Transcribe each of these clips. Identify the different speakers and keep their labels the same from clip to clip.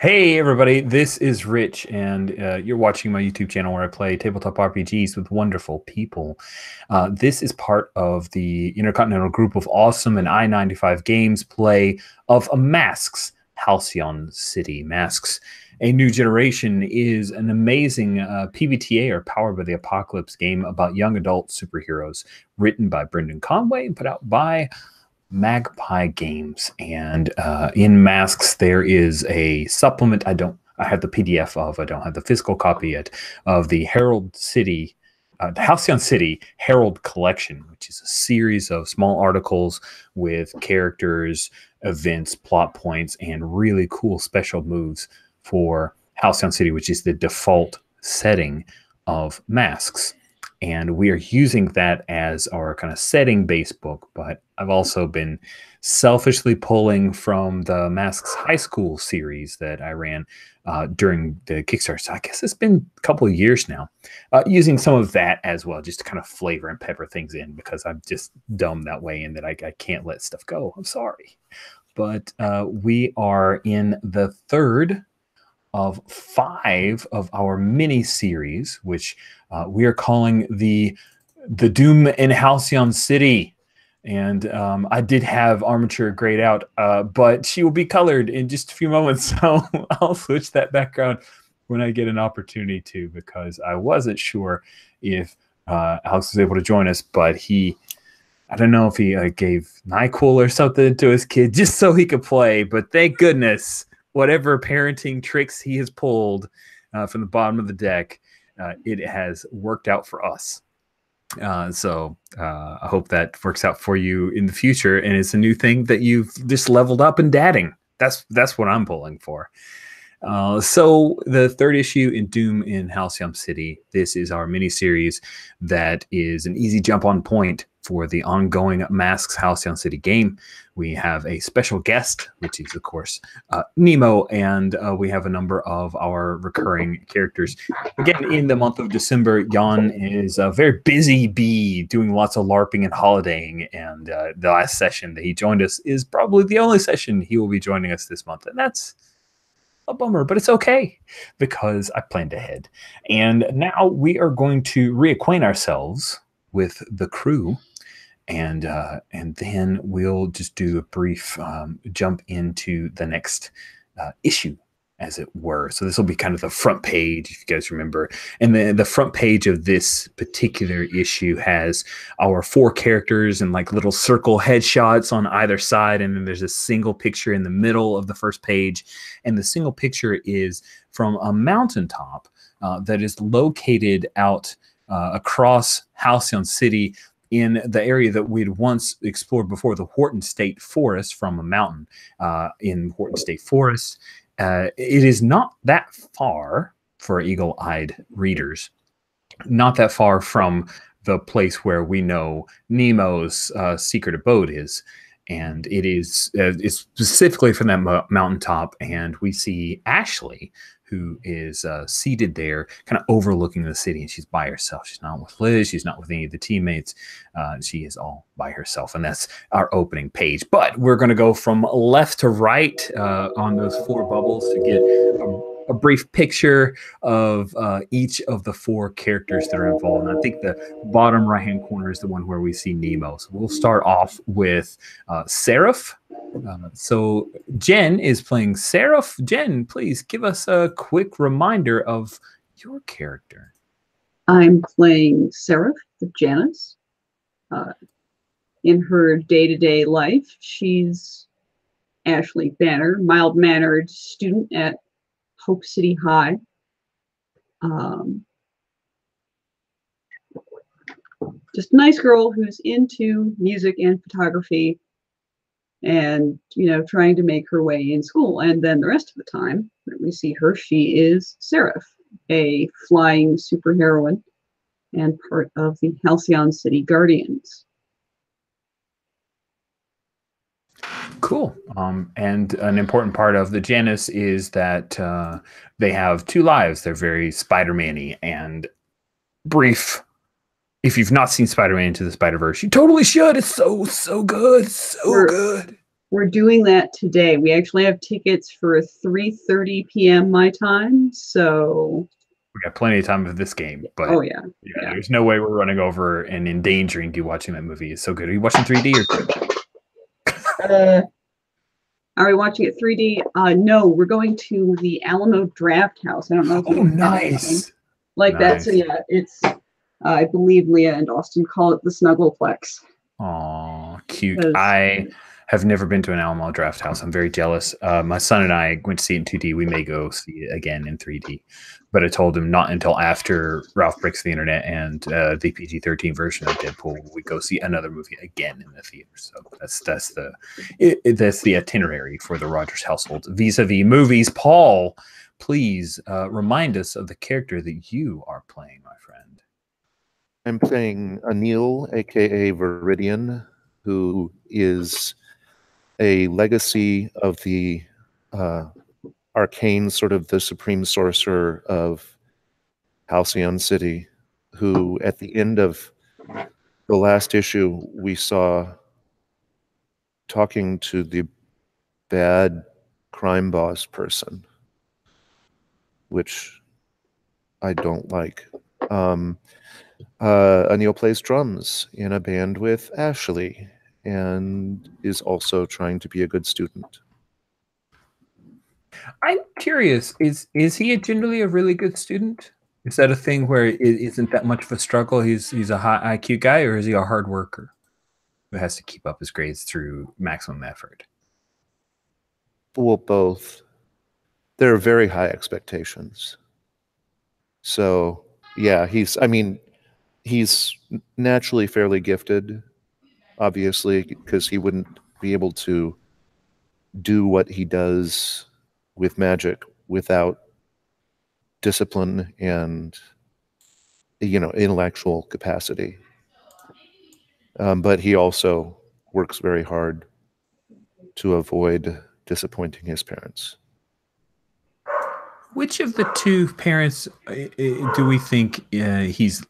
Speaker 1: Hey everybody, this is Rich, and you're watching my YouTube channel where I play tabletop RPGs with wonderful people. This is part of the Intercontinental group of awesome and I-95 games play of Masks, Halcyon City. Masks, A New Generation is an amazing PBTA or Powered by the Apocalypse game about young adult superheroes, written by Brendan Conway and put out by Magpie Games. And in Masks, there is a supplement. I have the PDF of. I don't have the physical copy yet of the Halcyon City Herald Collection, which is a series of small articles with characters, events, plot points, and really cool special moves for Halcyon City, which is the default setting of Masks. And we are using that as our kind of setting base book. But I've also been selfishly pulling from the Masks High School series that I ran during the Kickstarter. So I guess it's been a couple of years now, using some of that as well, just to kind of flavor and pepper things in, because I'm just dumb that way and that I can't let stuff go. I'm sorry. But we are in the third of 5 of our mini series, which we are calling the Doom in Halcyon City. And I did have Armature grayed out, but she will be colored in just a few moments. So I'll switch that background when I get an opportunity to, because I wasn't sure if Alex was able to join us, but I don't know if he gave NyQuil or something to his kid just so he could play. But thank goodness, whatever parenting tricks he has pulled from the bottom of the deck, it has worked out for us. So I hope that works out for you in the future, and it's a new thing that you've just leveled up in dadding. That's what I'm pulling for. So the third issue in Doom in Halcyon City. This is our mini series that is an easy jump on point for the ongoing Masks Halcyon City game. We have a special guest, which is, of course, Nemo, and we have a number of our recurring characters. Again, in the month of December, Jan is a very busy bee doing lots of LARPing and holidaying, and the last session that he joined us is probably the only session he will be joining us this month, and that's a bummer, but it's okay because I planned ahead. And now we are going to reacquaint ourselves with the crew, and then we'll just do a brief jump into the next issue, as it were. So this will be kind of the front page, if you guys remember. And the front page of this particular issue has our 4 characters and like little circle headshots on either side. And then there's a single picture in the middle of the first page. And the single picture is from a mountaintop that is located out across Halcyon City in the area that we'd once explored before, the Wharton State Forest, from a mountain in Wharton State Forest. It is not that far for eagle-eyed readers, not that far from the place where we know Nemo's secret abode is. And it is it's specifically from that mountaintop, and we see Ashley, who is seated there, kind of overlooking the city, and she's by herself. She's not with Liz. She's not with any of the teammates. She is all by herself, and that's our opening page. But we're going to go from left to right on those 4 bubbles to get a brief picture of each of the 4 characters that are involved. And I think the bottom right-hand corner is the one where we see Nemo. So we'll start off with Seraph. So Jen is playing Seraph. Jen, please give us a quick reminder of your character.
Speaker 2: I'm playing Seraph, the Janice. In her day-to-day life, she's Ashley Banner, mild-mannered student at Hope City High. Just a nice girl who's into music and photography, and trying to make her way in school. And then the rest of the time that we see her, she is Seraph, a flying superheroine and part of the Halcyon City Guardians.
Speaker 1: Cool. And an important part of the Janus is that they have 2 lives. They're very Spider-Man-y and brief. If you've not seen Spider-Man Into the Spider-Verse, you totally should. It's so good. So good.
Speaker 2: We're doing that today. We actually have tickets for 3:30 p.m. my time, so
Speaker 1: We got plenty of time for this game, but
Speaker 2: oh yeah,
Speaker 1: yeah, there's no way we're running over and endangering you watching that movie. It's so good. Are you watching 3D or?
Speaker 2: Are we watching it 3D? No, we're going to the Alamo Draft House. I don't know if
Speaker 1: Oh,
Speaker 2: you
Speaker 1: nice.
Speaker 2: like that. So
Speaker 1: Nice.
Speaker 2: yeah, it's I believe Leah and Austin call it the Snuggleplex.
Speaker 1: Aw, cute.
Speaker 2: 'Cause
Speaker 1: I have never been to an Alamo Draft House. I'm very jealous. My son and I went to see it in 2D. We may go see it again in 3D, but I told him not until after Ralph Breaks the Internet and the PG-13 version of Deadpool will we go see another movie again in the theater. So that's the itinerary for the Rogers household vis-a-vis movies. Paul, please remind us of the character that you are playing, my friend.
Speaker 3: I'm playing Anil, aka Viridian, who is a legacy of the arcane, sort of the supreme sorcerer of Halcyon City, who at the end of the last issue we saw talking to the bad crime boss person, which I don't like. Anil plays drums in a band with Ashley and is also trying to be a good student.
Speaker 1: I'm curious, is he generally a really good student? Is that a thing where it isn't that much of a struggle? He's a high IQ guy, or is he a hard worker who has to keep up his grades through maximum effort?
Speaker 3: Well, both. There are very high expectations. So, yeah, he's naturally fairly gifted, obviously, because he wouldn't be able to do what he does with magic without discipline and intellectual capacity. But he also works very hard to avoid disappointing his parents.
Speaker 1: Which of the two parents do we think he's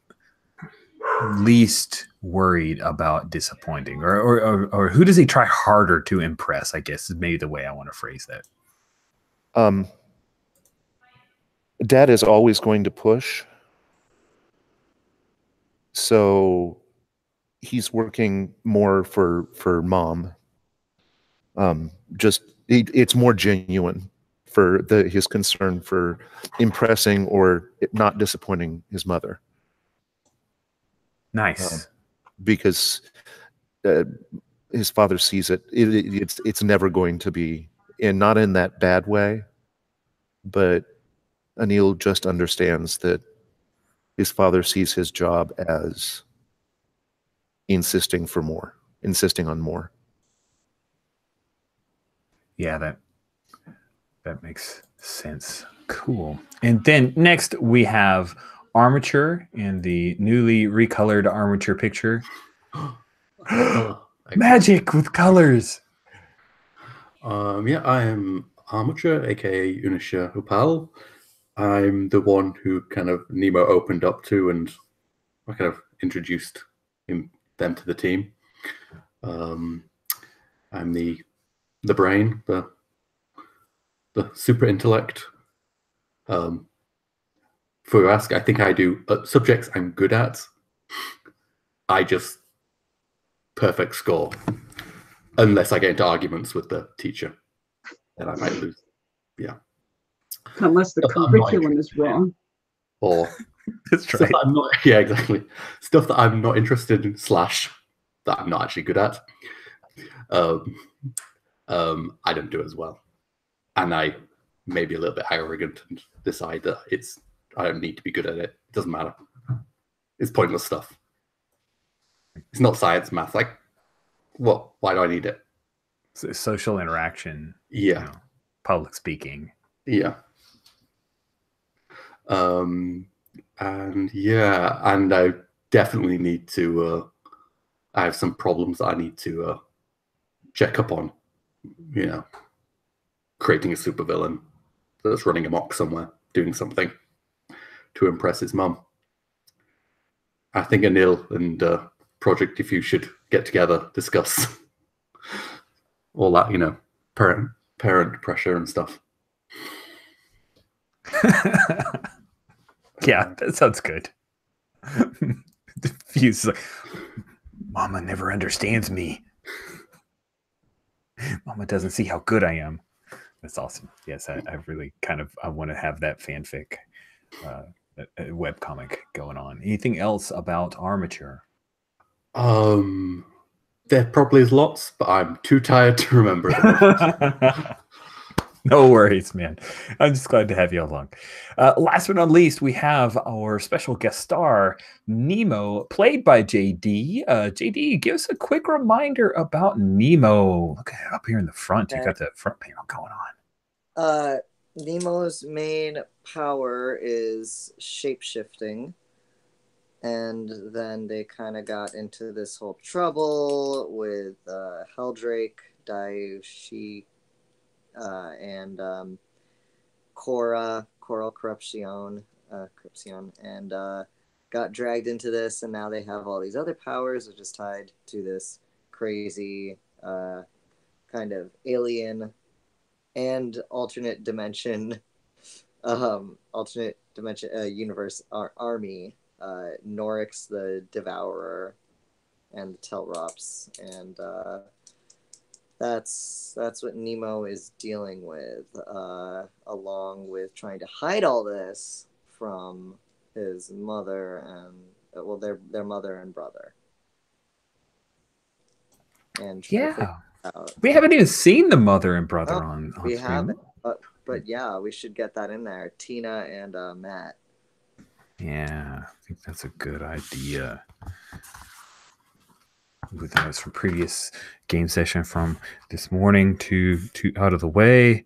Speaker 1: least worried about disappointing, or who does he try harder to impress? I guess is maybe the way I want to phrase that.
Speaker 3: Dad is always going to push, so he's working more for mom. It's more genuine for his concern for impressing or not disappointing his mother.
Speaker 1: Nice.
Speaker 3: Because his father sees it's never going to be, and not in that bad way, but Anil just understands that his father sees his job as insisting on more.
Speaker 1: Yeah, that makes sense. Cool. And then next we have Armature in the newly recolored Armature picture. Magic with colors.
Speaker 4: Yeah, I am Armature, aka Unisha Upal. I'm the one who kind of Nemo opened up to, and I kind of introduced them to the team. I'm the brain, the super intellect. For you ask, I think I do subjects I'm good at. I just perfect score, unless I get into arguments with the teacher, then I might lose. Yeah.
Speaker 2: Unless the curriculum is wrong.
Speaker 4: Or
Speaker 1: that's right.
Speaker 4: Yeah, exactly. Stuff that I'm not interested in / that I'm not actually good at. I don't do as well, and I may be a little bit arrogant and decide that I don't need to be good at it. It doesn't matter. It's pointless stuff. It's not science, math. Like, what? Why do I need it?
Speaker 1: Social interaction.
Speaker 4: Yeah.
Speaker 1: Public speaking.
Speaker 4: Yeah. And I definitely need to. I have some problems that I need to check up on. Creating a supervillain that's running amok somewhere, doing something to impress his mum. I think Anil and Project Diffuse should get together, discuss. all that, you know, parent pressure and stuff.
Speaker 1: Yeah, that sounds good. Fuse is like, Mama never understands me. Mama doesn't see how good I am. That's awesome. Yes, I really I want to have that fanfic webcomic going on. Anything else about Armature?
Speaker 4: There probably is lots, but I'm too tired to remember them.
Speaker 1: No worries, man. I'm just glad to have you along. Last but not least, we have our special guest star, Nemo, played by JD. JD, give us a quick reminder about Nemo. Look at it up here in the front. You got the front panel going on.
Speaker 5: Nemo's main power is shape-shifting. And then they kind of got into this whole trouble with Heldrake, Daiushi, and Coral Corruption, and got dragged into this, and now they have all these other powers, which is tied to this crazy kind of alien and alternate dimension universe army. Norix the Devourer and the Telrops, and that's what Nemo is dealing with, along with trying to hide all this from his mother and their mother and brother. And
Speaker 1: we haven't even seen the mother and brother on
Speaker 5: we
Speaker 1: screen.
Speaker 5: haven't, but yeah, we should get that in there. Tina and Matt.
Speaker 1: Yeah, I think that's a good idea. With those from previous game session from this morning to out of the way.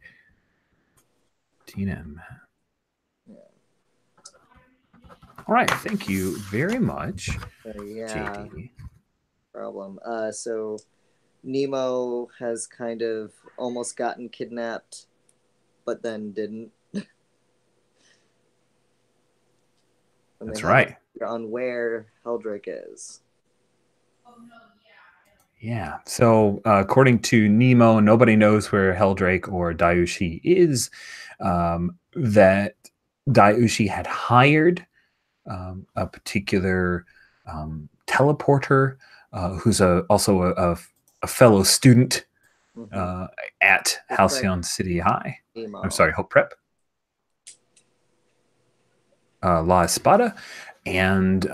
Speaker 1: Tina and Matt. All right, thank you very much, JD.
Speaker 5: Problem. So Nemo has kind of almost gotten kidnapped, but then didn't.
Speaker 1: That's right.
Speaker 5: On where Heldrake is.
Speaker 1: Yeah. So according to Nemo, nobody knows where Heldrake or Daiushi is. That Daiushi had hired a particular teleporter who's also a fellow student at Halcyon City High.
Speaker 5: Nemo.
Speaker 1: I'm sorry, Hope Prep. La Espada, and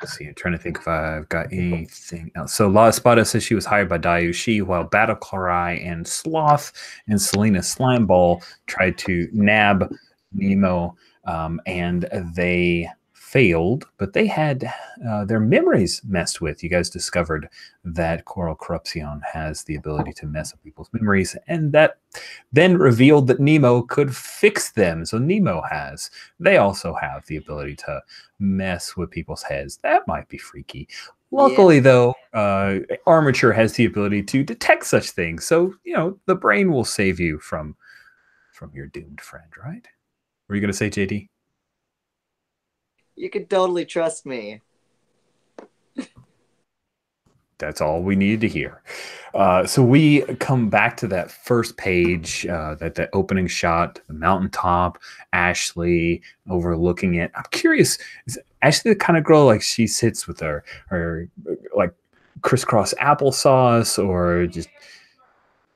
Speaker 1: let's see, I'm trying to think if I've got anything else. So La Espada says she was hired by Daiushi, while Battle Cry and Sloth and Selena Slimeball tried to nab Nemo, and they failed, but they had their memories messed with. You guys discovered that Coral Corruption has the ability to mess with people's memories, and that then revealed that Nemo could fix them. So they also have the ability to mess with people's heads. That might be freaky. Luckily, though, Armature has the ability to detect such things. So, the brain will save you from your doomed friend, right? Were you going to say, JD?
Speaker 5: You could totally trust me.
Speaker 1: That's all we needed to hear. So we come back to that first page, that opening shot, the mountaintop, Ashley overlooking it. I'm curious, is Ashley the kind of girl like she sits with her like crisscross applesauce, or just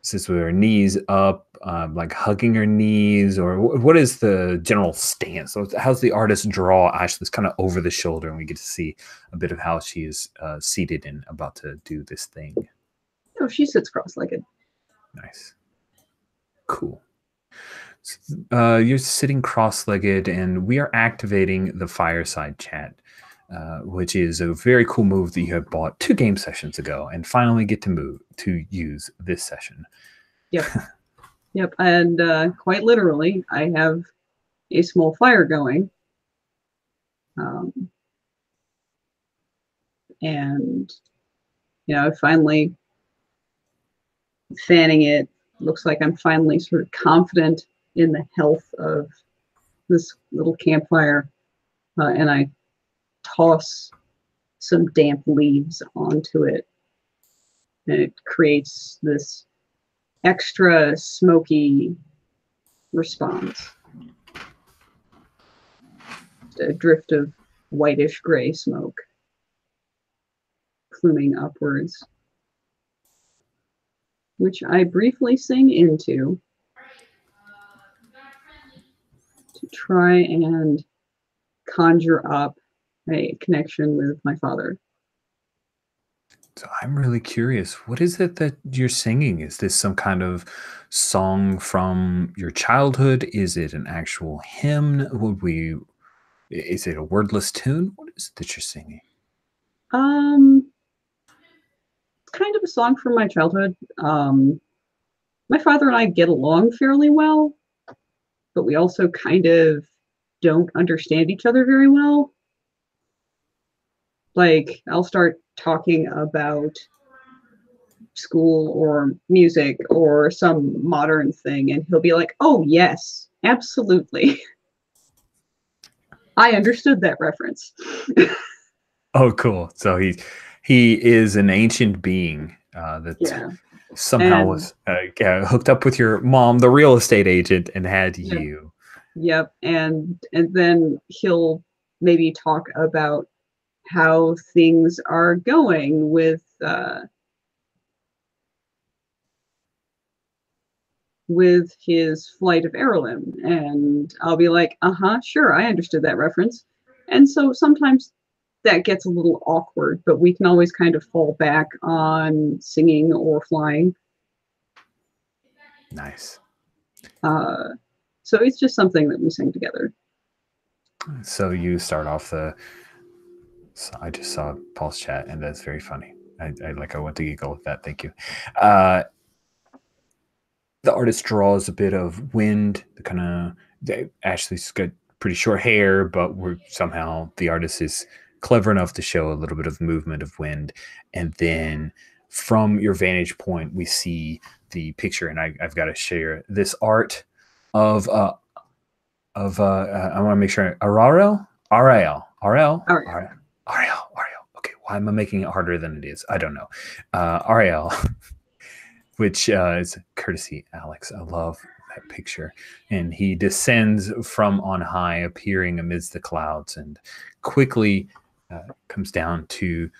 Speaker 1: sits with her knees up, like hugging her knees, or what is the general stance? So how's the artist draw Ashley's kind of over the shoulder, and we get to see a bit of how she is seated and about to do this thing?
Speaker 2: No, she sits cross-legged.
Speaker 1: Nice. Cool. So, you're sitting cross-legged, and we are activating the fireside chat, which is a very cool move that you have bought 2 game sessions ago and finally get to use this session.
Speaker 2: Yep. Yep. And quite literally, I have a small fire going. And, finally fanning it. Looks like I'm finally sort of confident in the health of this little campfire. And I toss some damp leaves onto it and it creates this extra smoky response. A drift of whitish gray smoke pluming upwards, which I briefly sing into to try and conjure up a connection with my father.
Speaker 1: So I'm really curious. What is it that you're singing? Is this some kind of song from your childhood? Is it an actual hymn? Is it a wordless tune? What is it that you're singing?
Speaker 2: It's kind of a song from my childhood. My father and I get along fairly well, but we also kind of don't understand each other very well. Like, I'll start talking about school or music or some modern thing, and he'll be like, "Oh, yes, absolutely. I understood that reference."
Speaker 1: Oh, cool. So he is an ancient being that
Speaker 2: Yeah.
Speaker 1: somehow
Speaker 2: And
Speaker 1: was hooked up with your mom, the real estate agent, and had
Speaker 2: Yep.
Speaker 1: you.
Speaker 2: Yep. And then he'll maybe talk about how things are going with his flight of heirloom, and I'll be like, sure, I understood that reference. And so sometimes that gets a little awkward, but we can always kind of fall back on singing or flying.
Speaker 1: Nice.
Speaker 2: So it's just something that we sing together.
Speaker 1: So you start off so I just saw Paul's chat, and that's very funny. I want to giggle with that. Thank you. The artist draws a bit of wind. Ashley's got pretty short hair, but somehow the artist is clever enough to show a little bit of movement of wind. And then from your vantage point, we see the picture, and I've got to share this art of I want to make sure Ariel. Okay, why am I making it harder than it is? I don't know. Ariel, which is courtesy Alex. I love that picture. And he descends from on high, appearing amidst the clouds, and quickly comes down to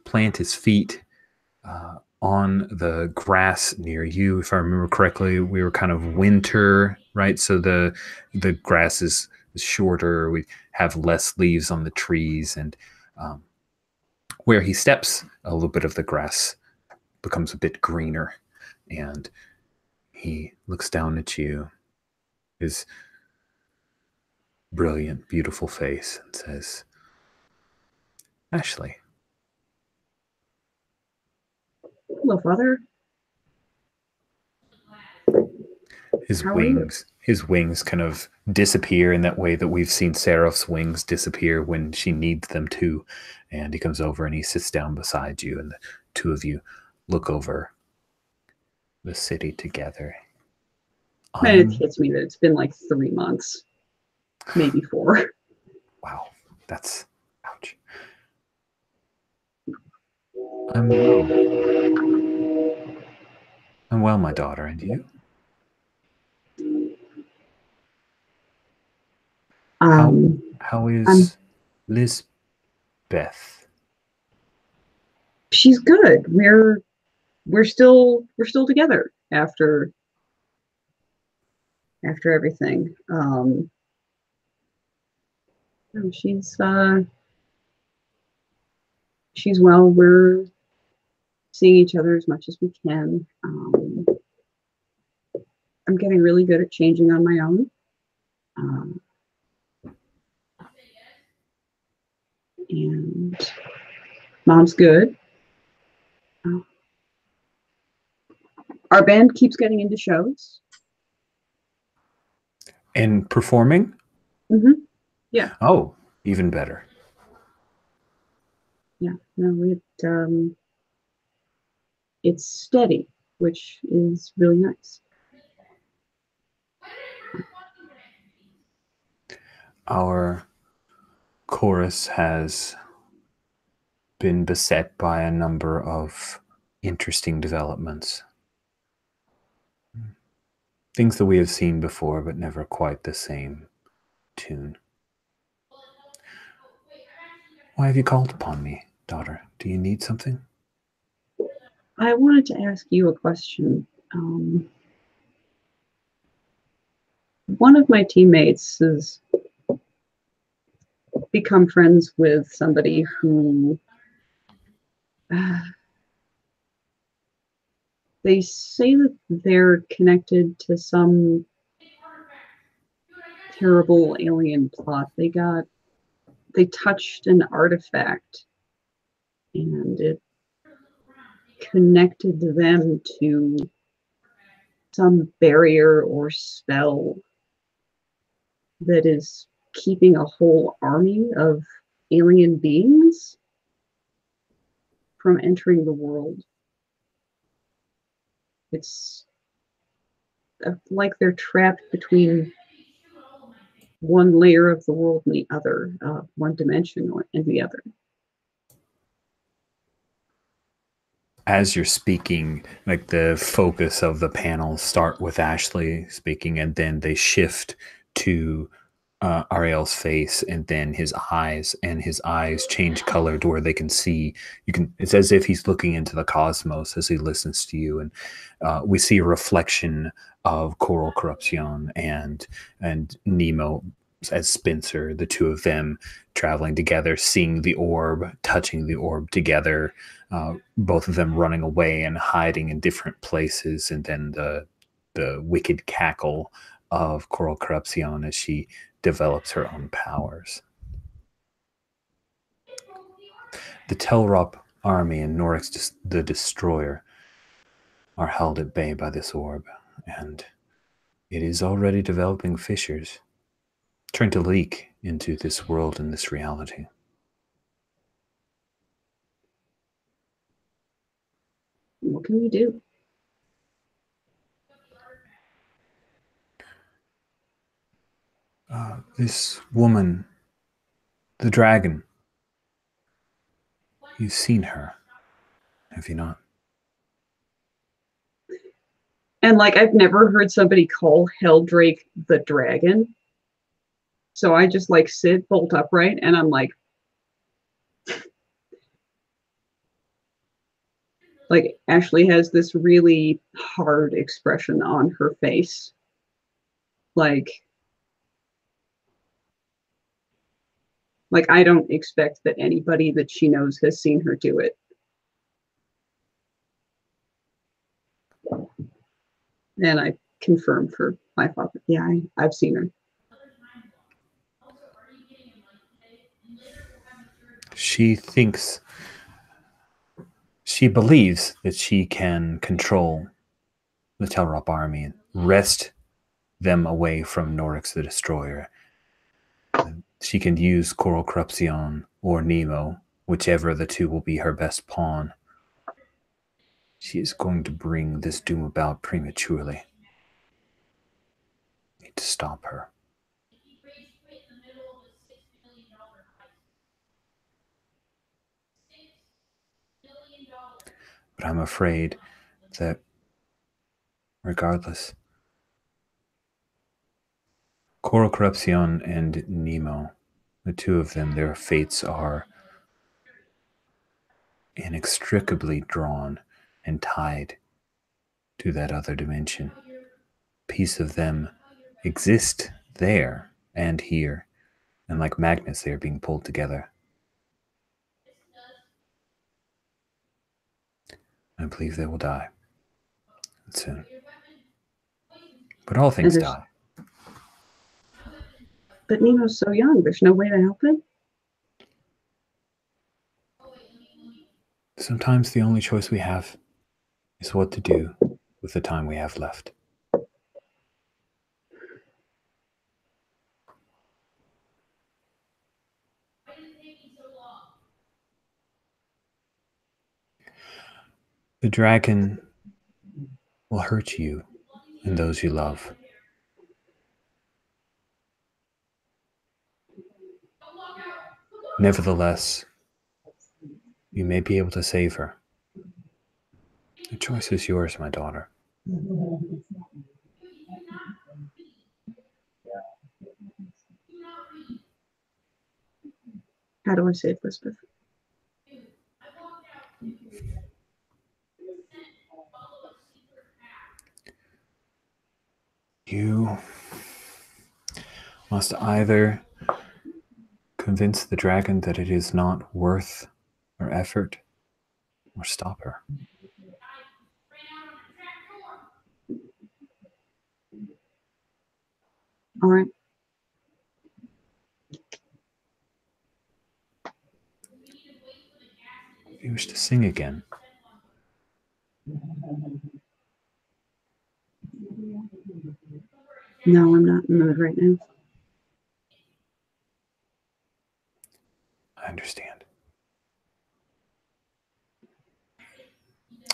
Speaker 1: plant his feet on the grass near you. If I remember correctly, we were kind of winter, right? So the grass is shorter. We have less leaves on the trees, and where he steps, a little bit of the grass becomes a bit greener, and he looks down at you, his brilliant, beautiful face, and says, "Ashley."
Speaker 2: Hello, Father.
Speaker 1: His
Speaker 2: How are you?
Speaker 1: wings kind of disappear in that way that we've seen Seraph's wings disappear when she needs them to. And he comes over and he sits down beside you, and the two of you look over the city together.
Speaker 2: And it hits me that it's been like 3 months, maybe 4.
Speaker 1: Wow, that's ouch. I'm well. I'm well, my daughter, and you? How is Lisbeth?
Speaker 2: She's good. We're still together after everything. She's well. We're seeing each other as much as we can. I'm getting really good at changing on my own. And Mom's good. Our band keeps getting into shows.
Speaker 1: And performing?
Speaker 2: Mm-hmm. Yeah.
Speaker 1: Oh, even better.
Speaker 2: Yeah. No, it's steady, which is really nice.
Speaker 1: Our chorus has been beset by a number of interesting developments. Things that we have seen before, but never quite the same tune. Why have you called upon me, daughter? Do you need something?
Speaker 2: I wanted to ask you a question. One of my teammates has become friends with somebody who they say that they're connected to some terrible alien plot. They touched an artifact and it connected them to some barrier or spell that is keeping a whole army of alien beings from entering the world. It's like they're trapped between one layer of the world and the other, one dimension and the other.
Speaker 1: As you're speaking, like the focus of the panel start with Ashley speaking, and then they shift to Ariel's face, and then his eyes, and his eyes change color to where they can see. It's as if he's looking into the cosmos as he listens to you, and we see a reflection of Coral Corruption and Nemo as Spencer, the two of them traveling together, seeing the orb, touching the orb together, both of them running away and hiding in different places, and then the wicked cackle of Coral Corruption as she develops her own powers. The Telrop army and Norix the Destroyer are held at bay by this orb, and it is already developing fissures, trying to leak into this world and this reality.
Speaker 2: What can we do?
Speaker 1: This woman, the dragon, you've seen her, have you not?
Speaker 2: And like, I've never heard somebody call Heldrake the dragon. So I just like sit bolt upright and I'm like Ashley has this really hard expression on her face. Like I don't expect that anybody that she knows has seen her do it. And I confirm for my father. Yeah, I've seen her.
Speaker 1: She believes that she can control the Telrop army and wrest them away from Norix the Destroyer. She can use Coral Corruption or Nemo, whichever of the two will be her best pawn. She is going to bring this doom about prematurely. Need to stop her. But I'm afraid that regardless, Coral Corruption and Nemo, the two of them, their fates are inextricably drawn and tied to that other dimension. Piece of them exist there and here, and like magnets, they are being pulled together. I believe they will die soon. But all things die.
Speaker 2: But Nemo's so young, there's no way to help him?
Speaker 1: Sometimes the only choice we have is what to do with the time we have left. The dragon will hurt you and those you love. Nevertheless, You may be able to save her. The choice is yours, my daughter.
Speaker 2: How do I save Lisbeth?
Speaker 1: You must either convince the dragon that it is not worth her effort, or stop her.
Speaker 2: All right.
Speaker 1: If you wish to sing again,
Speaker 2: No, I'm not in the mood right now.
Speaker 1: I understand.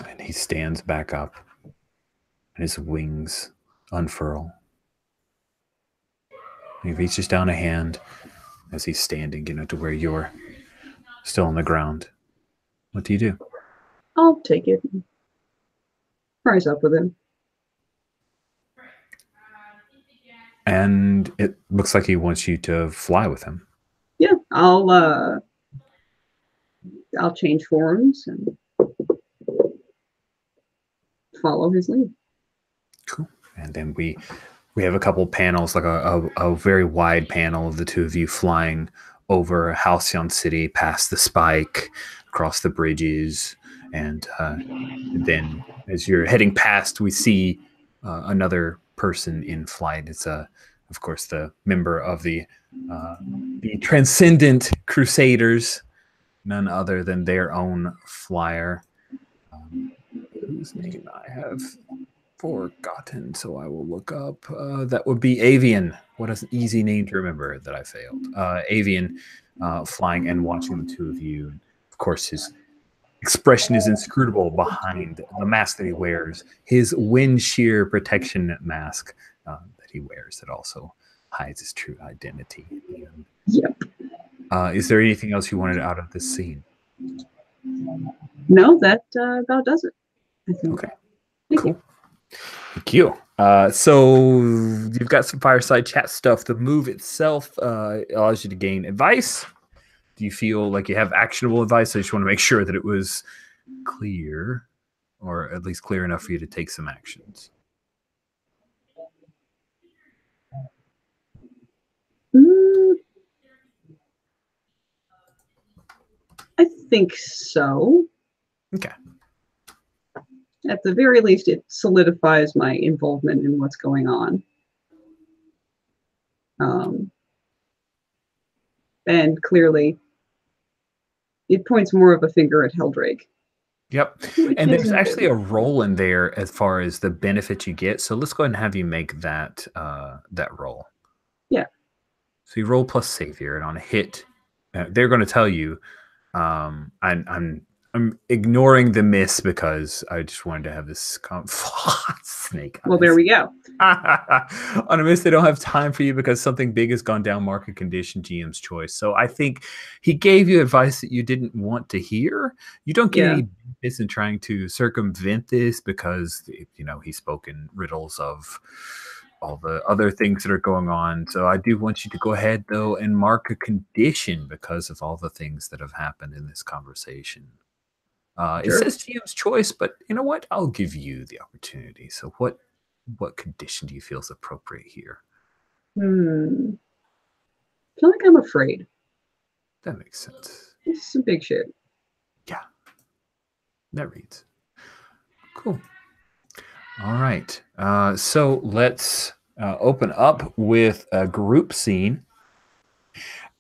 Speaker 1: And he stands back up, and his wings unfurl. He reaches down a hand as he's standing, to where you're still on the ground. What do you do?
Speaker 2: I'll take it. Rise up with him.
Speaker 1: And it looks like he wants you to fly with him.
Speaker 2: Yeah, I'll change forms and follow his lead.
Speaker 1: Cool. And then we have a couple panels, like a very wide panel of the two of you flying over Halcyon City, past the spike, across the bridges, and then as you're heading past, we see another person in flight. It's of course, the member of the Transcendent Crusaders, none other than their own flyer, whose name I have forgotten, so I will look up. That would be Avian. What an easy name to remember that I failed. Avian flying and watching the two of you. Of course, his expression is inscrutable behind the mask that he wears, his wind shear protection mask that he wears that also hides his true identity. And,
Speaker 2: yep.
Speaker 1: Is there anything else you wanted out of this scene?
Speaker 2: No, that about does it, I think.
Speaker 1: Okay.
Speaker 2: Thank
Speaker 1: Cool.
Speaker 2: you.
Speaker 1: Thank you. So you've got some fireside chat stuff. The move itself allows you to gain advice. Do you feel like you have actionable advice? I just want to make sure that it was clear, or at least clear enough for you to take some actions.
Speaker 2: I think so.
Speaker 1: Okay.
Speaker 2: At the very least, it solidifies my involvement in what's going on. And clearly, it points more of a finger at Heldrake.
Speaker 1: Yep. And there's actually a role in there as far as the benefit you get. So let's go ahead and have you make that that roll.
Speaker 2: Yeah.
Speaker 1: So you roll plus Savior, and on a hit, they're going to tell you. I'm ignoring the miss because I just wanted to have this snake.
Speaker 2: Well, there we go.
Speaker 1: On a miss, they don't have time for you because something big has gone down. Market condition, GM's choice. So I think he gave you advice that you didn't want to hear. You don't get any benefits in trying to circumvent this because he's spoken riddles of all the other things that are going on. So I do want you to go ahead though and mark a condition because of all the things that have happened in this conversation. Sure. It says GM's choice, but you know what? I'll give you the opportunity. So what condition do you feel is appropriate here?
Speaker 2: I feel like I'm afraid.
Speaker 1: That makes sense.
Speaker 2: This is some big shit.
Speaker 1: Yeah. That reads. Cool. All right. So let's open up with a group scene.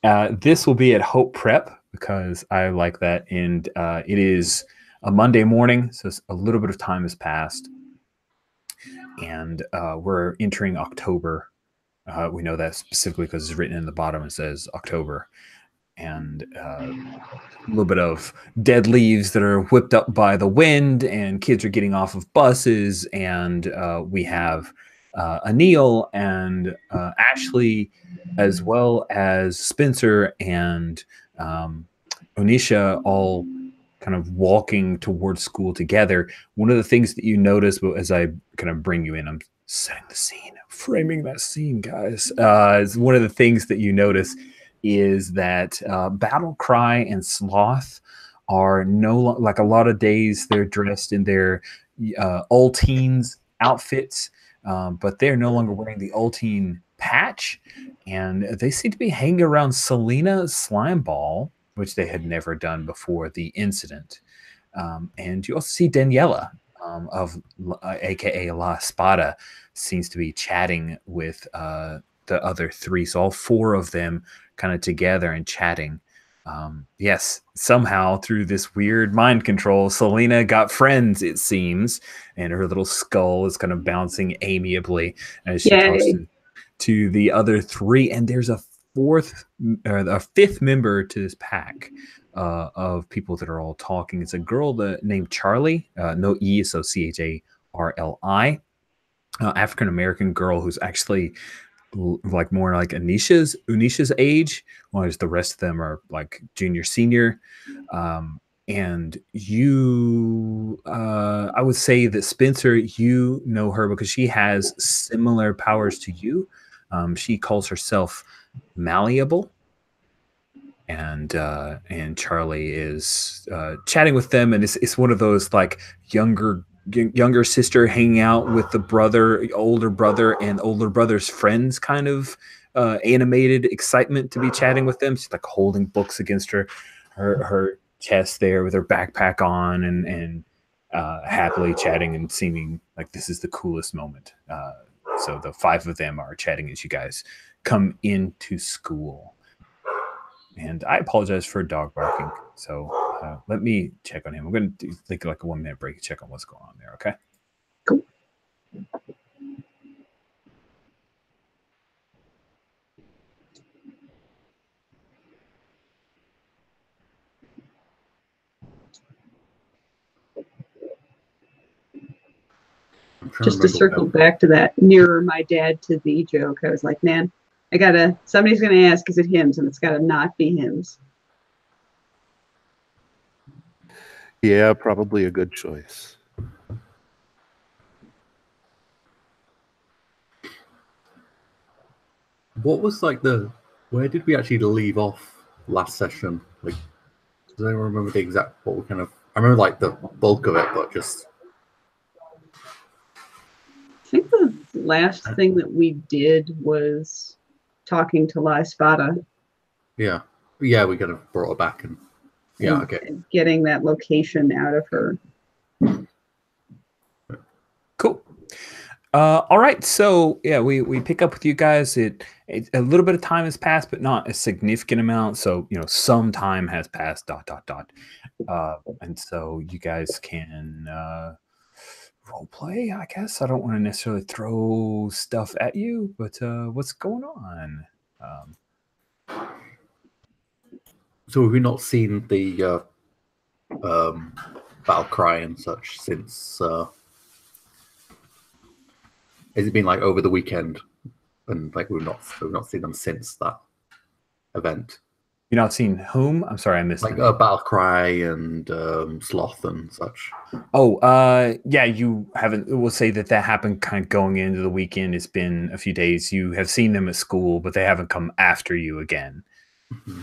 Speaker 1: This will be at Hope Prep because I like that. And it is a Monday morning, so a little bit of time has passed. And we're entering October. We know that specifically because it's written in the bottom. It says October. And a little bit of dead leaves that are whipped up by the wind, and kids are getting off of buses. And we have Anil and Ashley, as well as Spencer and Onisha, all kind of walking towards school together. One of the things that you notice as I kind of bring you in, I'm setting the scene, framing that scene, guys. Is one of the things that you notice is that Battle Cry and Sloth are like a lot of days they're dressed in their all teens outfits, but they're no longer wearing the all teen patch, and they seem to be hanging around Selena Slimeball, which they had never done before the incident. And you also see Daniela aka La Espada seems to be chatting with the other three. So all four of them kind of together and chatting. Yes, somehow through this weird mind control, Selena got friends, it seems, and her little skull is kind of bouncing amiably as she talks to the other three. And there's a fifth member to this pack of people that are all talking. It's a girl named Charlie, no E, so Charli, African American girl who's actually like more like Anisha's age, whereas the rest of them are like junior, senior. And you, I would say that Spencer, you know her because she has similar powers to you. She calls herself Malleable. And Charlie is chatting with them, and it's one of those like younger sister hanging out with the older brother, and older brother's friends kind of animated excitement to be chatting with them. She's like holding books against her chest there with her backpack on, and happily chatting and seeming like this is the coolest moment. So the five of them are chatting as you guys come into school. And I apologize for dog barking. So let me check on him. I'm going to take like a 1 minute break and check on what's going on there. Okay.
Speaker 2: Cool. Just to circle back to that mirror my dad to thee joke, I was like, man, somebody's going to ask, is it hymns? And it's got to not be hymns.
Speaker 3: Yeah, probably a good choice.
Speaker 4: What was like where did we actually leave off last session? Like, does anyone remember the exact, what we kind of, I remember like the bulk of it, but just.
Speaker 2: I think the last thing that we did was talking to La Espada.
Speaker 4: Yeah, we kind of brought her back and
Speaker 2: and getting that location out of her.
Speaker 1: Cool. All right, so yeah, we pick up with you guys. A little bit of time has passed, but not a significant amount. So some time has passed. ... And so you guys can role play, I guess. I don't want to necessarily throw stuff at you, but what's going on?
Speaker 4: So have we not seen the battle cry and such since? Has it been like over the weekend, and like we've not seen them since that event?
Speaker 1: You're not seen whom? I'm sorry, I missed.
Speaker 4: Like battle cry and sloth and such.
Speaker 1: Oh, yeah, you haven't. We'll say that happened kind of going into the weekend. It's been a few days. You have seen them at school, but they haven't come after you again.
Speaker 4: Mm-hmm.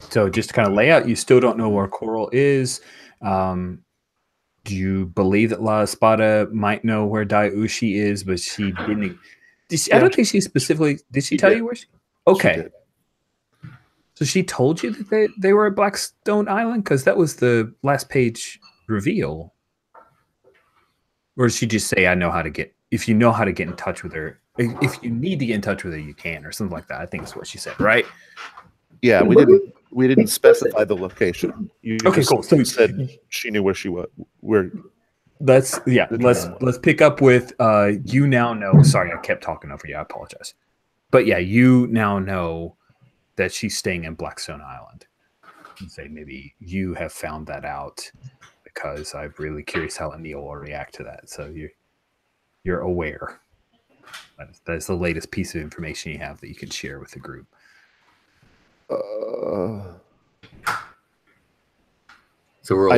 Speaker 1: So just to kind of lay out, you still don't know where Coral is. Do you believe that La Espada might know where Daiushi is, but she didn't? I don't think she specifically. Did she tell you where she? Okay.
Speaker 3: She
Speaker 1: so she told you that they were at Blackstone Island, because that was the last page reveal. Or did she just say, "I know how to get"? If you know how to get in touch with her, if you need to get in touch with her, you can, or something like that. I think is what she said, right?
Speaker 3: Yeah, we didn't specify the location.
Speaker 1: Okay, cool. So
Speaker 3: you said she knew where she was.
Speaker 1: Let's pick up with you now know. Sorry, I kept talking over you. I apologize. But yeah, you now know that she's staying in Blackstone Island. And say maybe you have found that out, because I'm really curious how Anil will react to that. So you're aware. That's the latest piece of information you have that you can share with the group.
Speaker 4: So we're all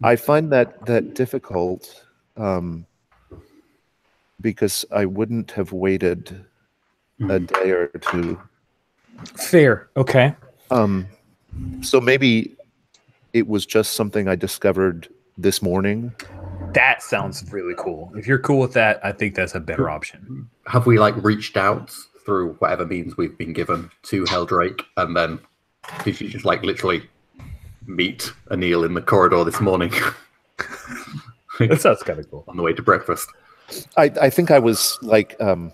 Speaker 3: I find that difficult because I wouldn't have waited a day or two.
Speaker 1: Fair. Okay.
Speaker 3: So maybe it was just something I discovered this morning.
Speaker 1: That sounds really cool. If you're cool with that, I think that's a better option.
Speaker 4: Have we like reached out through whatever means we've been given to Heldrake, and then did you just like literally meet Anil in the corridor this morning?
Speaker 1: That sounds kind of cool.
Speaker 4: On the way to breakfast.
Speaker 3: I think I was like, it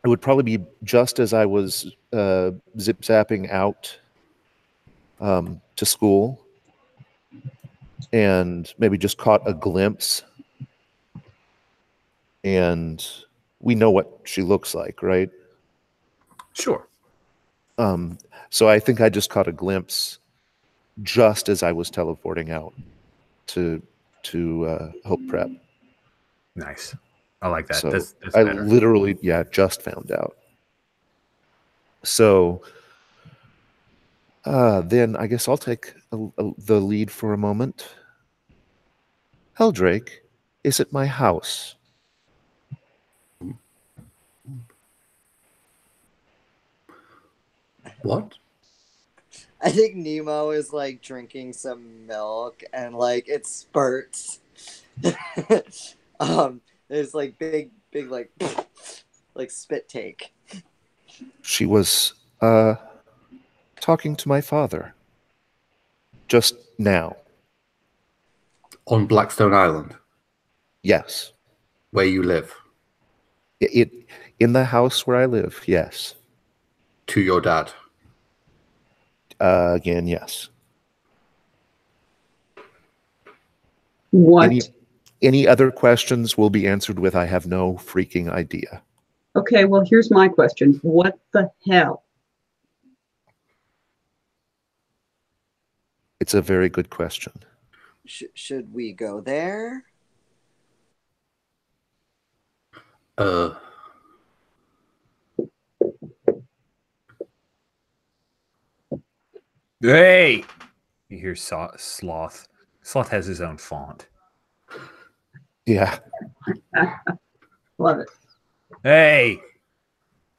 Speaker 3: would probably be just as I was zip zapping out to school, and maybe just caught a glimpse. And we know what she looks like, right?
Speaker 1: Sure.
Speaker 3: So I think I just caught a glimpse just as I was teleporting out to Hope Prep.
Speaker 1: Nice. I like that.
Speaker 3: So
Speaker 1: That's
Speaker 3: I
Speaker 1: better.
Speaker 3: literally, just found out. So then I guess I'll take the lead for a moment. Heldrake is at my house.
Speaker 4: What?
Speaker 5: I think Nemo is like drinking some milk and like it spurts. There's like big like spit take.
Speaker 3: She was talking to my father just now.
Speaker 4: On Blackstone Island,
Speaker 3: Yes.
Speaker 4: where you live,
Speaker 3: In the house where I live, yes.
Speaker 4: to your dad.
Speaker 3: Again, yes.
Speaker 2: What?
Speaker 3: Any other questions will be answered with I have no freaking idea.
Speaker 2: Okay, well, here's my question. What the hell?
Speaker 3: It's a very good question.
Speaker 5: Should we go there?
Speaker 1: Hey! You hear Sloth. Sloth has his own font.
Speaker 3: Yeah.
Speaker 2: Love it.
Speaker 1: Hey!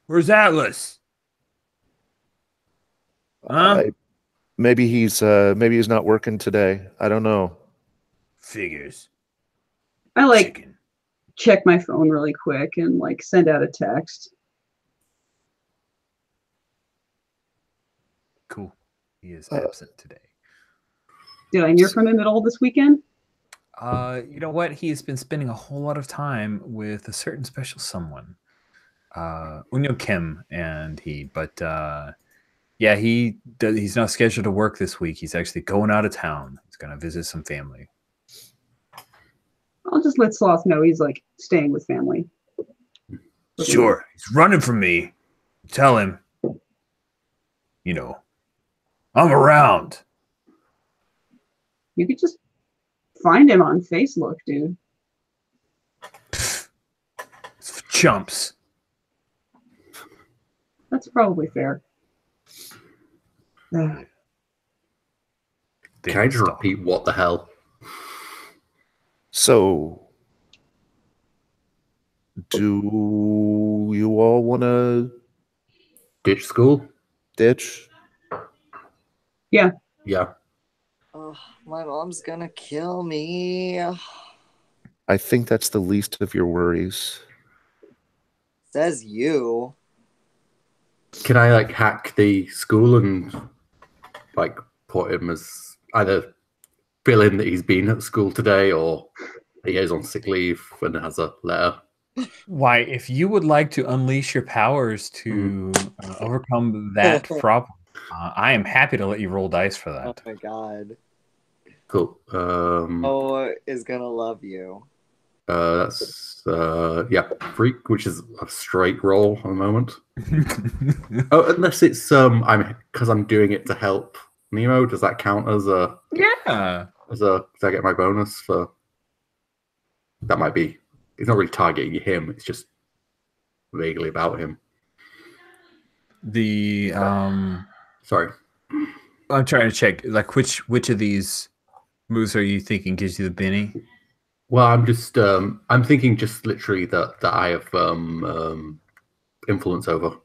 Speaker 1: Where's Atlas? Huh?
Speaker 3: Maybe he's not working today. I don't know.
Speaker 1: Figures.
Speaker 2: I like
Speaker 1: Chicken.
Speaker 2: check my phone really quick and like send out a text.
Speaker 1: Cool. He is absent today.
Speaker 2: Did I hear from him at all this weekend?
Speaker 1: You know what? He has been spending a whole lot of time with a certain special someone. Unyo Kim and he, but yeah, he's not scheduled to work this week. He's actually going out of town. He's gonna visit some family.
Speaker 2: I'll just let Sloth know he's like staying with family.
Speaker 1: Sure. He's running from me. Tell him, you know, I'm around.
Speaker 2: You could just find him on Facebook, dude.
Speaker 1: It's for chumps.
Speaker 2: That's probably fair.
Speaker 4: Can I just repeat what the hell?
Speaker 3: So, do you all want to
Speaker 4: Ditch school?
Speaker 3: ditch?
Speaker 2: Yeah.
Speaker 4: Yeah.
Speaker 5: Oh, my mom's gonna kill me.
Speaker 3: I think that's the least of your worries.
Speaker 5: Says you.
Speaker 4: Can I like hack the school and like put him as either fill in that he's been at school today or he is on sick leave and has a letter?
Speaker 1: Why, if you would like to unleash your powers to overcome that problem, I am happy to let you roll dice for
Speaker 5: Oh
Speaker 1: that.
Speaker 5: my god.
Speaker 4: Cool.
Speaker 5: Oh, is gonna love you.
Speaker 4: That's yeah, freak, which is a straight roll at the moment. Oh, unless it's I'm doing it to help Nemo. Does that count as
Speaker 1: Yeah.
Speaker 4: does I get my bonus for? That might be it's not really targeting him. It's just vaguely about him.
Speaker 1: The
Speaker 4: Sorry.
Speaker 1: I'm trying to check like which of these moves are you thinking gives you the Benny?
Speaker 4: Well, I'm just I'm thinking just literally that I have influence over.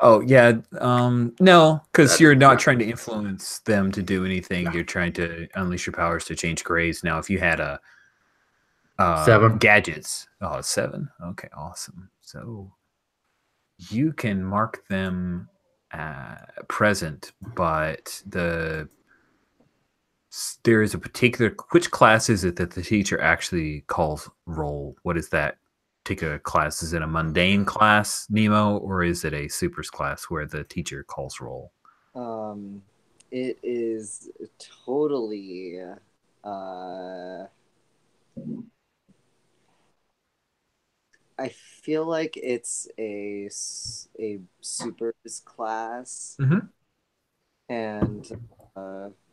Speaker 1: Oh yeah, no, because
Speaker 4: That
Speaker 1: you're
Speaker 4: is-
Speaker 1: not trying to influence them to do anything. You're trying to unleash your powers to change grades. Now, if you had a
Speaker 4: 7.
Speaker 1: gadgets, 7. Okay, awesome. So you can mark them present, but there is a particular which class is it that the teacher actually calls roll? What is that particular class? Is it a mundane class, Nemo, or is it a supers class where the teacher calls roll?
Speaker 5: It is totally I feel like it's a supers class, and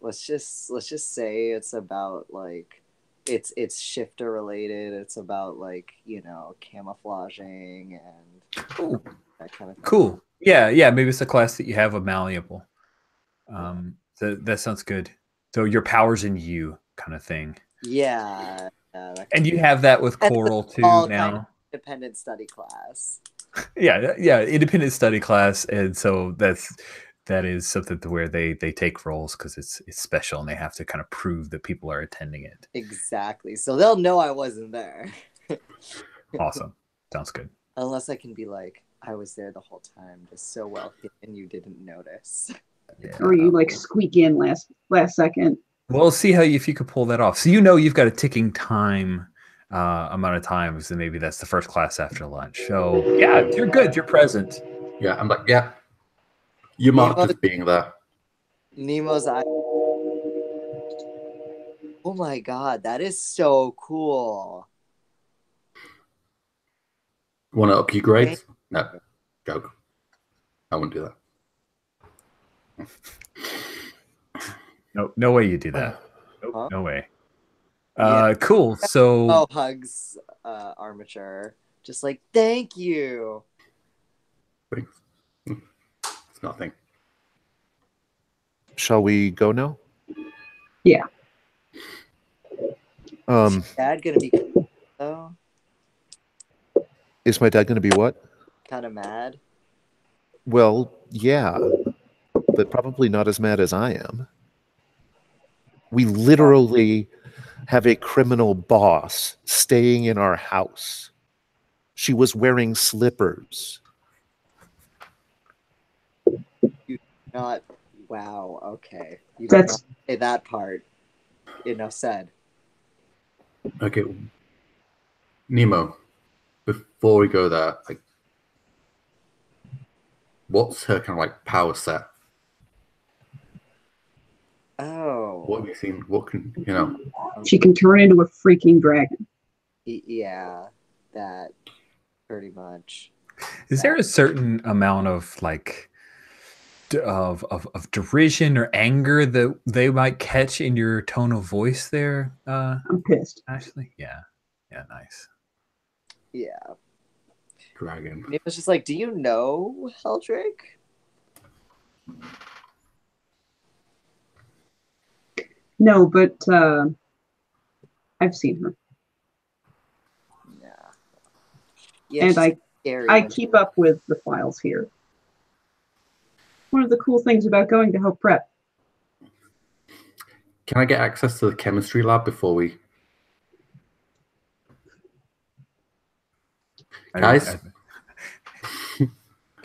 Speaker 5: let's just say it's about like it's shifter related. It's about like camouflaging and
Speaker 1: Ooh,
Speaker 5: that kind of thing.
Speaker 1: cool. Yeah. Maybe it's a class that you have a malleable. That sounds good. So your powers in you kind of thing.
Speaker 5: Yeah.
Speaker 1: And you have that with choral too
Speaker 5: all
Speaker 1: now.
Speaker 5: kind of independent study class.
Speaker 1: Yeah, independent study class, and so that is something to where they take roles because it's special and they have to kind of prove that people are attending it.
Speaker 5: Exactly. So they'll know I wasn't there.
Speaker 1: Awesome. Sounds good.
Speaker 5: Unless I can be like, I was there the whole time, just so well hidden you didn't notice.
Speaker 1: Yeah.
Speaker 2: Or you like squeak in last second.
Speaker 1: We'll see if you could pull that off. So you've got a ticking time amount of time, so maybe that's the first class after lunch. So yeah, you're good. You're present.
Speaker 4: Yeah, I'm like, yeah. You marked as being there.
Speaker 5: Nemo's eye. Oh my god, that is so cool.
Speaker 4: Want to up your grades? No, joke. I wouldn't do that.
Speaker 1: No way you do that. Nope,
Speaker 5: Huh?
Speaker 1: no way.
Speaker 5: Yeah.
Speaker 1: Cool. So
Speaker 5: Hugs Armature. Just like, thank you.
Speaker 4: It's nothing.
Speaker 3: Shall we go now?
Speaker 2: Yeah.
Speaker 5: Dad gonna be though?
Speaker 3: Is my dad going to be what?
Speaker 5: Kind of mad.
Speaker 3: Well, yeah, but probably not as mad as I am. We literally have a criminal boss staying in our house. She was wearing slippers.
Speaker 5: Not wow. Okay, you did
Speaker 2: That's
Speaker 5: not say that part. Enough said.
Speaker 4: Okay, Nemo. Before we go there, like, what's her kind of like power set?
Speaker 5: Oh.
Speaker 4: What have you seen? What can you know?
Speaker 2: she can turn into a freaking dragon.
Speaker 5: Yeah, that pretty much.
Speaker 1: is there a certain amount of like of derision or anger that they might catch in your tone of voice there,
Speaker 2: I'm pissed.
Speaker 1: Ashley? Yeah, nice.
Speaker 5: Yeah.
Speaker 4: Dragon.
Speaker 5: It was just like, do you know Heldrake?
Speaker 2: No, but I've seen her.
Speaker 5: Yeah,
Speaker 2: And
Speaker 5: she's scary
Speaker 2: I
Speaker 5: when
Speaker 2: keep up with the files here. One of the cool things about going to Hope Prep.
Speaker 4: Can I get access to the chemistry lab before we? Guys,
Speaker 1: the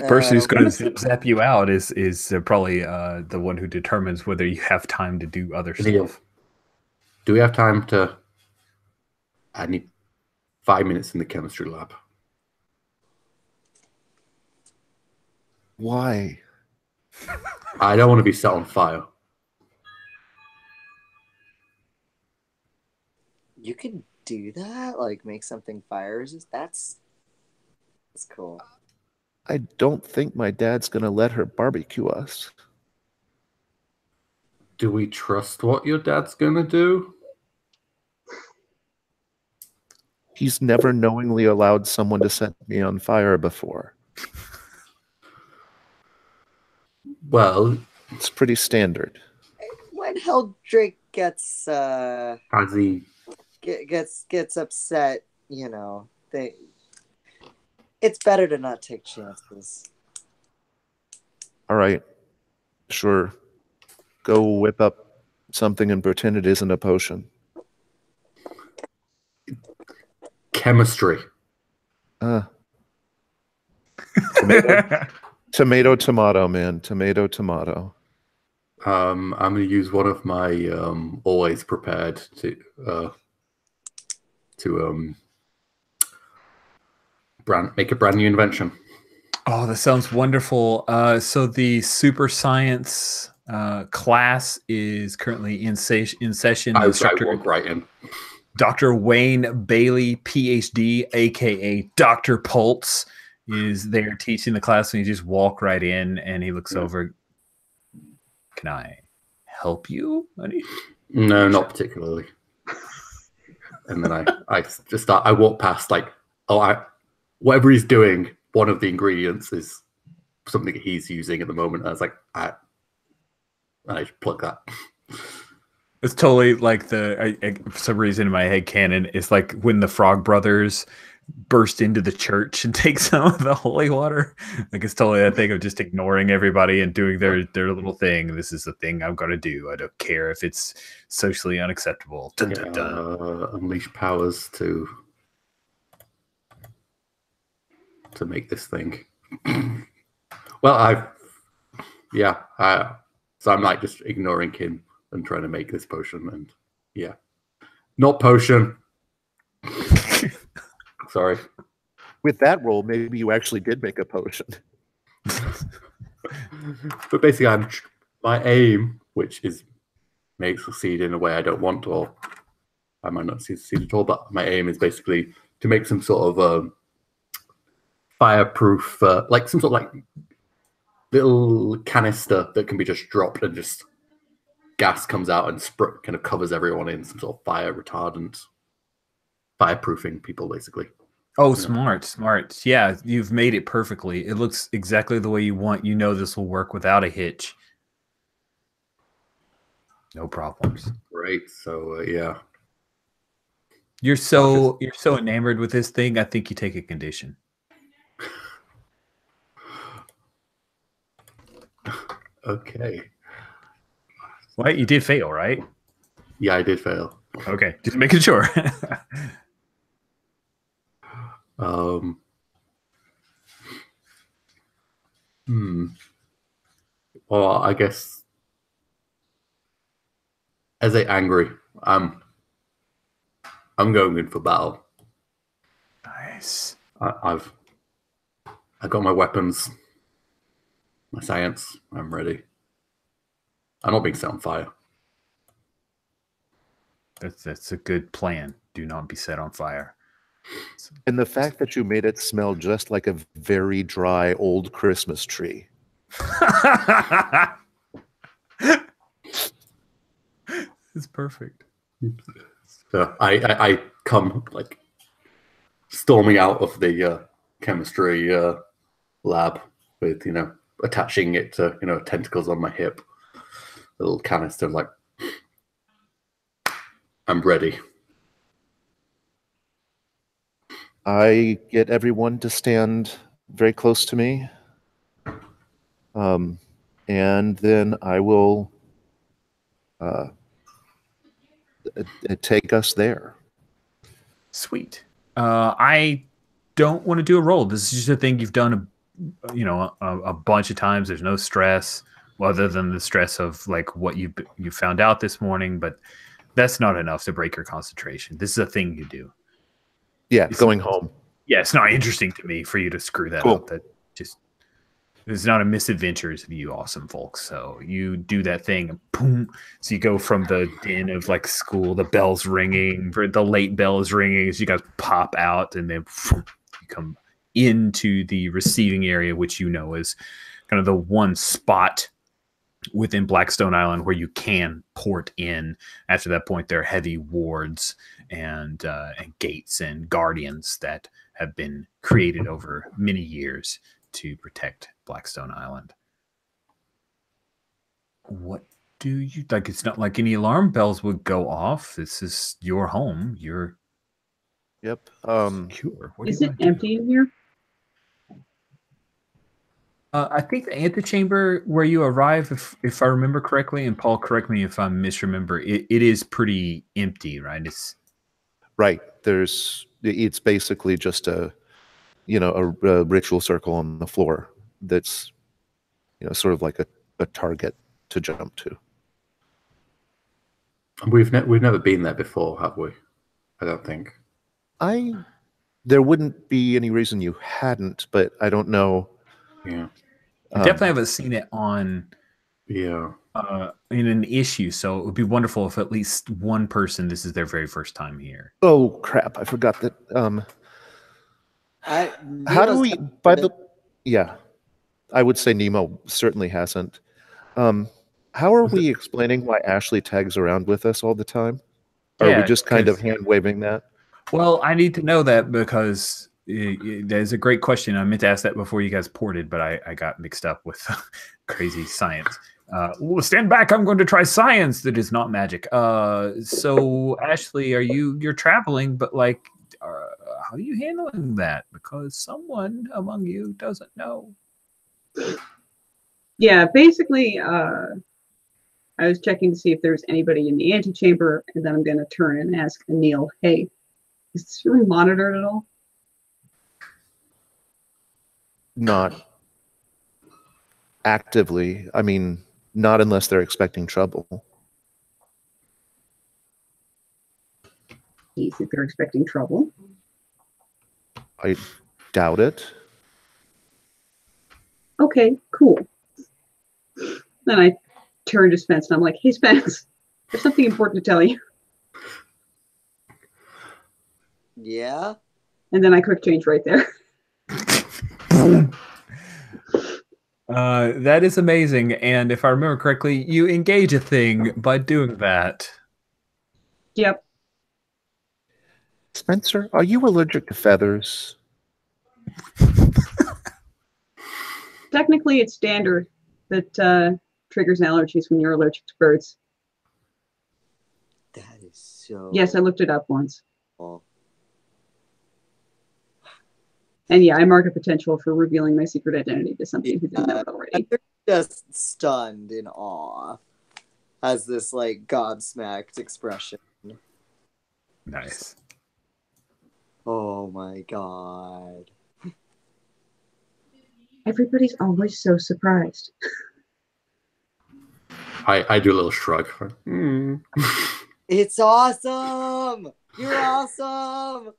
Speaker 1: person who's going to zap you out is probably the one who determines whether you have time to do other stuff.
Speaker 4: Do we have time to? I need 5 minutes in the chemistry lab.
Speaker 3: Why?
Speaker 4: I don't want to be set on fire.
Speaker 5: You could do that, like make something fire resist. That's cool.
Speaker 3: I don't think my dad's going to let her barbecue us.
Speaker 4: Do we trust what your dad's gonna do?
Speaker 3: He's never knowingly allowed someone to set me on fire before.
Speaker 4: Well,
Speaker 3: It's pretty standard.
Speaker 5: When Heldrake gets
Speaker 4: has he?
Speaker 5: gets upset, you know, it's better to not take chances.
Speaker 3: All right. Sure. Go whip up something and pretend it isn't a potion.
Speaker 4: Chemistry.
Speaker 3: Tomato, tomato, man. Tomato, tomato.
Speaker 4: I'm going to use one of my always prepared to make a brand new invention.
Speaker 1: Oh, that sounds wonderful. So the super science class is currently in session.
Speaker 4: I
Speaker 1: Instructor
Speaker 4: walk right in.
Speaker 1: Dr. Wayne Bailey, PhD, aka Dr. Pultz, is there teaching the class, and you just walk right in, and he looks over. Can I help you?
Speaker 4: No, not particularly. And then I just start. I walk past whatever he's doing. One of the ingredients is something he's using at the moment. I was like, I just plug that.
Speaker 1: It's totally like for some reason in my head canon, it's like when the Frog Brothers burst into the church and take some of the holy water. Like it's totally that thing of just ignoring everybody and doing their little thing. This is the thing I'm going to do. I don't care if it's socially unacceptable. Dun, dun, dun.
Speaker 4: Unleash powers to make this thing. Well, so I'm like just ignoring him and trying to make this potion, and not potion. Sorry.
Speaker 3: With that roll, maybe you actually did make a potion.
Speaker 4: But basically, my aim, which is may succeed in a way I don't want to, or I might not succeed at all, but my aim is basically to make some sort of fireproof, like some sort of like little canister that can be just dropped and just gas comes out and kind of covers everyone in some sort of fire retardant, fireproofing people basically.
Speaker 1: Oh, smart. Yeah, you've made it perfectly. It looks exactly the way you want. You know this will work without a hitch. No problems.
Speaker 4: Great. So
Speaker 1: You're so enamored with this thing. I think you take a condition.
Speaker 4: Okay.
Speaker 1: What? You did fail, right?
Speaker 4: Yeah, I did fail.
Speaker 1: Okay, just making sure.
Speaker 4: Well, I guess as a angry, I'm going in for battle.
Speaker 1: Nice.
Speaker 4: I got my weapons, my science. I'm ready. I'm not being set on fire.
Speaker 1: That's a good plan. Do not be set on fire.
Speaker 3: And the fact that you made it smell just like a very dry old Christmas tree.
Speaker 1: It's perfect.
Speaker 4: So I come like storming out of the chemistry lab with attaching it to tentacles on my hip, a little canister, like I'm ready.
Speaker 3: I get everyone to stand very close to me. And then I will take us there.
Speaker 1: Sweet. I don't want to do a roll. This is just a thing you've done a bunch of times. There's no stress other than the stress of like what you found out this morning, but that's not enough to break your concentration. This is a thing you do.
Speaker 3: Yeah, going home.
Speaker 1: Yeah, it's not interesting to me for you to screw that up. That just it's not a misadventures of you awesome folks. So you do that thing and boom. So you go from the din of like school, the bell's ringing, the late bell is ringing as you guys pop out, and then you come into the receiving area, which is kind of the one spot within Blackstone Island where you can port in. After that point, there are heavy wards and gates and guardians that have been created over many years to protect Blackstone Island. What do you like? It's not like any alarm bells would go off. This is your home. You're
Speaker 3: Yep.
Speaker 1: secure. What
Speaker 2: Is
Speaker 1: do you
Speaker 2: it
Speaker 1: wanna do?
Speaker 2: empty in here?
Speaker 1: I think the antechamber where you arrive, if I remember correctly, and Paul, correct me if I misremember, it is pretty empty, right? It's
Speaker 3: right. It's basically just a ritual circle on the floor that's sort of like a target to jump to.
Speaker 4: We've never been there before, have we? I don't think.
Speaker 3: There wouldn't be any reason you hadn't, but I don't know.
Speaker 4: Yeah.
Speaker 1: I definitely haven't seen it on
Speaker 4: Yeah.
Speaker 1: in an issue, so it would be wonderful if at least one person, this is their very first time here.
Speaker 3: Oh crap! I forgot that. How do we? Yeah, I would say Nemo certainly hasn't. How are we explaining why Ashley tags around with us all the time? Are we just kind of hand waving that?
Speaker 1: Well, I need to know that because there's a great question. I meant to ask that before you guys ported, but I got mixed up with crazy science. Well, stand back. I'm going to try science that is not magic. So Ashley, you're traveling, but like, how are you handling that? Because someone among you doesn't know.
Speaker 2: Yeah, basically, I was checking to see if there's anybody in the antechamber, and then I'm going to turn and ask Anil, hey, is this room monitored at all?
Speaker 3: Not actively. I mean, not unless they're expecting trouble.
Speaker 2: If they're expecting trouble.
Speaker 3: I doubt it.
Speaker 2: Okay, cool. Then I turn to Spence and I'm like, hey, Spence, there's something important to tell you.
Speaker 5: Yeah?
Speaker 2: And then I quick change right there.
Speaker 1: That is amazing. And if I remember correctly, you engage a thing by doing that.
Speaker 2: Yep.
Speaker 3: Spencer, are you allergic to feathers?
Speaker 2: Technically, it's standard that triggers allergies when you're allergic to birds.
Speaker 5: That is so...
Speaker 2: Yes, I looked it up once.
Speaker 5: Oh.
Speaker 2: And yeah, I mark a potential for revealing my secret identity to somebody who didn't know it already.
Speaker 5: They're just stunned in awe. Has this like gobsmacked expression.
Speaker 1: Nice.
Speaker 5: Oh my god.
Speaker 2: Everybody's always so surprised.
Speaker 4: I do a little shrug.
Speaker 5: It's awesome! You're awesome!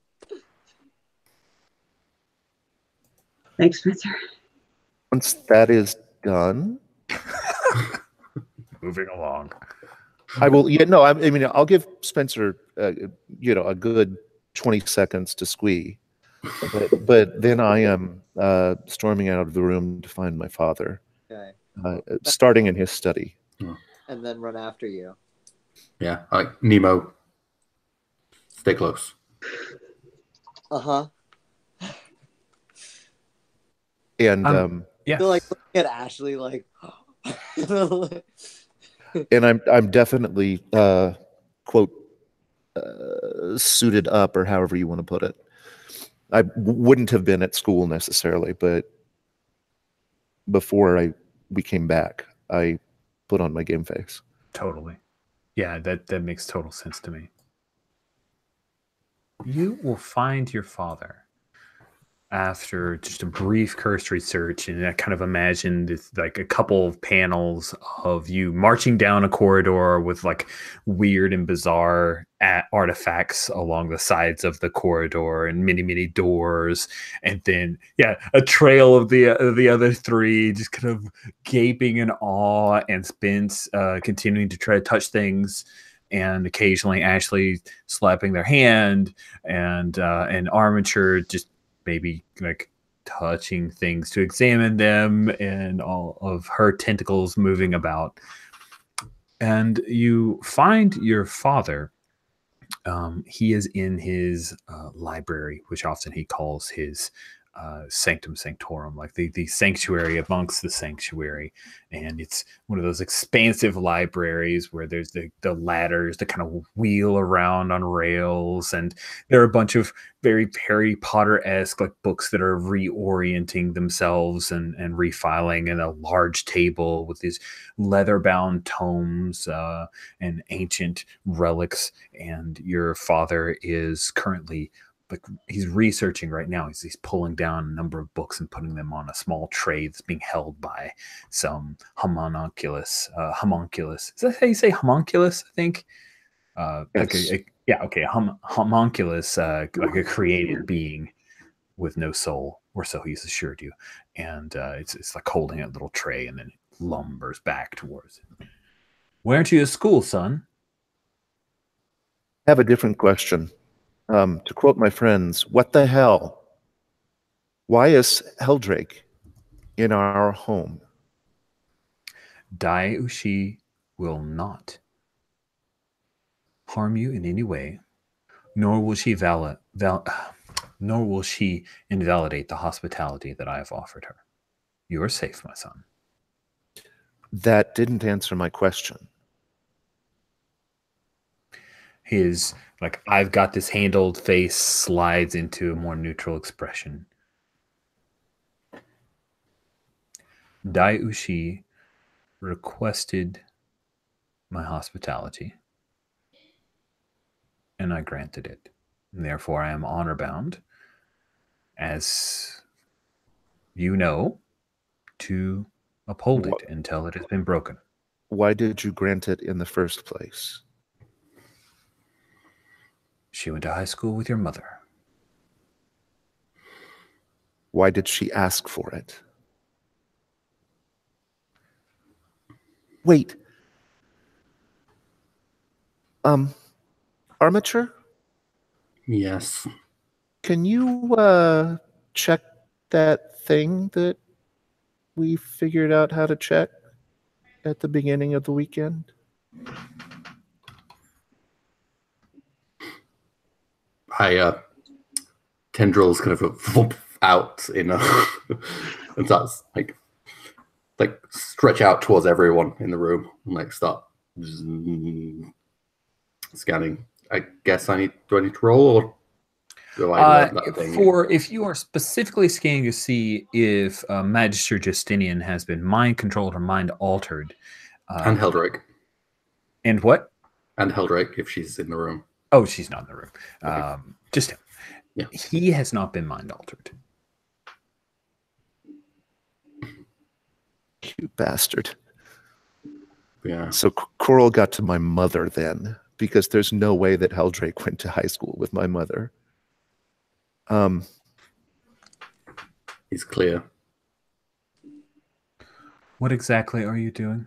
Speaker 2: Thanks, Spencer.
Speaker 3: Once that is done,
Speaker 1: Moving along.
Speaker 3: I will. Yeah, no. I mean, I'll give Spencer, a good 20 seconds to squee, but then I am storming out of the room to find my father.
Speaker 5: Okay.
Speaker 3: Starting in his study.
Speaker 5: And then run after you.
Speaker 4: Yeah, Nemo, stay close.
Speaker 3: And
Speaker 1: yeah,
Speaker 5: They're like looking at Ashley like
Speaker 3: and I'm definitely quote suited up, or however you want to put it. I wouldn't have been at school necessarily, but before we came back, I put on my game face.
Speaker 1: totally. Yeah, that makes total sense to me. You will find your father after just a brief cursory search, and I kind of imagined it's like a couple of panels of you marching down a corridor with like weird and bizarre artifacts along the sides of the corridor and many doors, and then a trail of the other three just kind of gaping in awe, and Spence continuing to try to touch things, and occasionally Ashley slapping their hand, and Armature just maybe like touching things to examine them, and all of her tentacles moving about. And you find your father. He is in his library, which often he calls his sanctum sanctorum, like the sanctuary amongst the sanctuary. And it's one of those expansive libraries where there's the ladders that kind of wheel around on rails, and there are a bunch of very Harry Potter-esque like books that are reorienting themselves and refiling, and a large table with these leather-bound tomes and ancient relics. And your father is currently, like, he's researching right now. He's pulling down a number of books and putting them on a small tray that's being held by some homunculus. Homunculus. Is that how you say homunculus? I think.
Speaker 3: Yes.
Speaker 1: Homunculus, like a created being with no soul, or so he's assured you. And it's like holding a little tray, and then it lumbers back towards it. Why aren't you at school, son?
Speaker 3: I have a different question. To quote my friends, what the hell? Why is Heldrake in our home?
Speaker 1: Dai Ushi will not harm you in any way, nor will she nor will she invalidate the hospitality that I have offered her. You are safe, my son.
Speaker 3: That didn't answer my question.
Speaker 1: His, like, I've got this handled face slides into a more neutral expression. Dai Ushi requested my hospitality, and I granted it. And therefore, I am honor bound, as you know, to uphold it until it has been broken.
Speaker 3: Why did you grant it in the first place?
Speaker 1: She went to high school with your mother.
Speaker 3: Why did she ask for it? Wait. Armature?
Speaker 4: Yes.
Speaker 3: Can you check that thing that we figured out how to check at the beginning of the weekend?
Speaker 4: Tendrils kind of flop out in and starts like stretch out towards everyone in the room and like start scanning. I guess do I need to roll, or do I learn that thing?
Speaker 1: If you are specifically scanning to see if Magister Justinian has been mind controlled or mind altered.
Speaker 4: And Heldrake.
Speaker 1: And what?
Speaker 4: And Heldrake, if she's in the room.
Speaker 1: Oh, she's not in the room.
Speaker 4: Okay.
Speaker 1: Just him.
Speaker 4: Yeah.
Speaker 1: He has not been mind altered.
Speaker 3: You bastard.
Speaker 4: Yeah.
Speaker 3: So Coral got to my mother then, because there's no way that Heldrake went to high school with my mother.
Speaker 4: He's clear.
Speaker 1: What exactly are you doing?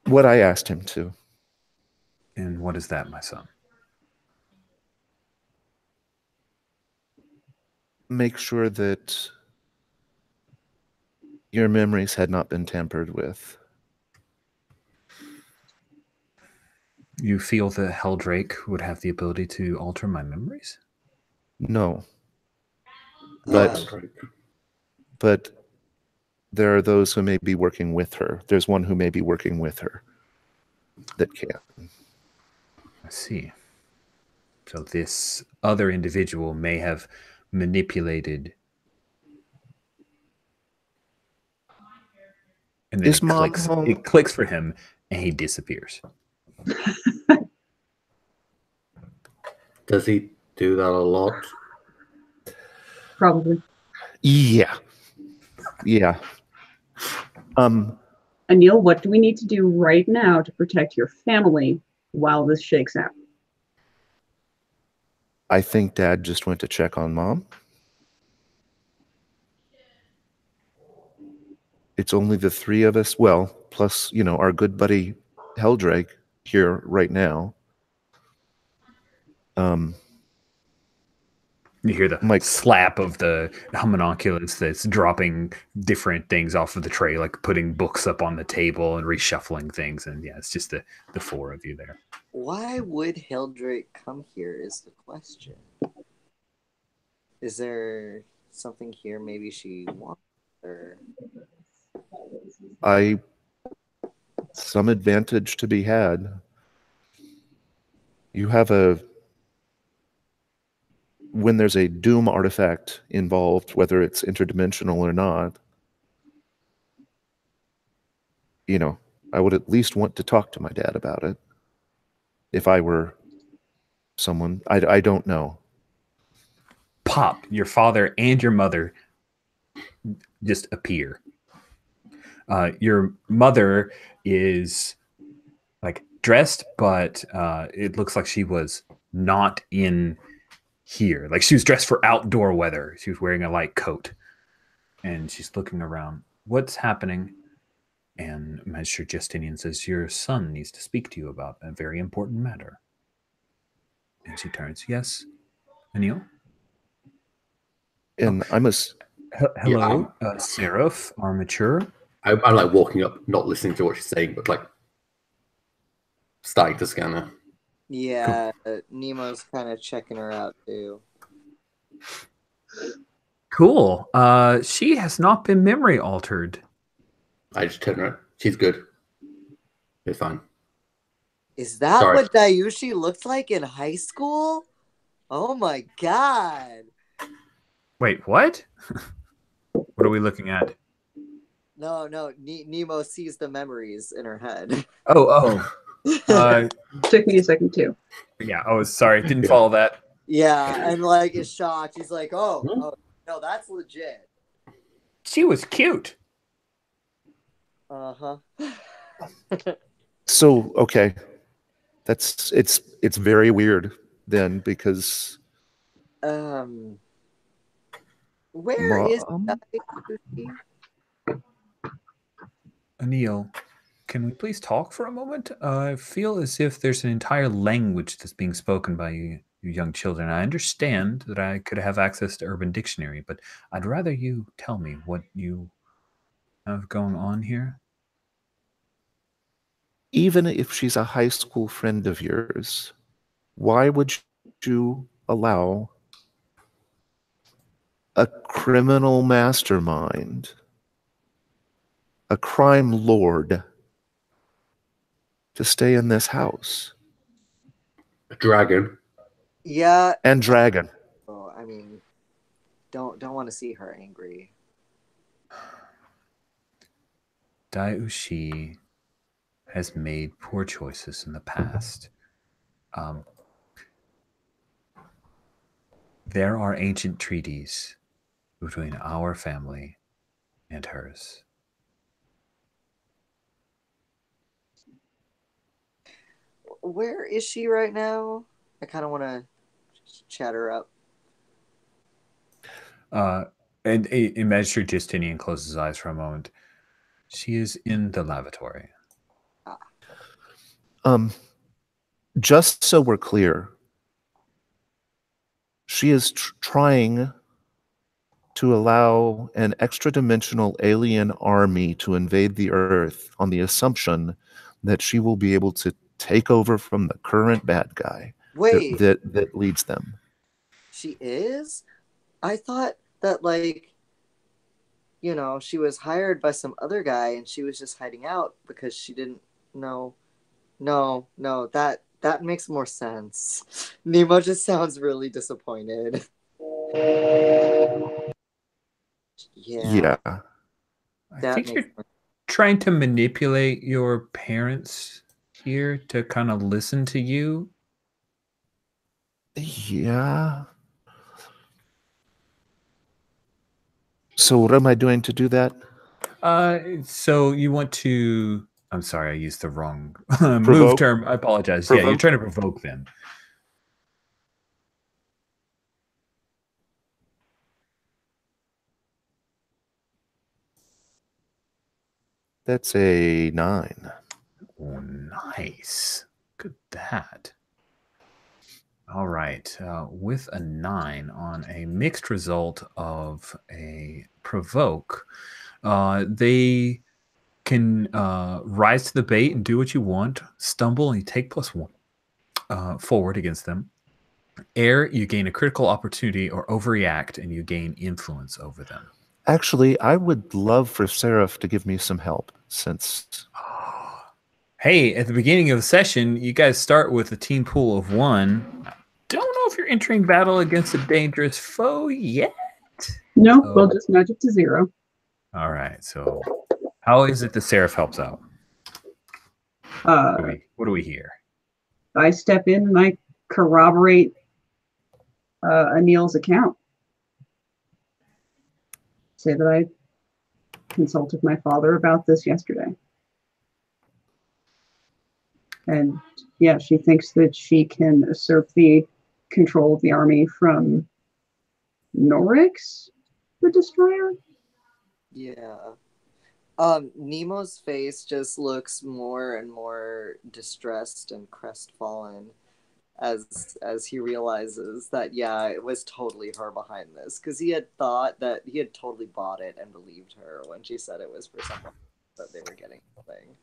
Speaker 3: What I asked him to.
Speaker 1: And what is that, my son?
Speaker 3: Make sure that your memories had not been tampered with.
Speaker 1: You feel that Heldrake would have the ability to alter my memories?
Speaker 3: No.
Speaker 4: But
Speaker 3: there are those who may be working with her. There's one who may be working with her that can.
Speaker 1: I see. So this other individual may have manipulated. And then it clicks for him, and he disappears.
Speaker 4: Does he do that a lot?
Speaker 2: Probably.
Speaker 3: Yeah.
Speaker 2: Anil, what do we need to do right now to protect your family while this shakes out?
Speaker 3: I think Dad just went to check on Mom. It's only the three of us, well, plus, our good buddy Heldrake here right now.
Speaker 1: You hear the
Speaker 3: Mike.
Speaker 1: slap of the homunculus that's dropping different things off of the tray, like putting books up on the table and reshuffling things. And yeah, it's just the four of you there.
Speaker 5: Why would Heldrake come here is the question. Is there something here maybe she wants? Or...
Speaker 3: Some advantage to be had. You have when there's a doom artifact involved, whether it's interdimensional or not, you know, I would at least want to talk to my dad about it. If I were someone, I don't know.
Speaker 1: Pop, your father and your mother just appear. Your mother is like dressed, but it looks like she was not in here. Like she was dressed for outdoor weather. She was wearing a light coat, and she's looking around. What's happening? And Master Justinian says, your son needs to speak to you about a very important matter. And she turns, yes, Anil?
Speaker 3: And I must...
Speaker 1: Hello, Seraph, Armature.
Speaker 4: I'm like walking up, not listening to what she's saying, but like starting to scan her.
Speaker 5: Yeah, Nemo's kind of checking her out too.
Speaker 1: Cool. She has not been memory altered.
Speaker 4: I just turn around. She's good. It's fine.
Speaker 5: Is that
Speaker 4: Sorry.
Speaker 5: what Dayushi looked like in high school? Oh my god.
Speaker 1: Wait, what? What are we looking at?
Speaker 5: No, Nemo sees the memories in her head.
Speaker 1: Oh.
Speaker 2: Took me a second too.
Speaker 1: Yeah, I was sorry. Didn't follow that.
Speaker 5: Yeah, and like is shocked. He's like, oh, no, that's legit.
Speaker 1: She was cute.
Speaker 5: Uh-huh.
Speaker 3: So, okay. It's very weird then, because
Speaker 5: where is Dayushi?
Speaker 1: Anil, can we please talk for a moment? I feel as if there's an entire language that's being spoken by you young children. I understand that I could have access to Urban Dictionary, but I'd rather you tell me what you have going on here.
Speaker 3: Even if she's a high school friend of yours, why would you allow a criminal mastermind, a crime lord, to stay in this house?
Speaker 4: A dragon.
Speaker 5: Yeah.
Speaker 3: And dragon.
Speaker 5: Oh, I mean, don't want to see her angry.
Speaker 1: Dayushi has made poor choices in the past. There are ancient treaties between our family and hers.
Speaker 5: Where is she right now? I kind of want to chat her up.
Speaker 1: And Magistrate Justinian closes his eyes for a moment. She is in the lavatory.
Speaker 3: Just so we're clear, she is trying to allow an extra-dimensional alien army to invade the Earth on the assumption that she will be able to take over from the current bad guy.
Speaker 5: Wait,
Speaker 3: that leads them.
Speaker 5: She is? I thought that, like, you know, she was hired by some other guy and she was just hiding out because she didn't know. No, that makes more sense. Nemo just sounds really disappointed. Yeah.
Speaker 1: I think you're trying to manipulate your parents here to kind of listen to you.
Speaker 3: Yeah. So what am I doing to do that?
Speaker 1: So you want to... I'm sorry, I used the wrong
Speaker 3: Provoke?
Speaker 1: move term. I apologize.
Speaker 3: Provoke?
Speaker 1: Yeah, you're trying to provoke them.
Speaker 3: That's a 9.
Speaker 1: Oh, nice. Look at that. All right. With a 9 on a mixed result of a provoke, they can rise to the bait and do what you want. Stumble and you take +1 forward against them. Air, you gain a critical opportunity or overreact and you gain influence over them.
Speaker 3: Actually, I would love for Seraph to give me some help since...
Speaker 1: Hey, at the beginning of the session, you guys start with a team pool of 1. I don't know if you're entering battle against a dangerous foe yet.
Speaker 2: No,
Speaker 1: So-
Speaker 2: we'll just nudge it to 0.
Speaker 1: All right. So how is it that Seraph helps out? What do we hear?
Speaker 2: I step in and I corroborate Anil's account. Say that I consulted my father about this yesterday. And yeah, she thinks that she can usurp the control of the army from Norix, the destroyer.
Speaker 5: Yeah. Nemo's face just looks more and more distressed and crestfallen as he realizes that, yeah, it was totally her behind this, because he had thought that he had totally bought it and believed her when she said it was for someone that they were getting the thing.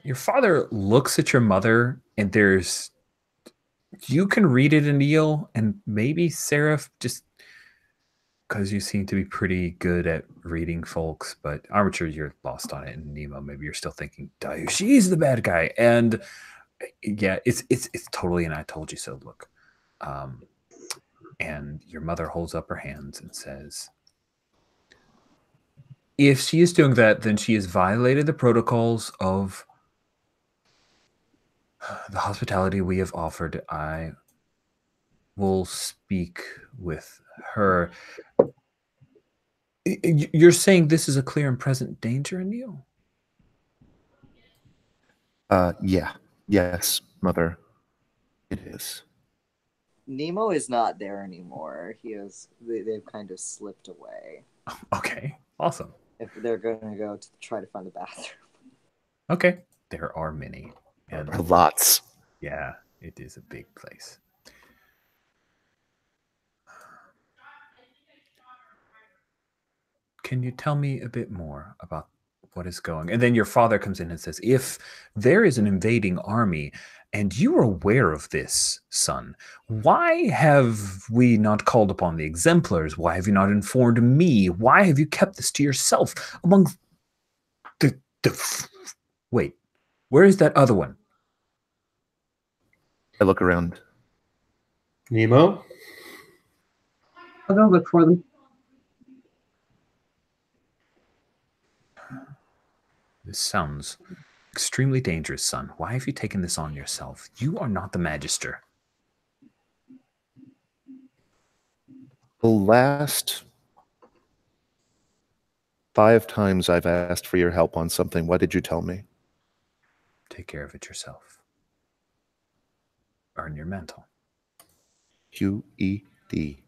Speaker 1: Your father looks at your mother, and you can read it, Anil, and maybe Seraph, just because you seem to be pretty good at reading folks, but I'm sure you're lost on it. And Nemo, maybe you're still thinking, she's the bad guy. And yeah, it's totally an I told you so look. And your mother holds up her hands and says, if she is doing that, then she has violated the protocols of the hospitality we have offered. I will speak with her. You're saying this is a clear and present danger, Anil?
Speaker 3: Yeah. Yes, Mother. It is.
Speaker 5: Nemo is not there anymore. They've kind of slipped away.
Speaker 1: Okay, awesome.
Speaker 5: If they're going to go to try to find the bathroom.
Speaker 1: Okay, there are many. And
Speaker 3: Lots.
Speaker 1: yeah, it is a big place. Can you tell me a bit more about what is going? And then your father comes in and says, if there is an invading army and you are aware of this, son, why have we not called upon the exemplars? Why have you not informed me? Why have you kept this to yourself among wait, where is that other one?
Speaker 3: I look around.
Speaker 4: Nemo?
Speaker 2: I'll go look for them.
Speaker 1: This sounds extremely dangerous, son. Why have you taken this on yourself? You are not the Magister.
Speaker 3: The last 5 times I've asked for your help on something, what did you tell me?
Speaker 1: Take care of it yourself. Earn your mantle.
Speaker 3: QED.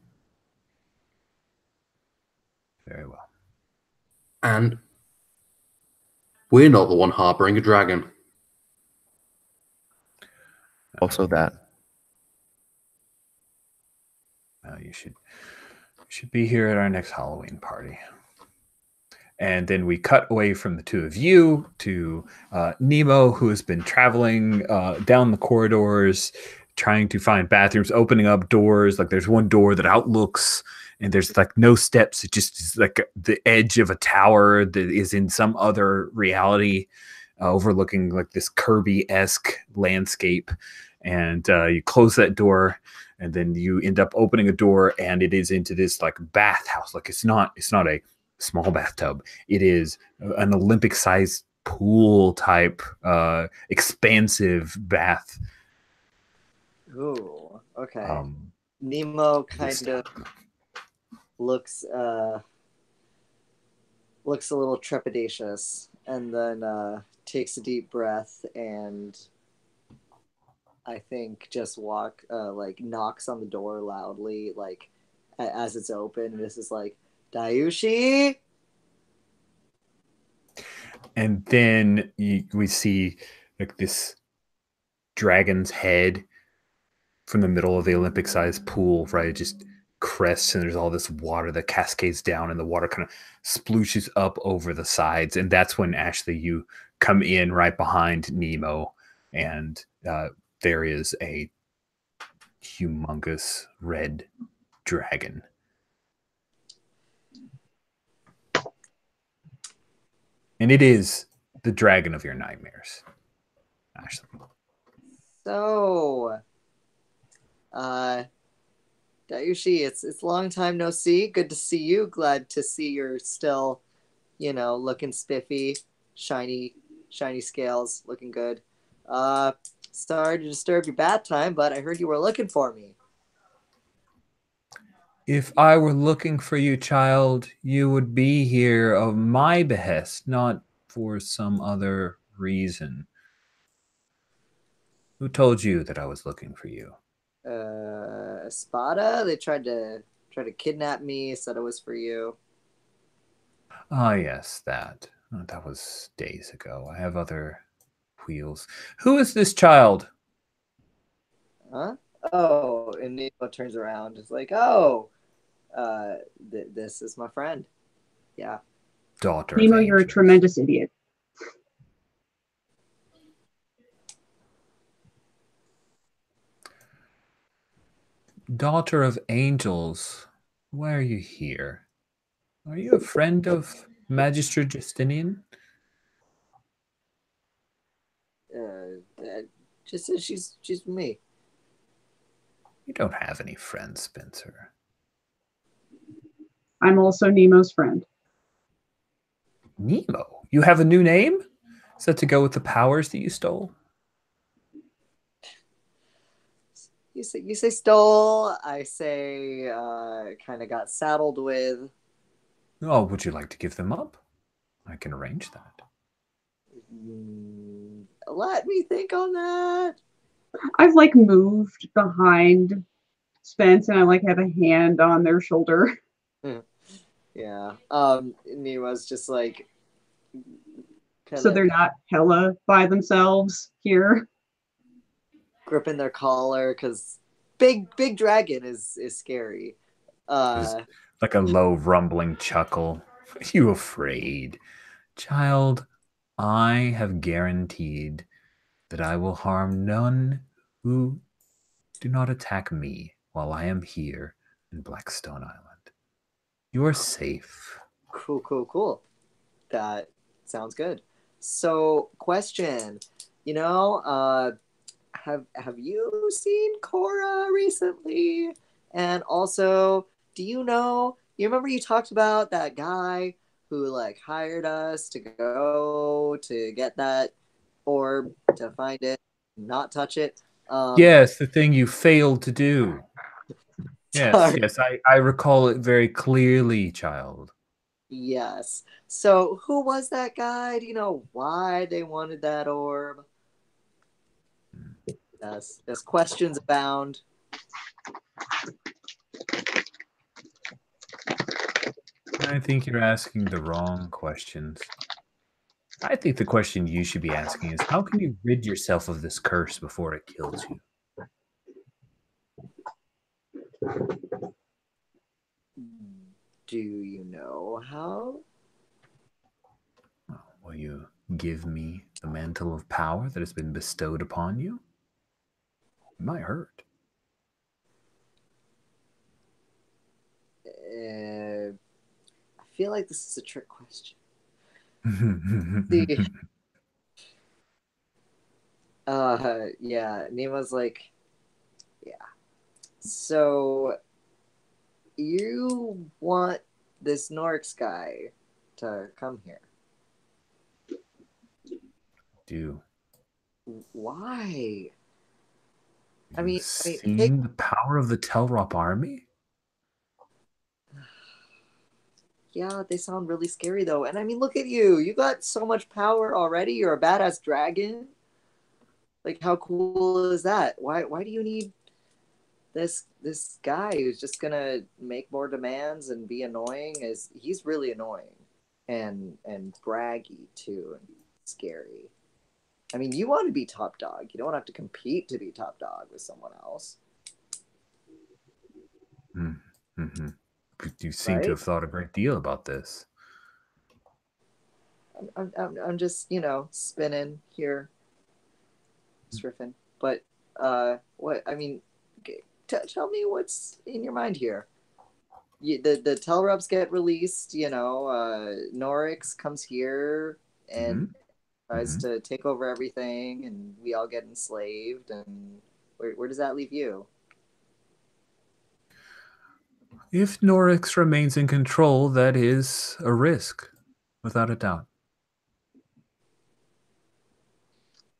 Speaker 1: Very well.
Speaker 4: And we're not the one harboring a dragon.
Speaker 3: Also that.
Speaker 1: You should be here at our next Halloween party. And then we cut away from the two of you to Nemo, who has been traveling down the corridors, trying to find bathrooms, opening up doors. Like there's one door that outlooks, and there's like no steps. It just is like the edge of a tower that is in some other reality, overlooking like this Kirby-esque landscape. And you close that door, and then you end up opening a door, and it is into this like bathhouse. Like it's not a small bathtub. It is an Olympic-sized pool type, expansive bath.
Speaker 5: Ooh, okay. Nemo kind of looks a little trepidatious, and then takes a deep breath and I think just knocks on the door loudly, like as it's open. And this is like, Dayushi?
Speaker 1: And then we see like this dragon's head from the middle of the Olympic-sized pool, right? It just crests, and there's all this water that cascades down, and the water kind of splooshes up over the sides. And that's when, Ashley, you come in right behind Nemo, and there is a humongous red dragon. And it is the dragon of your nightmares, Ashley.
Speaker 5: So, Dayushi, it's long time no see. Good to see you. Glad to see you're still, looking spiffy, shiny scales, looking good. Sorry to disturb your bath time, but I heard you were looking for me.
Speaker 1: If I were looking for you, child, you would be here of my behest, not for some other reason. Who told you that I was looking for you?
Speaker 5: Espada? They tried to kidnap me, said it was for you.
Speaker 1: Ah, yes, that. Oh, that was days ago. I have other wheels. Who is this child?
Speaker 5: Huh? Oh, and Nemo turns around. It's like, oh, this is my friend. Yeah.
Speaker 1: Daughter
Speaker 2: Nemo,
Speaker 1: of
Speaker 2: you're a
Speaker 1: angels.
Speaker 2: tremendous idiot.
Speaker 1: Daughter of angels. Why are you here? Are you a friend of Magistrate Justinian?
Speaker 5: Just says she's me.
Speaker 1: You don't have any friends, Spencer.
Speaker 2: I'm also Nemo's friend.
Speaker 1: Nemo? You have a new name? Is that to go with the powers that you stole?
Speaker 5: You say stole. I say kind of got saddled with.
Speaker 1: Oh, would you like to give them up? I can arrange that.
Speaker 5: Let me think on that.
Speaker 2: I've moved behind Spence, and I have a hand on their shoulder.
Speaker 5: Yeah. Nemo's just like
Speaker 2: So they're not hella by themselves here.
Speaker 5: Gripping their collar because big dragon is scary.
Speaker 1: Like a low rumbling chuckle. Are you afraid? Child, I have guaranteed that I will harm none who do not attack me while I am here in Blackstone Island. You are safe.
Speaker 5: Cool. That sounds good. So, question. Have you seen Cora recently? And also, you remember you talked about that guy who hired us to go to get that orb, to find it, not touch it?
Speaker 1: Yes, the thing you failed to do.
Speaker 5: Sorry.
Speaker 1: Yes, I recall it very clearly, child.
Speaker 5: Yes. So who was that guy? Do you know why they wanted that orb? There's questions abound.
Speaker 1: I think you're asking the wrong questions. I think the question you should be asking is, how can you rid yourself of this curse before it kills you?
Speaker 5: Do you know how?
Speaker 1: Will you give me the mantle of power that has been bestowed upon you? It might hurt.
Speaker 5: I feel like this is a trick question. Yeah, Nemo's like, yeah. So, you want this Norix guy to come here?
Speaker 1: Do.
Speaker 5: Why?
Speaker 1: Have you
Speaker 5: hey,
Speaker 1: seen the power of the Telrop army?
Speaker 5: Yeah, they sound really scary though. And look at you. You got so much power already. You're a badass dragon. How cool is that? Why do you need this guy who's just gonna make more demands and be annoying? He's really annoying and braggy too and scary. I mean, you want to be top dog. You don't have to compete to be top dog with someone else.
Speaker 1: Mm-hmm. You seem to
Speaker 5: Right?
Speaker 1: have thought a great deal about this.
Speaker 5: I'm just, spinning here, striffing. But what I mean, tell me what's in your mind here. The Telrubs get released. Norix comes here and tries to take over everything, and we all get enslaved. And where does that leave you?
Speaker 1: If Norix remains in control, that is a risk, without a doubt.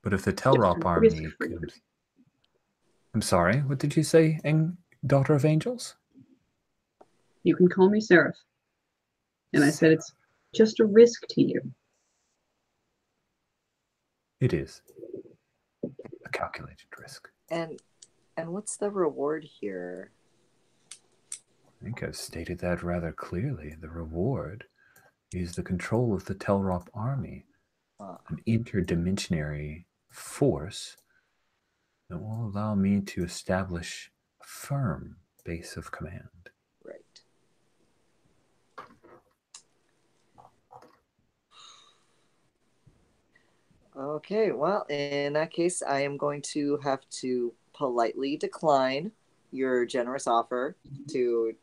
Speaker 1: But if the Telrop army comes... I'm sorry, what did you say, Daughter of Angels?
Speaker 2: You can call me Seraph. And I said it's just a risk to you.
Speaker 1: It is. A calculated risk.
Speaker 5: And what's the reward here?
Speaker 1: I think I've stated that rather clearly. The reward is the control of the Telrop army, an interdimensionary force that will allow me to establish a firm base of command.
Speaker 5: Right. Okay, well, in that case, I am going to have to politely decline your generous offer to,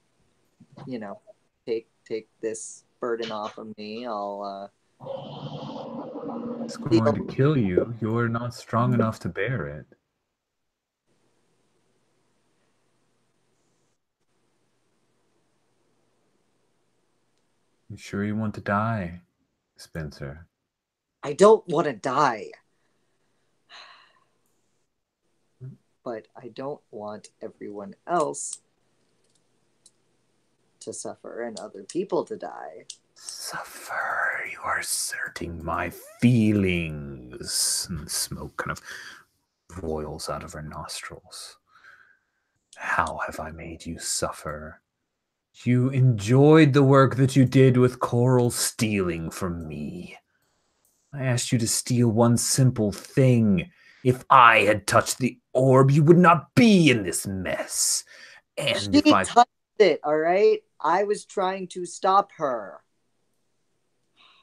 Speaker 5: take this burden off of me.
Speaker 1: It's going to kill you. You're not strong enough to bear it. You sure you want to die, Spencer?
Speaker 5: I don't want to die. But I don't want everyone else to suffer and other people to die.
Speaker 1: Suffer. You are hurting my feelings. And smoke kind of roils out of her nostrils. How have I made you suffer? You enjoyed the work that you did with Coral stealing from me. I asked you to steal one simple thing. If I had touched the orb, you would not be in this mess. And
Speaker 5: she touched it, all right? I was trying to stop her.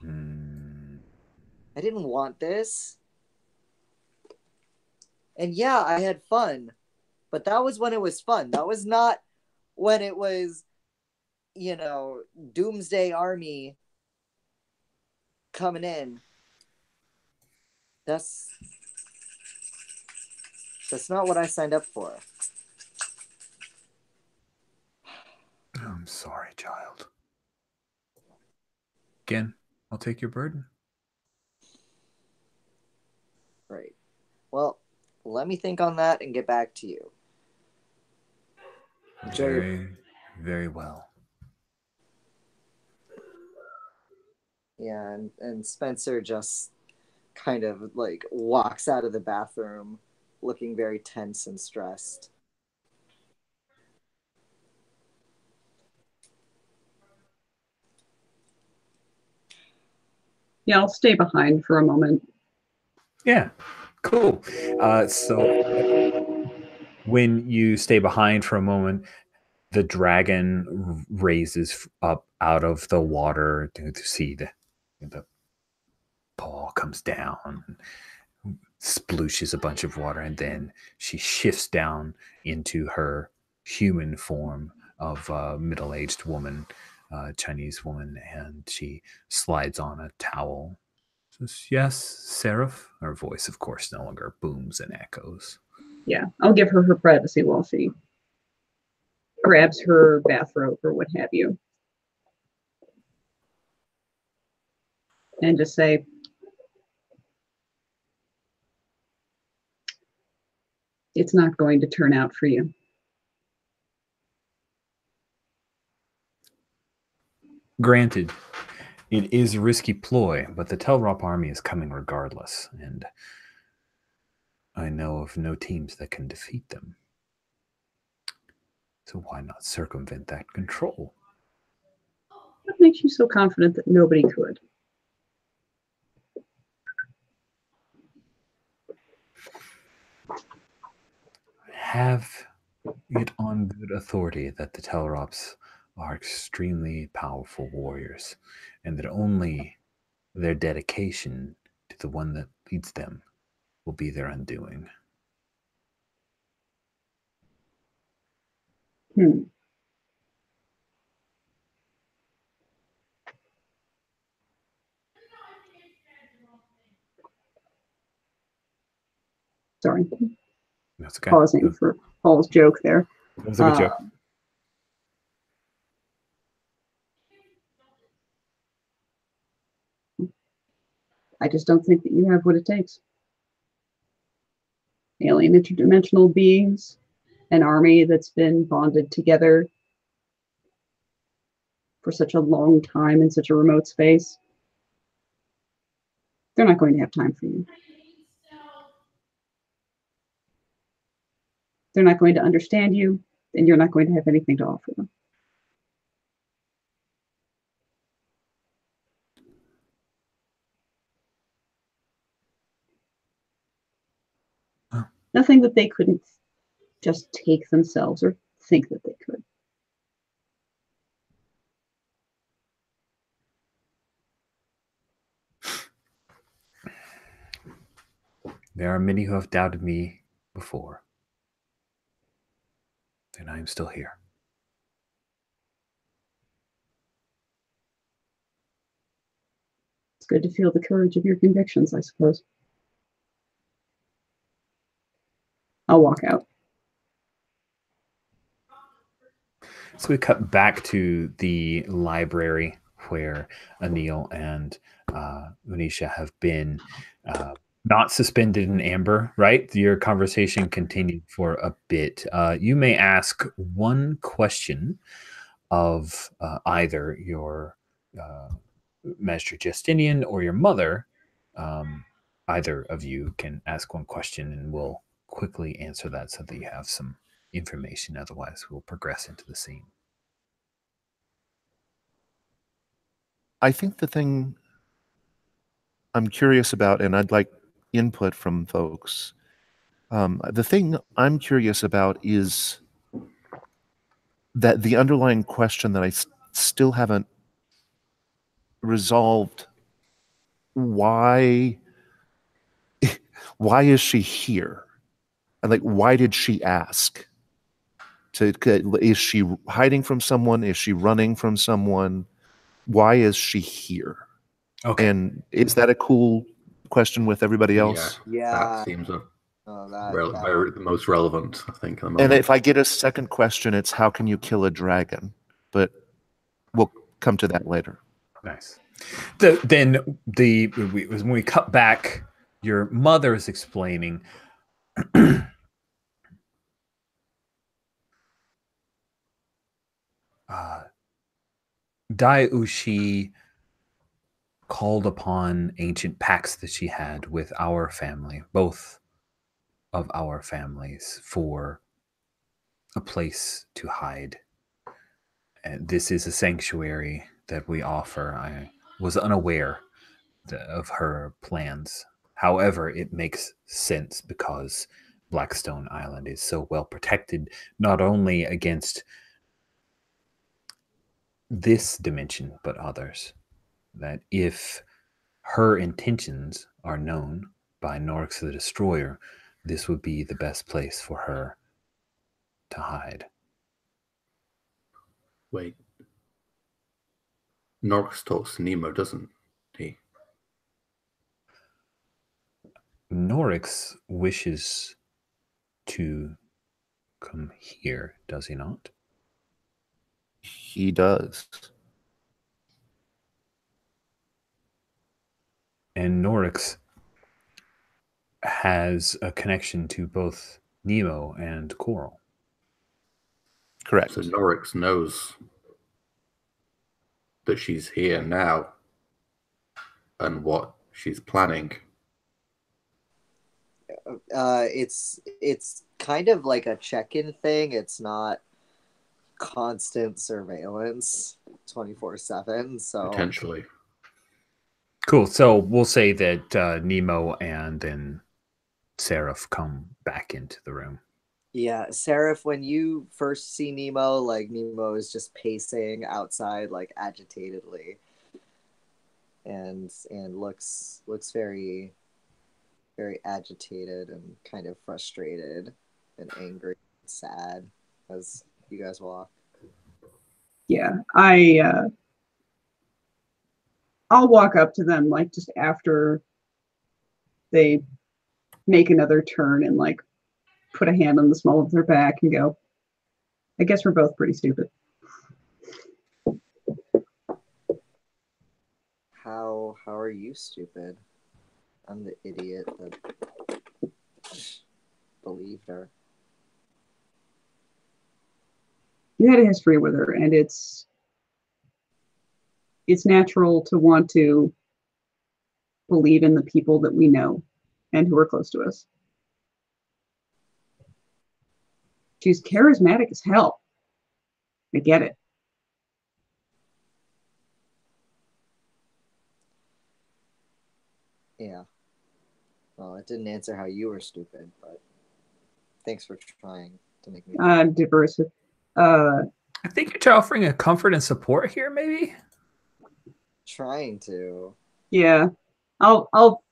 Speaker 5: I didn't want this. And yeah, I had fun. But that was when it was fun. That was not when it was, Doomsday Army coming in. That's not what I signed up for.
Speaker 1: I'm sorry, child. Again, I'll take your burden.
Speaker 5: Right. Well, let me think on that and get back to you.
Speaker 1: Very, very well.
Speaker 5: Yeah, and Spencer just kind of like walks out of the bathroom looking very tense and stressed.
Speaker 2: Yeah, I'll stay behind for a moment.
Speaker 1: Yeah, cool. So when you stay behind for a moment, the dragon raises up out of the water to see the paw comes down, splooshes a bunch of water, and then she shifts down into her human form of a middle-aged woman, Chinese woman, and she slides on a towel. Says, "Yes, Seraph." Her voice, of course, no longer booms and echoes.
Speaker 2: Yeah, I'll give her privacy while she grabs her bathrobe or what have you. And just say, it's not going to turn out for you.
Speaker 1: Granted, it is a risky ploy, but the Telrop army is coming regardless, and I know of no teams that can defeat them. So why not circumvent that control?
Speaker 2: What makes you so confident that nobody could?
Speaker 1: Have it on good authority that the Telerops are extremely powerful warriors, and that only their dedication to the one that leads them will be their undoing.
Speaker 2: Hmm. Sorry,
Speaker 1: That's okay.
Speaker 2: pausing for Paul's joke there.
Speaker 1: That was a good joke.
Speaker 2: I just don't think that you have what it takes. Alien interdimensional beings, an army that's been bonded together for such a long time in such a remote space. They're not going to have time for you. They're not going to understand you, and you're not going to have anything to offer them.
Speaker 1: Oh.
Speaker 2: Nothing that they couldn't just take themselves or think that they could.
Speaker 1: There are many who have doubted me before, and I am still here.
Speaker 2: It's good to feel the courage of your convictions, I suppose. I'll walk out.
Speaker 1: So we cut back to the library where Anil and Manisha have been not suspended in amber, right? Your conversation continued for a bit. You may ask one question of either your Master Justinian or your mother. Either of you can ask one question and we'll quickly answer that so that you have some information. Otherwise, we'll progress into the scene.
Speaker 3: I think the thing I'm curious about, and I'd like input from folks, the thing I'm curious about is that the underlying question that I still haven't resolved, why is she here? And like, why did she ask? Is she hiding from someone? Is she running from someone? Why is she here?
Speaker 1: Okay.
Speaker 3: And is that a cool question with everybody else?
Speaker 5: Yeah.
Speaker 4: That seems the most relevant, I think. At the moment.
Speaker 3: And if I get a second question, it's how can you kill a dragon? But we'll come to that later.
Speaker 1: Nice. When we cut back, your mother is explaining. Dai Ushi called upon ancient pacts that she had with our family, both of our families, for a place to hide. And this is a sanctuary that we offer. I was unaware of her plans. However, it makes sense because Blackstone Island is so well protected, not only against this dimension, but others, that if her intentions are known by Norix the Destroyer, this would be the best place for her to hide.
Speaker 4: Wait. Norix talks to Nemo, doesn't he?
Speaker 1: Norix wishes to come here, does he not?
Speaker 3: He does.
Speaker 1: And Norix has a connection to both Nemo and Coral.
Speaker 3: Correct.
Speaker 4: So Norix knows that she's here now and what she's planning.
Speaker 5: It's kind of like a check-in thing. It's not constant surveillance 24/7. So
Speaker 4: Potentially.
Speaker 1: Cool. So we'll say that Nemo and then Seraph come back into the room.
Speaker 5: Yeah, Seraph, when you first see Nemo, like Nemo is just pacing outside like agitatedly and looks very agitated and kind of frustrated and angry and sad as you guys walk.
Speaker 2: Yeah, I'll walk up to them like just after they make another turn and like put a hand on the small of their back and go, I guess we're both pretty stupid.
Speaker 5: How are you stupid? I'm the idiot that believed her.
Speaker 2: You had a history with her, and it's natural to want to believe in the people that we know and who are close to us. She's charismatic as hell. I get it.
Speaker 5: Yeah. Well, it didn't answer how you were stupid, but thanks for trying to make me.
Speaker 2: Diverse.
Speaker 1: I think you're offering a comfort and support here, maybe.
Speaker 5: Trying to.
Speaker 2: Yeah, I'll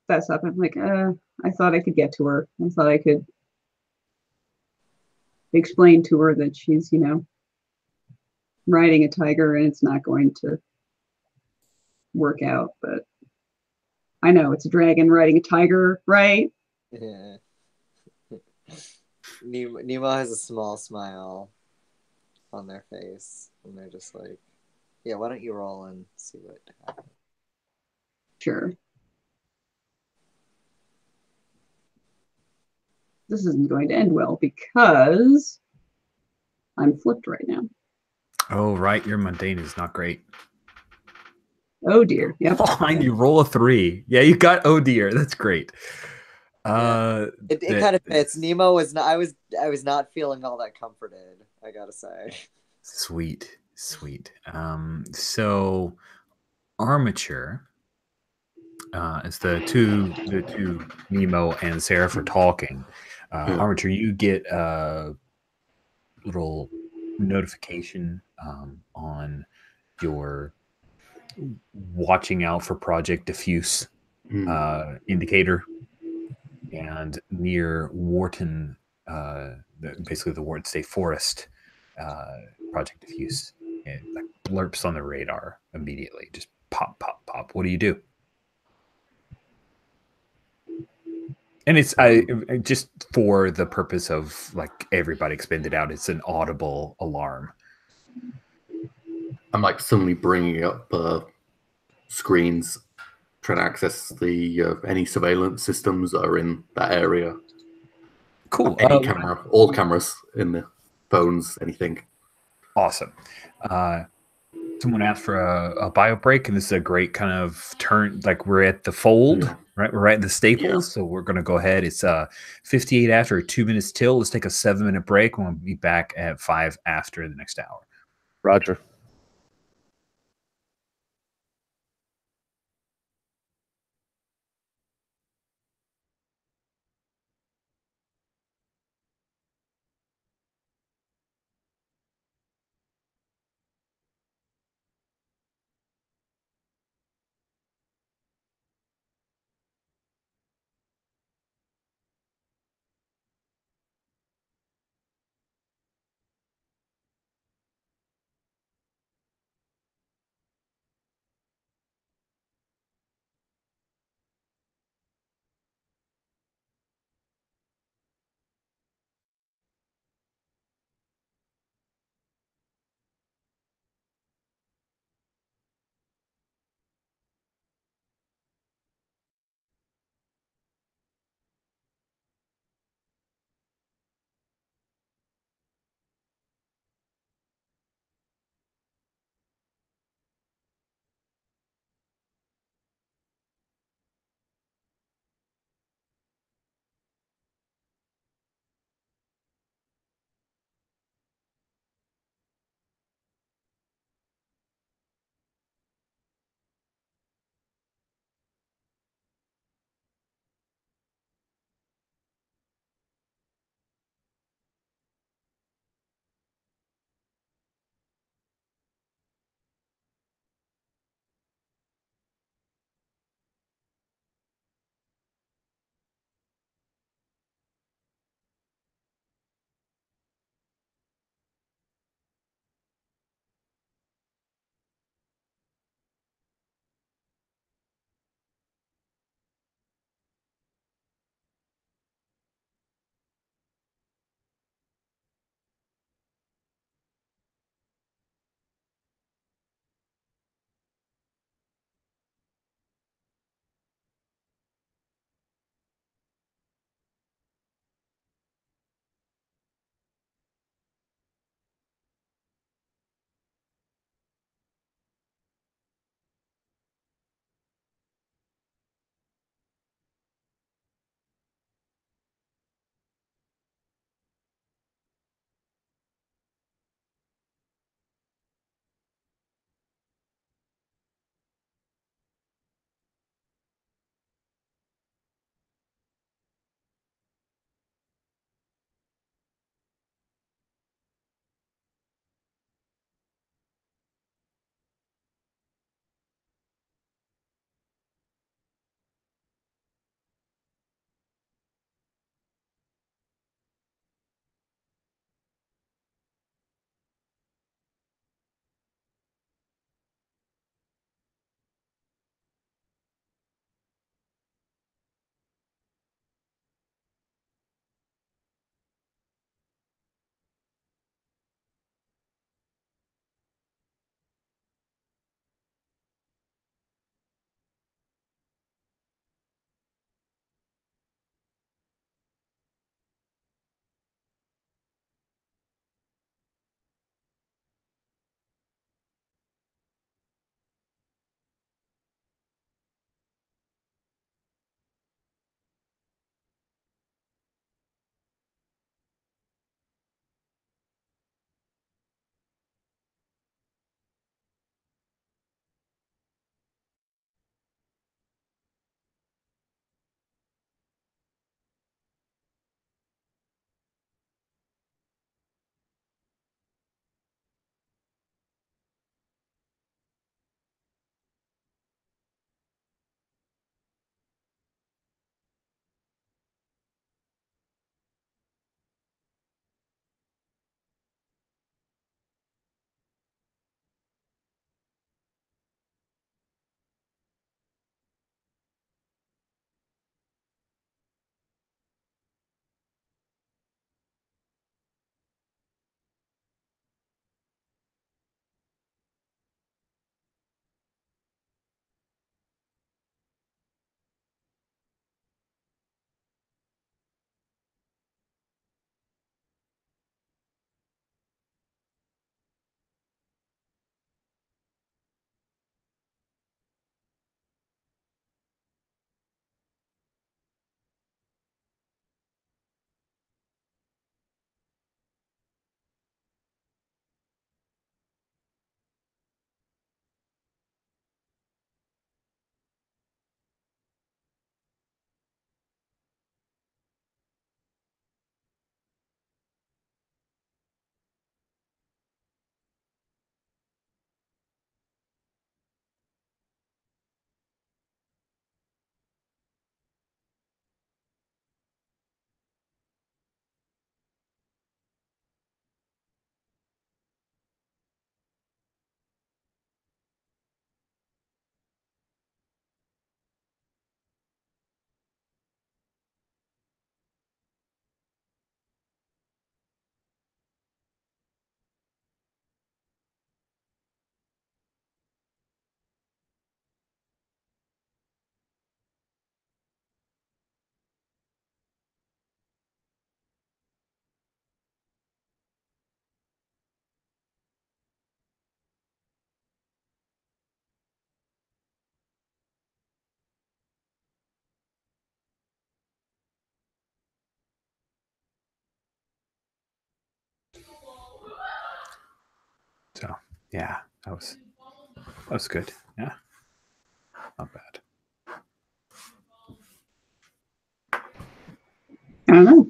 Speaker 2: fess up. I'm like, I thought I could get to her. I thought I could explain to her that she's, riding a tiger and it's not going to work out. But I know it's a dragon riding a tiger, right?
Speaker 5: Yeah. Nemo has a small smile on their face, and they're just like, yeah, why don't you roll and see what happens?
Speaker 2: Sure. This isn't going to end well because I'm flipped right now.
Speaker 1: Oh, right. Your mundane is not great.
Speaker 2: Oh dear. Yep.
Speaker 1: Fine, you roll a 3. Yeah, you got oh dear. That's great.
Speaker 5: It kind of fits. Nemo was not. I was not feeling all that comforted, I gotta say.
Speaker 1: Sweet. So Armature, as the two Nemo and Seraph are talking, Armature, you get a little notification on your watching out for Project Diffuse indicator, and near Wharton, basically the Wharton State Forest, Project Diffuse, it like blurps on the radar immediately. Just pop. What do you do? And it's just for the purpose of like everybody expended out. It's an audible alarm.
Speaker 4: I'm like suddenly bringing up screens, trying to access the any surveillance systems that are in that area.
Speaker 1: Cool.
Speaker 4: Any camera, all cameras in the phones, anything.
Speaker 1: Awesome. Someone asked for a bio break, and this is a great kind of turn. Like we're at the fold, right? We're right in the staples, so we're going to go ahead. It's 58 after, 2 minutes till. Let's take a 7-minute break. We'll be back at 5 after the next hour.
Speaker 3: Roger.
Speaker 1: Yeah, that was good. Yeah, not bad.
Speaker 2: I don't know.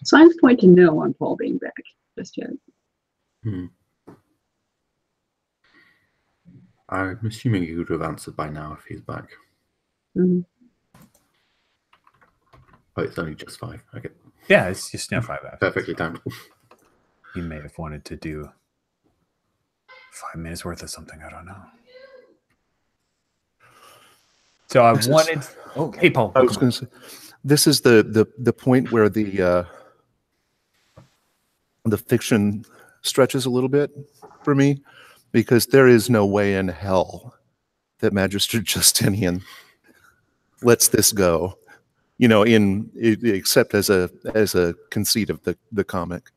Speaker 2: Signs point to no on Paul being back just yet.
Speaker 4: I'm assuming he would have answered by now if he's back.
Speaker 2: Mhm.
Speaker 4: Oh, it's only just 5. Okay.
Speaker 1: Yeah, it's just now 5 after.
Speaker 4: Perfectly timed.
Speaker 1: He may have wanted to do 5 minutes worth of something. I don't know. So I wanted. Oh, hey, Paul.
Speaker 3: I was going to say, this is the point where the fiction stretches a little bit for me, because there is no way in hell that Magister Justinian lets this go, except as a conceit of the comic.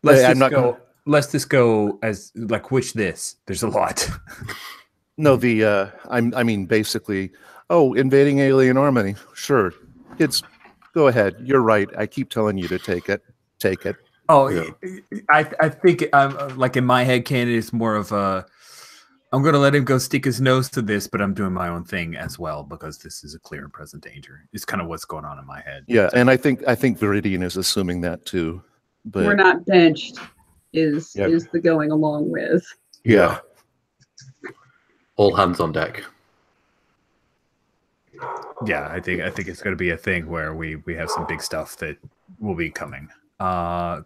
Speaker 1: Let's just go as like which this. There's a lot.
Speaker 3: No, I mean basically, invading alien army. Sure, kids, go ahead. You're right. I keep telling you to take it. Take it.
Speaker 1: Oh, yeah. I think like in my head canon, it's more of a. I'm going to let him go stick his nose to this, but I'm doing my own thing as well because this is a clear and present danger. It's kind of what's going on in my head.
Speaker 3: Yeah, and I think Viridian is assuming that too. But
Speaker 2: we're not benched is the going along with.
Speaker 3: Yeah.
Speaker 4: All hands on deck.
Speaker 1: Yeah, I think it's going to be a thing where we have some big stuff that will be coming.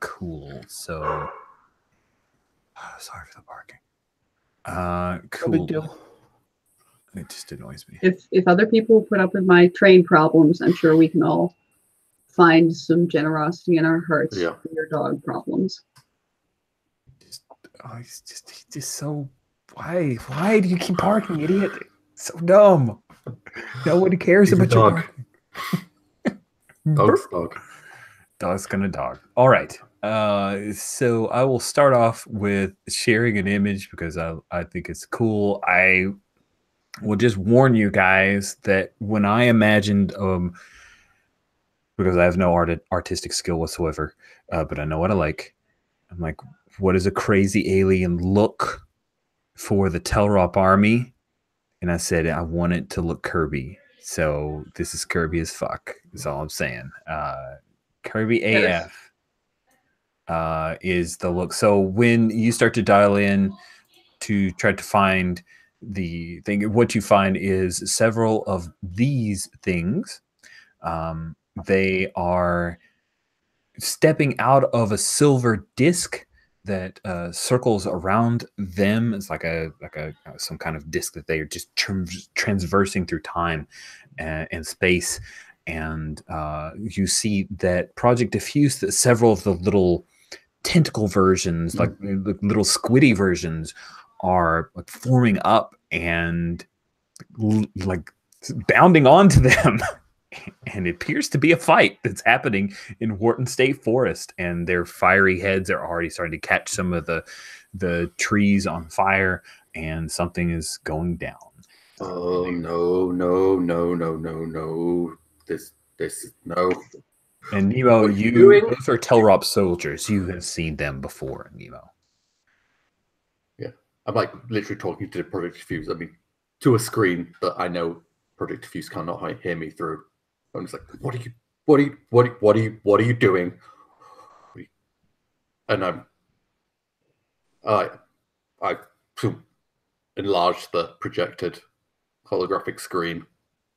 Speaker 1: Cool. So, sorry for the barking. Cool.
Speaker 3: No big deal.
Speaker 1: It just annoys me.
Speaker 2: If other people put up with my train problems, I'm sure we can all find some generosity in our hearts for your dog problems.
Speaker 1: He's just so. Why do you keep barking, idiot? So dumb. Nobody cares about your barking.
Speaker 4: Dog's dog.
Speaker 1: Dog's gonna dog. All right. So I will start off with sharing an image because I think it's cool. I will just warn you guys that when I imagined, because I have no artistic skill whatsoever, but I know what I like. I'm like, what is a crazy alien look for the Telrop army? And I said, I want it to look Kirby. So this is Kirby as fuck, is all I'm saying. Kirby AF is the look. So when you start to dial in to try to find the thing, what you find is several of these things. They are stepping out of a silver disc that circles around them. It's like some kind of disc that they are just transversing through time and space. And you see that Project Diffuse, that several of the little tentacle versions, like the little squiddy versions, are like forming up and like bounding onto them. And it appears to be a fight that's happening in Wharton State Forest, and their fiery heads are already starting to catch some of the trees on fire, and something is going down.
Speaker 4: Oh no! This no.
Speaker 1: And Nemo, those are Telrop soldiers. You have seen them before, Nemo.
Speaker 4: Yeah, I'm like literally talking to Project Diffuse. I mean, to a screen that I know Project Diffuse cannot hear me through. I'm just like, what are you doing? And I enlarged the projected holographic screen,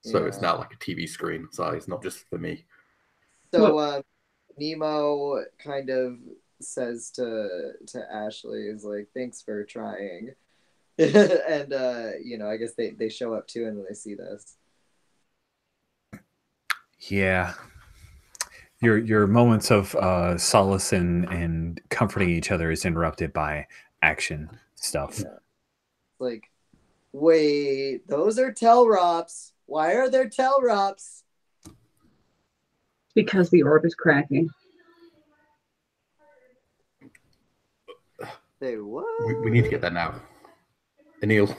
Speaker 4: so it's now like a TV screen size, not just for me.
Speaker 5: So Nemo kind of says to Ashley, is like, thanks for trying. And I guess they show up too, and then they see this.
Speaker 1: Yeah. Your moments of solace and comforting each other is interrupted by action stuff.
Speaker 5: Yeah. Like, wait, those are Telrops. Why are there Telrops?
Speaker 2: Because the orb is cracking.
Speaker 5: Say what?
Speaker 4: We need to get that now. Anil,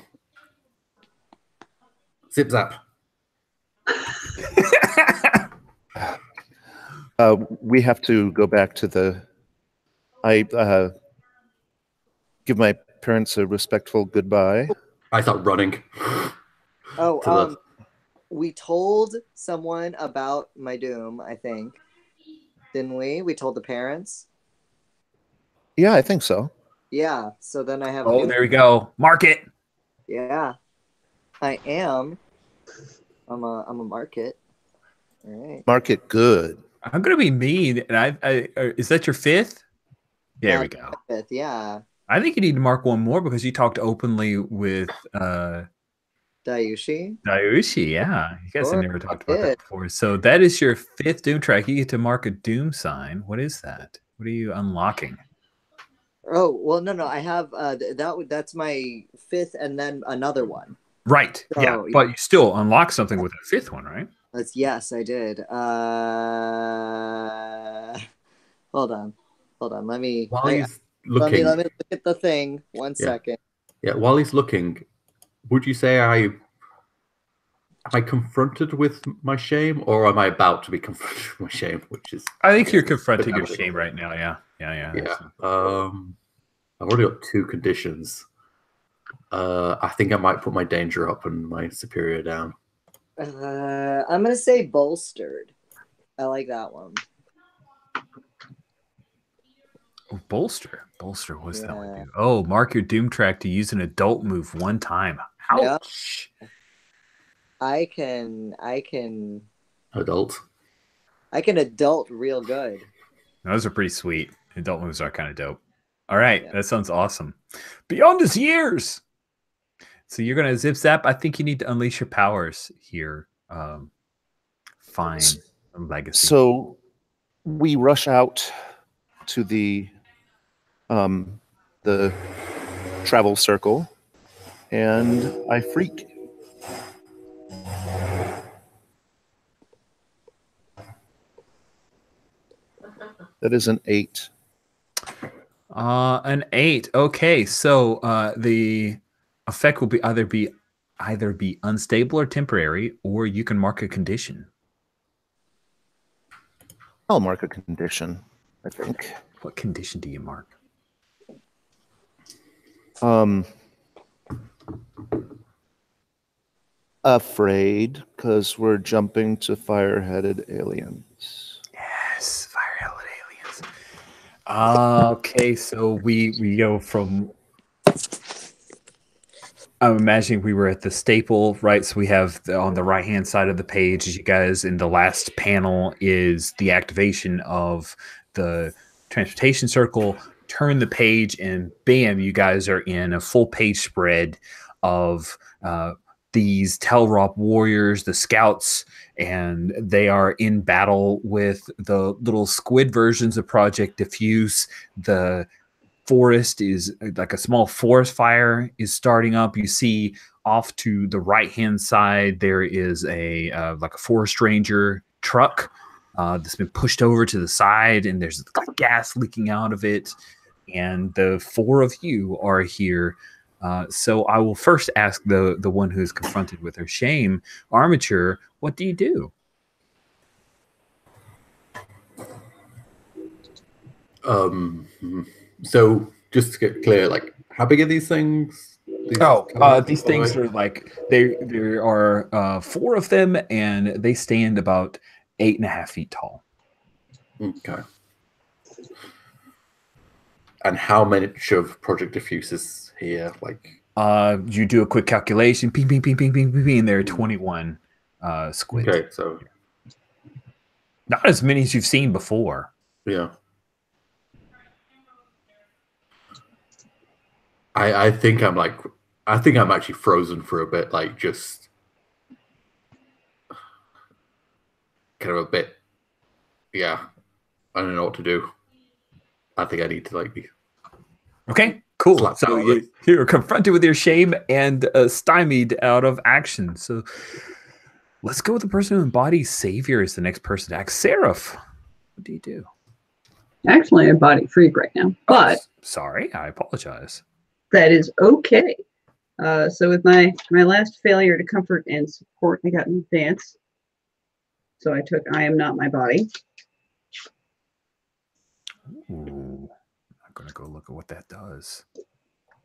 Speaker 4: Zip zap.
Speaker 3: We have to go back to the. I give my parents a respectful goodbye.
Speaker 4: I start running.
Speaker 5: Oh, we told someone about my doom, I think. Didn't we? We told the parents.
Speaker 3: Yeah, I think so.
Speaker 5: Yeah. So then I have.
Speaker 1: Oh, there we go. Mark it.
Speaker 5: Yeah, I am. I'm a market. All right.
Speaker 3: Mark it good.
Speaker 1: I'm gonna be mean, and is that your fifth? There we go.
Speaker 5: Fifth, yeah.
Speaker 1: I think you need to mark one more because you talked openly with
Speaker 5: Dayushi.
Speaker 1: Dayushi. Yeah, you guys have never talked about that
Speaker 5: did.
Speaker 1: before. So that is your fifth Doom track. You get to mark a Doom sign. What is that? What are you unlocking?
Speaker 5: Oh well, no. I have that's my fifth, and then another one.
Speaker 1: Right.
Speaker 5: So,
Speaker 1: yeah, but you still unlock something with a fifth one, right?
Speaker 5: Yes, I did. Hold on. Let me.
Speaker 4: While he's looking,
Speaker 5: Let me look at the thing. One second.
Speaker 4: Yeah, while he's looking, would you say am I confronted with my shame, or am I about to be confronted with my shame? Which is,
Speaker 1: I think you're confronting your shame right now. Yeah.
Speaker 4: I've already got 2 conditions. I think I might put my danger up and my superior down.
Speaker 5: I'm gonna say bolstered. I like that one.
Speaker 1: Oh, bolster. What's that one do? Oh, mark your Doom track to use an adult move one time. Ouch.
Speaker 5: Yeah. I can
Speaker 4: Adult.
Speaker 5: I can adult real good.
Speaker 1: Those are pretty sweet. Adult moves are kind of dope. All right, that sounds awesome. Beyond his years. So you're gonna zip zap. I think you need to unleash your powers here. Find legacy.
Speaker 3: So we rush out to the travel circle, and I freak. That is an 8.
Speaker 1: An 8. Okay, so the effect will be either be unstable or temporary, or you can mark a condition.
Speaker 3: I'll mark a condition, I think.
Speaker 1: What condition do you mark?
Speaker 3: Afraid, because we're jumping to fire-headed aliens.
Speaker 1: Yes, fire-headed aliens. Okay, so we go from. I'm imagining we were at the staple, right? So we have on the right-hand side of the page, as you guys, in the last panel is the activation of the transportation circle. Turn the page, and bam, you guys are in a full page spread of these Telrop warriors, the scouts, and they are in battle with the little squid versions of Project Diffuse. The forest is like a small forest fire is starting up. You see off to the right hand side there is a like a forest ranger truck that's been pushed over to the side, and there's gas leaking out of it, and the 4 of you are here. So I will first ask the one who's confronted with her shame, Armature, what do you do?
Speaker 4: So just to get clear, like, how big are these things?
Speaker 1: These things are like there are 4 of them, and they stand about 8.5 feet tall.
Speaker 4: Okay. And how much of Project Diffuse is here? Like,
Speaker 1: you do a quick calculation. Ping, ping, ping, ping, ping, ping, ping. There are 21 squids.
Speaker 4: okay, so
Speaker 1: Not as many as you've seen before.
Speaker 4: yeah. I think I'm actually frozen for a bit, like just kind of a bit. Yeah, I don't know what to do. I think I need to like be.
Speaker 1: Okay, cool.
Speaker 4: Slap
Speaker 1: So
Speaker 4: out.
Speaker 1: you're confronted with your shame and stymied out of action. So let's go with the person who embodies Savior as the next person to act. Seraph, what do you do?
Speaker 2: Actually, I'm body freak right now, but
Speaker 1: Sorry, I apologize.
Speaker 2: that is okay. So with my last failure to comfort and support, I got an advance. So I took I am not my body.
Speaker 1: Ooh, I'm gonna go look at what that does.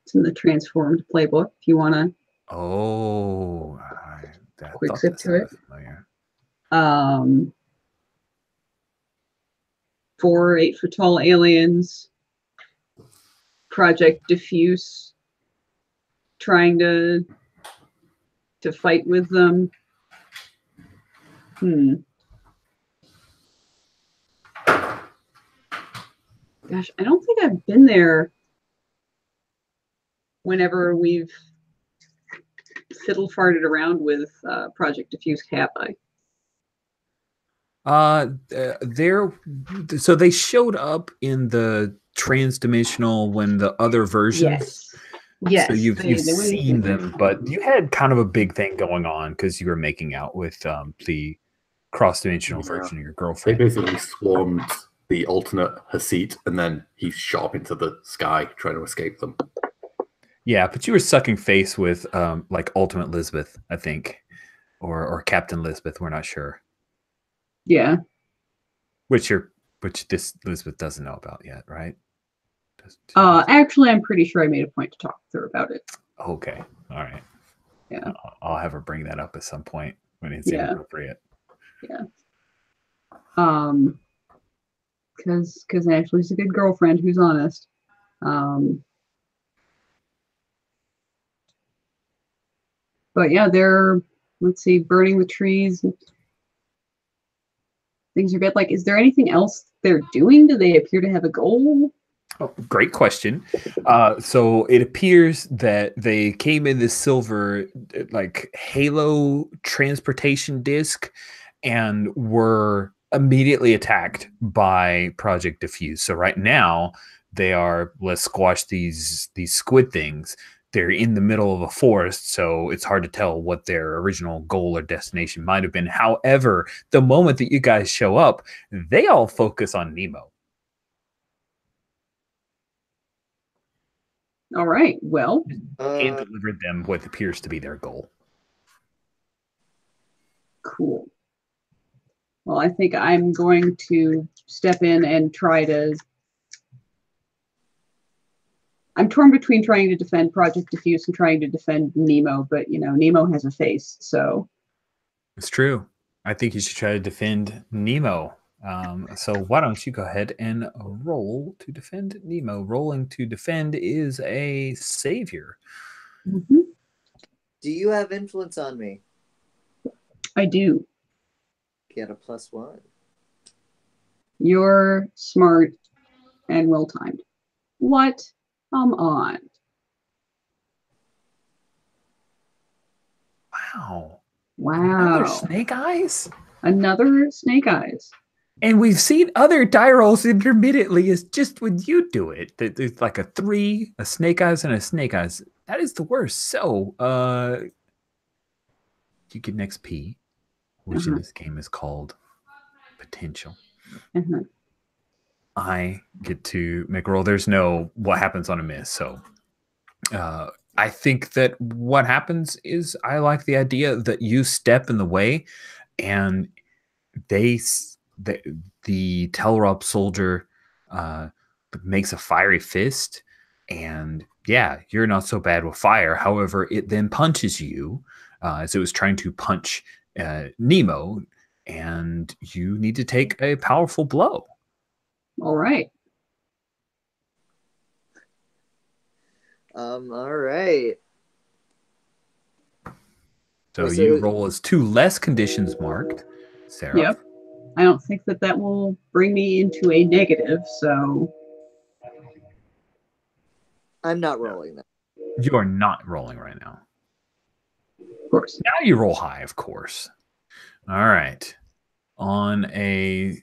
Speaker 2: It's in the transformed playbook. If you want to
Speaker 1: Oh, I
Speaker 2: quick
Speaker 1: thought
Speaker 2: zip
Speaker 1: that
Speaker 2: to it.
Speaker 1: sounded familiar.
Speaker 2: 4 8-foot tall aliens. Project Diffuse. Trying to fight with them. Gosh, I don't think I've been there whenever we've fiddle farted around with Project Diffuse, have I?
Speaker 1: So they showed up in the transdimensional when the other versions.
Speaker 2: Yes.
Speaker 1: So you've
Speaker 2: they
Speaker 1: seen them, but you had kind of a big thing going on because you were making out with the cross-dimensional version of your
Speaker 4: They
Speaker 1: girlfriend.
Speaker 4: basically swarmed the alternate Hasit, and then he shot up into the sky trying to escape them.
Speaker 1: Yeah, but you were sucking face with like Ultimate Lisbeth, I think, or Captain Lisbeth. We're not sure.
Speaker 2: Yeah.
Speaker 1: Which this Lisbeth doesn't know about yet, right?
Speaker 2: Actually, I'm pretty sure I made a point to talk with her about it.
Speaker 1: Okay. All right.
Speaker 2: Yeah.
Speaker 1: I'll have her bring that up at some point when it's
Speaker 2: Yeah.
Speaker 1: inappropriate.
Speaker 2: Yeah. Because Ashley's a good girlfriend who's honest. But yeah, they're, let's see, burning the trees. Things are good. Like, is there anything else they're doing? Do they appear to have a goal?
Speaker 1: Oh, great question. So it appears that they came in this silver, like halo transportation disc, and were immediately attacked by Project Diffuse. So right now they are, let's squash these squid things. They're in the middle of a forest, so it's hard to tell what their original goal or destination might have been. However, the moment that you guys show up, they all focus on Nemo.
Speaker 2: All right. Well,
Speaker 1: And delivered them what appears to be their goal.
Speaker 2: cool. Well, I think I'm going to step in and try to. I'm torn between trying to defend Project Diffuse and trying to defend Nemo, but Nemo has a face, so.
Speaker 1: It's true. I think you should try to defend Nemo. So why don't you go ahead and roll to defend Nemo? Rolling to defend is a savior.
Speaker 2: Mm-hmm.
Speaker 5: Do you have influence on me?
Speaker 2: I do.
Speaker 5: Get a +1.
Speaker 2: You're smart and well-timed. What? Come on.
Speaker 1: Wow.
Speaker 2: Wow.
Speaker 1: Another snake eyes?
Speaker 2: Another snake eyes.
Speaker 1: And we've seen other die rolls intermittently. It's just when you do it. There's like a 3, a snake eyes, and a snake eyes. That is the worst. So you get an XP, which in this game is called potential. I get to make a roll. There's no what happens on a miss. So I think that what happens is I like the idea that you step in the way and the Telrop soldier makes a fiery fist. And yeah, you're not so bad with fire. However, it then punches you as it was trying to punch Nemo. And you need to take a powerful blow.
Speaker 2: All right.
Speaker 5: All right.
Speaker 1: So you roll as 2 less conditions marked, Sarah.
Speaker 2: Yep. I don't think that will bring me into a negative, so.
Speaker 5: I'm not rolling that.
Speaker 1: You are not rolling right now.
Speaker 2: Of course.
Speaker 1: Now you roll high, of course. All right. On a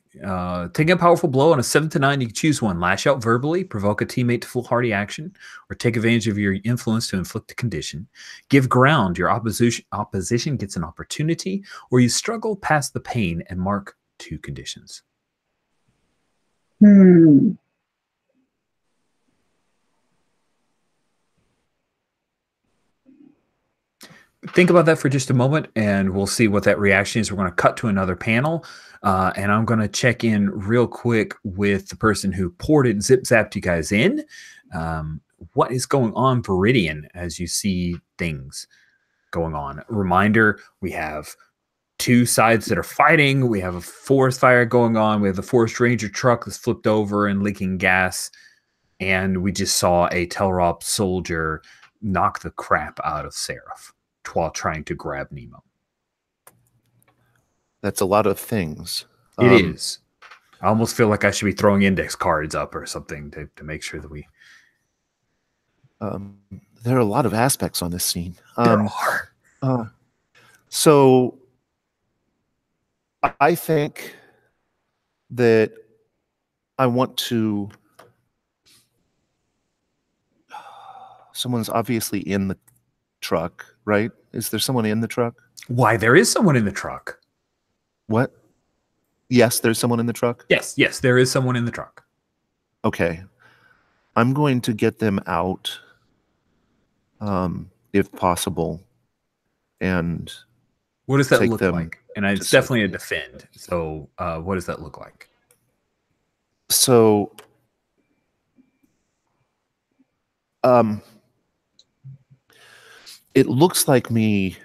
Speaker 1: taking a powerful blow on a 7 to 9, you can choose one. Lash out verbally, provoke a teammate to foolhardy action, or take advantage of your influence to inflict a condition. Give ground, your opposition gets an opportunity, or you struggle past the pain and mark 2 conditions. think about that for just a moment, and we'll see what that reaction is. We're going to cut to another panel, and I'm going to check in real quick with the person who ported Zip Zapped you guys in. What is going on, Viridian, as you see things going on? Reminder, we have two sides that are fighting. We have a forest fire going on. We have the forest ranger truck that's flipped over and leaking gas. And we just saw a Telrop soldier knock the crap out of Seraph while trying to grab Nemo.
Speaker 3: That's a lot of things.
Speaker 1: It is. I almost feel like I should be throwing index cards up or something to make sure that we...
Speaker 3: there are a lot of aspects on this scene.
Speaker 1: There are.
Speaker 3: So I think that I want to... Someone's obviously in the truck, right? Is there someone in the truck?
Speaker 1: Why, there is someone in the truck.
Speaker 3: What? Yes, there's someone in the truck?
Speaker 1: Yes, there is someone in the truck.
Speaker 3: Okay. I'm going to get them out, if possible. And
Speaker 1: what does that
Speaker 3: take
Speaker 1: look
Speaker 3: them
Speaker 1: like? And it's
Speaker 3: to
Speaker 1: definitely a
Speaker 3: safety.
Speaker 1: defend. So what does that look like?
Speaker 3: So, it looks like me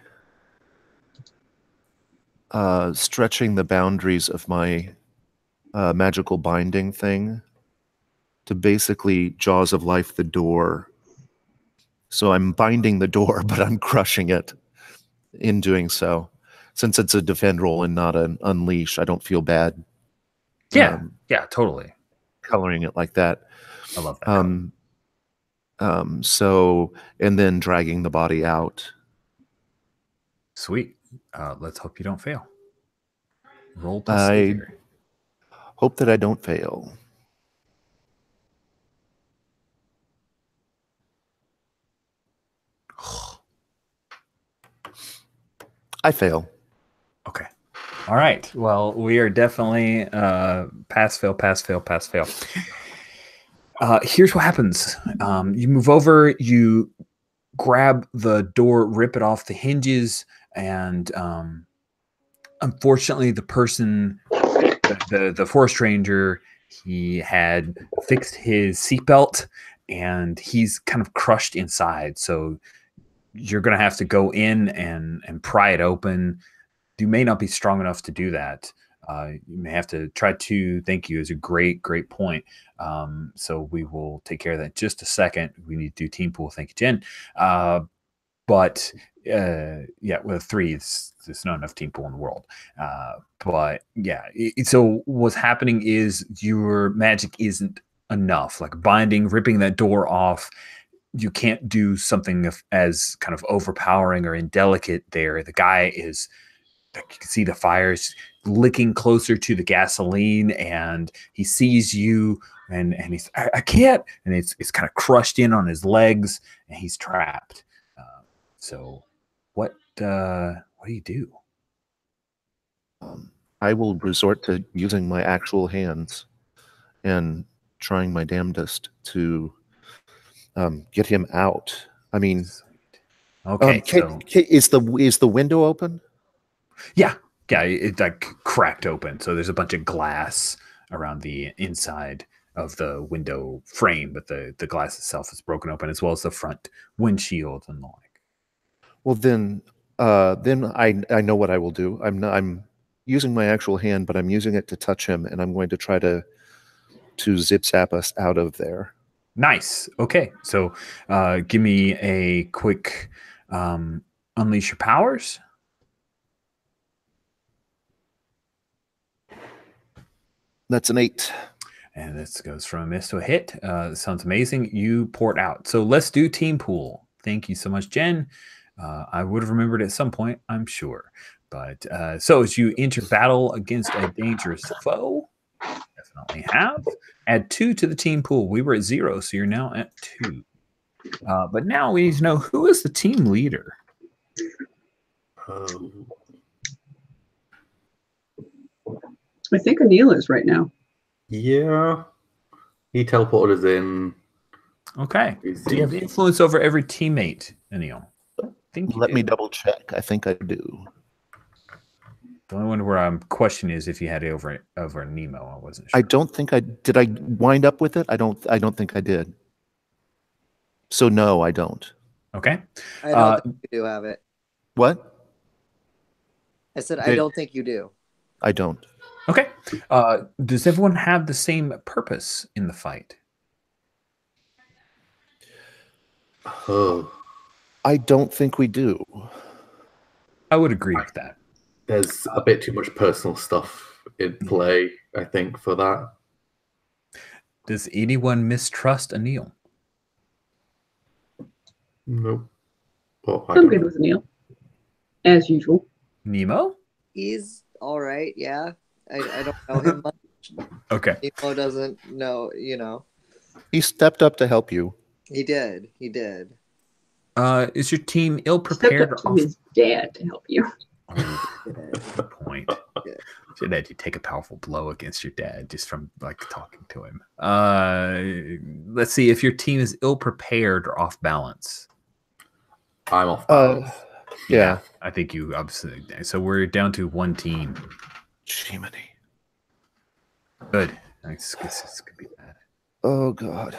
Speaker 3: stretching the boundaries of my magical binding thing to basically Jaws of Life the door. So I'm binding the door, but I'm crushing it in doing so. Since it's a defend roll and not an unleash, I don't feel bad.
Speaker 1: Yeah, totally.
Speaker 3: Coloring it like that.
Speaker 1: I love that.
Speaker 3: So, and then dragging the body out.
Speaker 1: Sweet. Let's hope you don't fail. Roll to
Speaker 3: I
Speaker 1: Savior.
Speaker 3: hope that I don't fail. I fail.
Speaker 1: Okay. All right. Well, we are definitely pass, fail, pass, fail, pass, fail. Here's what happens. You move over, you grab the door, rip it off the hinges, and unfortunately the person, the forest ranger, he had fixed his seatbelt and he's kind of crushed inside. So you're going to have to go in and pry it open. You may not be strong enough to do that. You may have to try to. Thank you is a great point. So we will take care of that in just a second. We need to do team pool. Thank you, Jen. But yeah, with 3, there's not enough team pool in the world. But yeah, so what's happening is your magic isn't enough. Like binding, ripping that door off, you can't do something as kind of overpowering or indelicate there. The guy is, you can see the fires licking closer to the gasoline, and he sees you, and he's, I can't, and it's kind of crushed in on his legs, and he's trapped. So what do you do?
Speaker 3: I will resort to using my actual hands and trying my damnedest to get him out. I mean,
Speaker 1: okay,
Speaker 3: is the window open?
Speaker 1: Yeah, it's like cracked open. So there's a bunch of glass around the inside of the window frame, but the glass itself is broken open, as well as the front windshield and the like.
Speaker 3: Well, then I know what I will do. I'm using my actual hand, but I'm using it to touch him, and I'm going to try to zip zap us out of there.
Speaker 1: Nice. Okay, so give me a quick unleash your powers.
Speaker 3: That's an 8.
Speaker 1: And this goes from a miss to a hit. This sounds amazing. You port out. So let's do team pool. Thank you so much, Jen. I would have remembered at some point, I'm sure. But so as you enter battle against a dangerous foe, definitely have. Add 2 to the team pool. We were at 0, so you're now at 2. But now we need to know, who is the team leader?
Speaker 2: I think Anil is right now.
Speaker 4: Yeah. He teleported us in.
Speaker 1: Okay. Do you have influence over every teammate, Anil? think you
Speaker 3: Let me
Speaker 1: did.
Speaker 3: double check. I think I do.
Speaker 1: The only one where I'm questioning is if you had it over Nemo. I wasn't sure.
Speaker 3: I don't think I did. I wind up with it. I don't think I did. So no, I don't.
Speaker 1: Okay.
Speaker 5: I don't think you do have it.
Speaker 3: What?
Speaker 5: I said I don't think you do.
Speaker 3: I don't.
Speaker 1: Okay. Does everyone have the same purpose in the fight?
Speaker 4: Oh,
Speaker 3: I don't think we do.
Speaker 1: I would agree with that.
Speaker 4: there's a bit too much personal stuff in play, I think, for that.
Speaker 1: Does anyone mistrust Anil?
Speaker 4: Nope. Well, I
Speaker 2: I'm
Speaker 4: don't
Speaker 2: good
Speaker 4: know.
Speaker 2: with Neil, as usual.
Speaker 1: Nemo?
Speaker 5: He's all right. Yeah, I don't know him much.
Speaker 1: Okay.
Speaker 5: Nemo doesn't know. You know,
Speaker 3: He stepped up to help you.
Speaker 5: he did. He did.
Speaker 1: Is your team ill
Speaker 2: Stepped
Speaker 1: prepared
Speaker 2: up
Speaker 1: or
Speaker 2: to
Speaker 1: off?
Speaker 2: his dad to help you.
Speaker 1: Oh, good point.
Speaker 5: Yeah.
Speaker 1: Should had you take a powerful blow against your dad just from like talking to him. Let's see if your team is ill prepared or off balance.
Speaker 4: I'm off balance.
Speaker 3: Yeah.
Speaker 1: I think you obviously. So we're down to one team.
Speaker 3: Jiminy.
Speaker 1: Good. This could be bad.
Speaker 3: Oh God.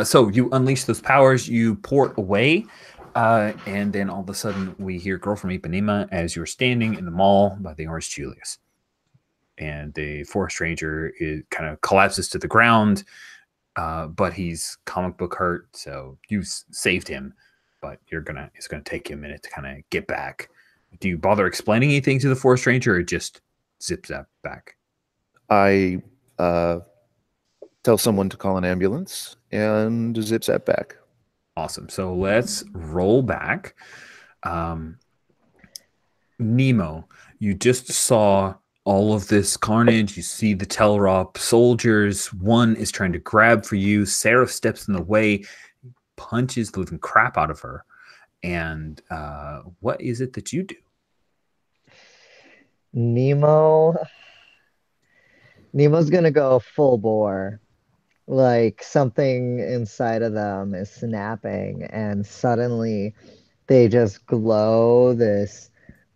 Speaker 1: So you unleash those powers, you port away, and then all of a sudden we hear "Girl from Ipanema" as you're standing in the mall by the Orange Julius. And the forest ranger kind of collapses to the ground, but he's comic book hurt, so you saved him. But it's gonna take you a minute to kind of get back. Do you bother explaining anything to the forest ranger, or just zips that back?
Speaker 3: I tell someone to call an ambulance and zips that back.
Speaker 1: Awesome. So let's roll back. Nemo, you just saw all of this carnage. You see the Telrop soldiers. One is trying to grab for you. Sarah steps in the way, punches the living crap out of her. And what is it that you do?
Speaker 6: Nemo's gonna go full bore. Like something inside of them is snapping, and suddenly they just glow this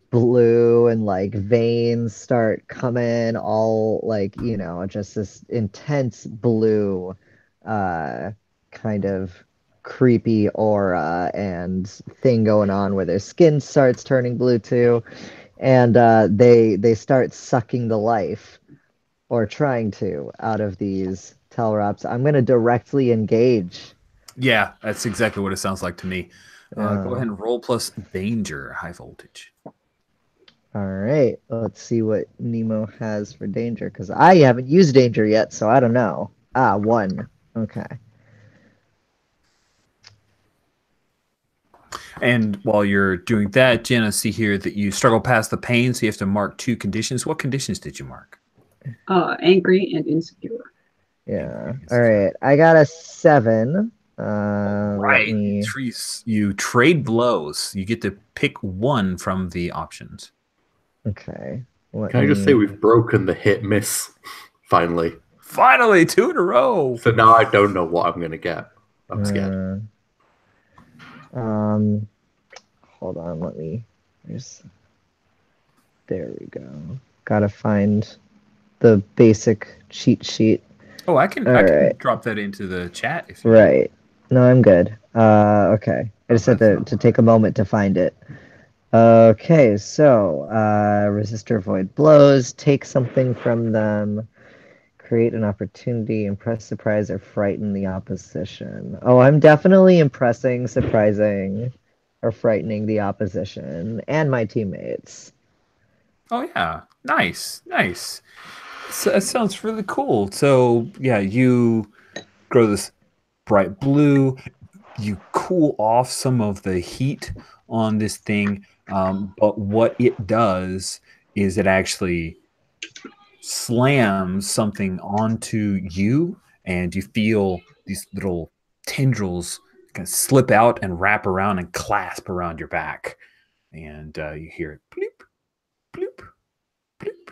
Speaker 6: blue, and like veins start coming all like, just this intense blue, kind of creepy aura and thing going on where their skin starts turning blue too. And they start sucking the life, or trying to, out of these Telrops. I'm going to directly engage.
Speaker 1: Yeah, that's exactly what it sounds like to me. Go ahead and roll plus danger, high voltage.
Speaker 6: All right, let's see what Nemo has for danger, because I haven't used danger yet, so I don't know. 1. Okay.
Speaker 1: And while you're doing that, Jenna, see here that you struggle past the pain, so you have to mark 2 conditions. What conditions did you mark?
Speaker 2: Angry and insecure.
Speaker 6: Yeah. All right, I got a 7.
Speaker 1: Right. You trade blows. You get to pick one from the options.
Speaker 6: Okay.
Speaker 4: Can I just say we've broken the hit miss finally?
Speaker 1: Finally, 2 in a row.
Speaker 4: So now I don't know what I'm gonna get. I'm scared.
Speaker 6: Hold on, let me there we go. Gotta find the basic cheat sheet.
Speaker 1: Oh, I can drop that into the chat if you
Speaker 6: Right. No, I'm good. Okay. I just had to take a moment to find it. Okay, so resistor void blows, take something from them, create an opportunity, impress, surprise, or frighten the opposition. Oh, I'm definitely impressing, surprising, or frightening the opposition and my teammates.
Speaker 1: Oh yeah, nice. So that sounds really cool. So yeah, you grow this bright blue. You cool off some of the heat on this thing, but what it does is it actually slams something onto you, and you feel these little tendrils kind of slip out and wrap around and clasp around your back, and you hear it bloop, bloop, bloop.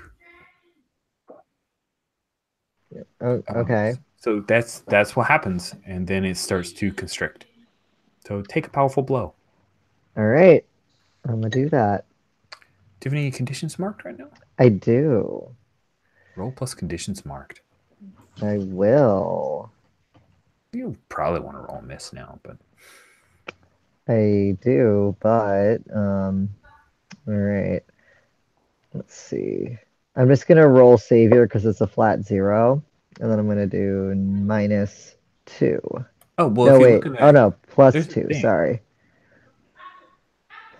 Speaker 6: Okay.
Speaker 1: So that's what happens, and then it starts to constrict. So take a powerful blow.
Speaker 6: All right. I'm gonna do that.
Speaker 1: Do you have any conditions marked right now?
Speaker 6: I do.
Speaker 1: Roll plus conditions marked.
Speaker 6: I will.
Speaker 1: You probably want to roll a miss now, but
Speaker 6: I do, but all right. Let's see. I'm just gonna roll savior because it's a flat 0, and then I'm gonna do -2.
Speaker 1: oh well.
Speaker 6: No,
Speaker 1: If you're
Speaker 6: wait.
Speaker 1: looking
Speaker 6: Oh
Speaker 1: at,
Speaker 6: no,
Speaker 1: there's a
Speaker 6: +2.
Speaker 1: thing.
Speaker 6: Sorry.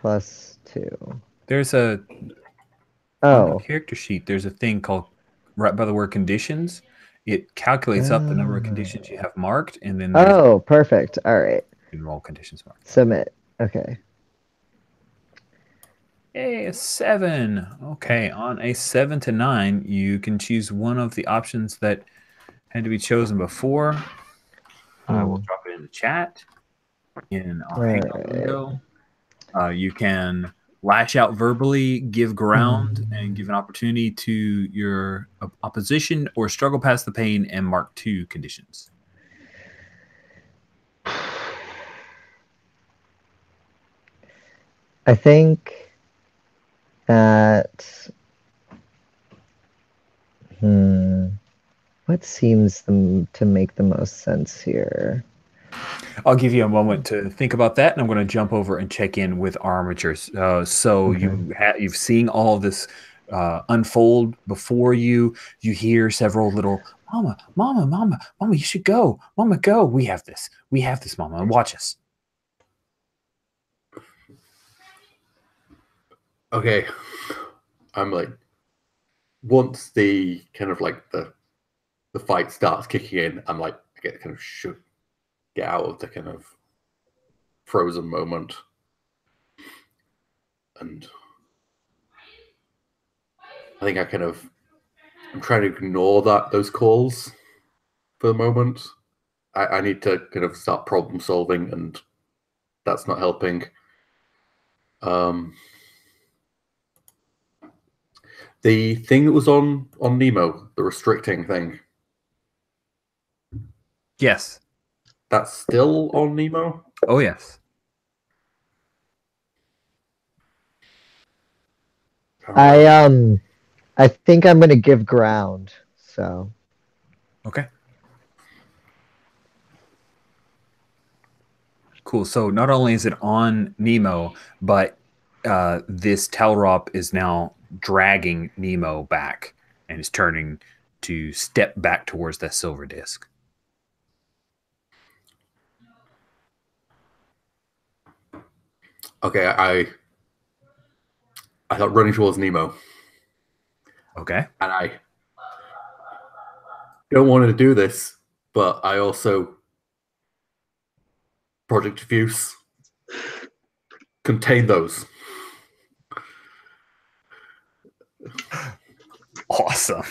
Speaker 6: +2.
Speaker 1: There's a on the
Speaker 6: Oh.
Speaker 1: character sheet. There's a thing called right by the word conditions. It calculates up the number of conditions you have marked, and then there's
Speaker 6: Oh, perfect. All right.
Speaker 1: you can roll conditions marked.
Speaker 6: Submit. Okay.
Speaker 1: Hey, a 7. Okay, on a 7 to 9, you can choose one of the options that had to be chosen before. I will drop it in the chat in our Hangout window. You can lash out verbally, give ground, and give an opportunity to your opposition, or struggle past the pain and mark 2 conditions.
Speaker 6: I think that what seems to make the most sense here?
Speaker 1: I'll give you a moment to think about that, and I'm going to jump over and check in with our armatures. So you've seen all of this unfold before you. You hear several little "Mama, Mama, Mama, Mama, you should go, Mama, go. We have this, Mama, and watch us."
Speaker 4: Okay, I'm like, once the kind of like the fight starts kicking in, I'm like, I get kind of get out of the kind of frozen moment, and I think I'm trying to ignore those calls for the moment. I need to kind of start problem solving, and that's not helping. The thing that was on Nemo, the restricting thing.
Speaker 1: Yes.
Speaker 4: That's still on Nemo?
Speaker 1: Oh, yes.
Speaker 6: I think I'm gonna give ground. So
Speaker 1: Okay. Cool. So not only is it on Nemo, but this Talrop is now dragging Nemo back and is turning to step back towards that silver disc.
Speaker 4: Okay, I thought running towards Nemo.
Speaker 1: Okay.
Speaker 4: And I don't want to do this, but I also Project Diffuse contain those.
Speaker 1: Awesome.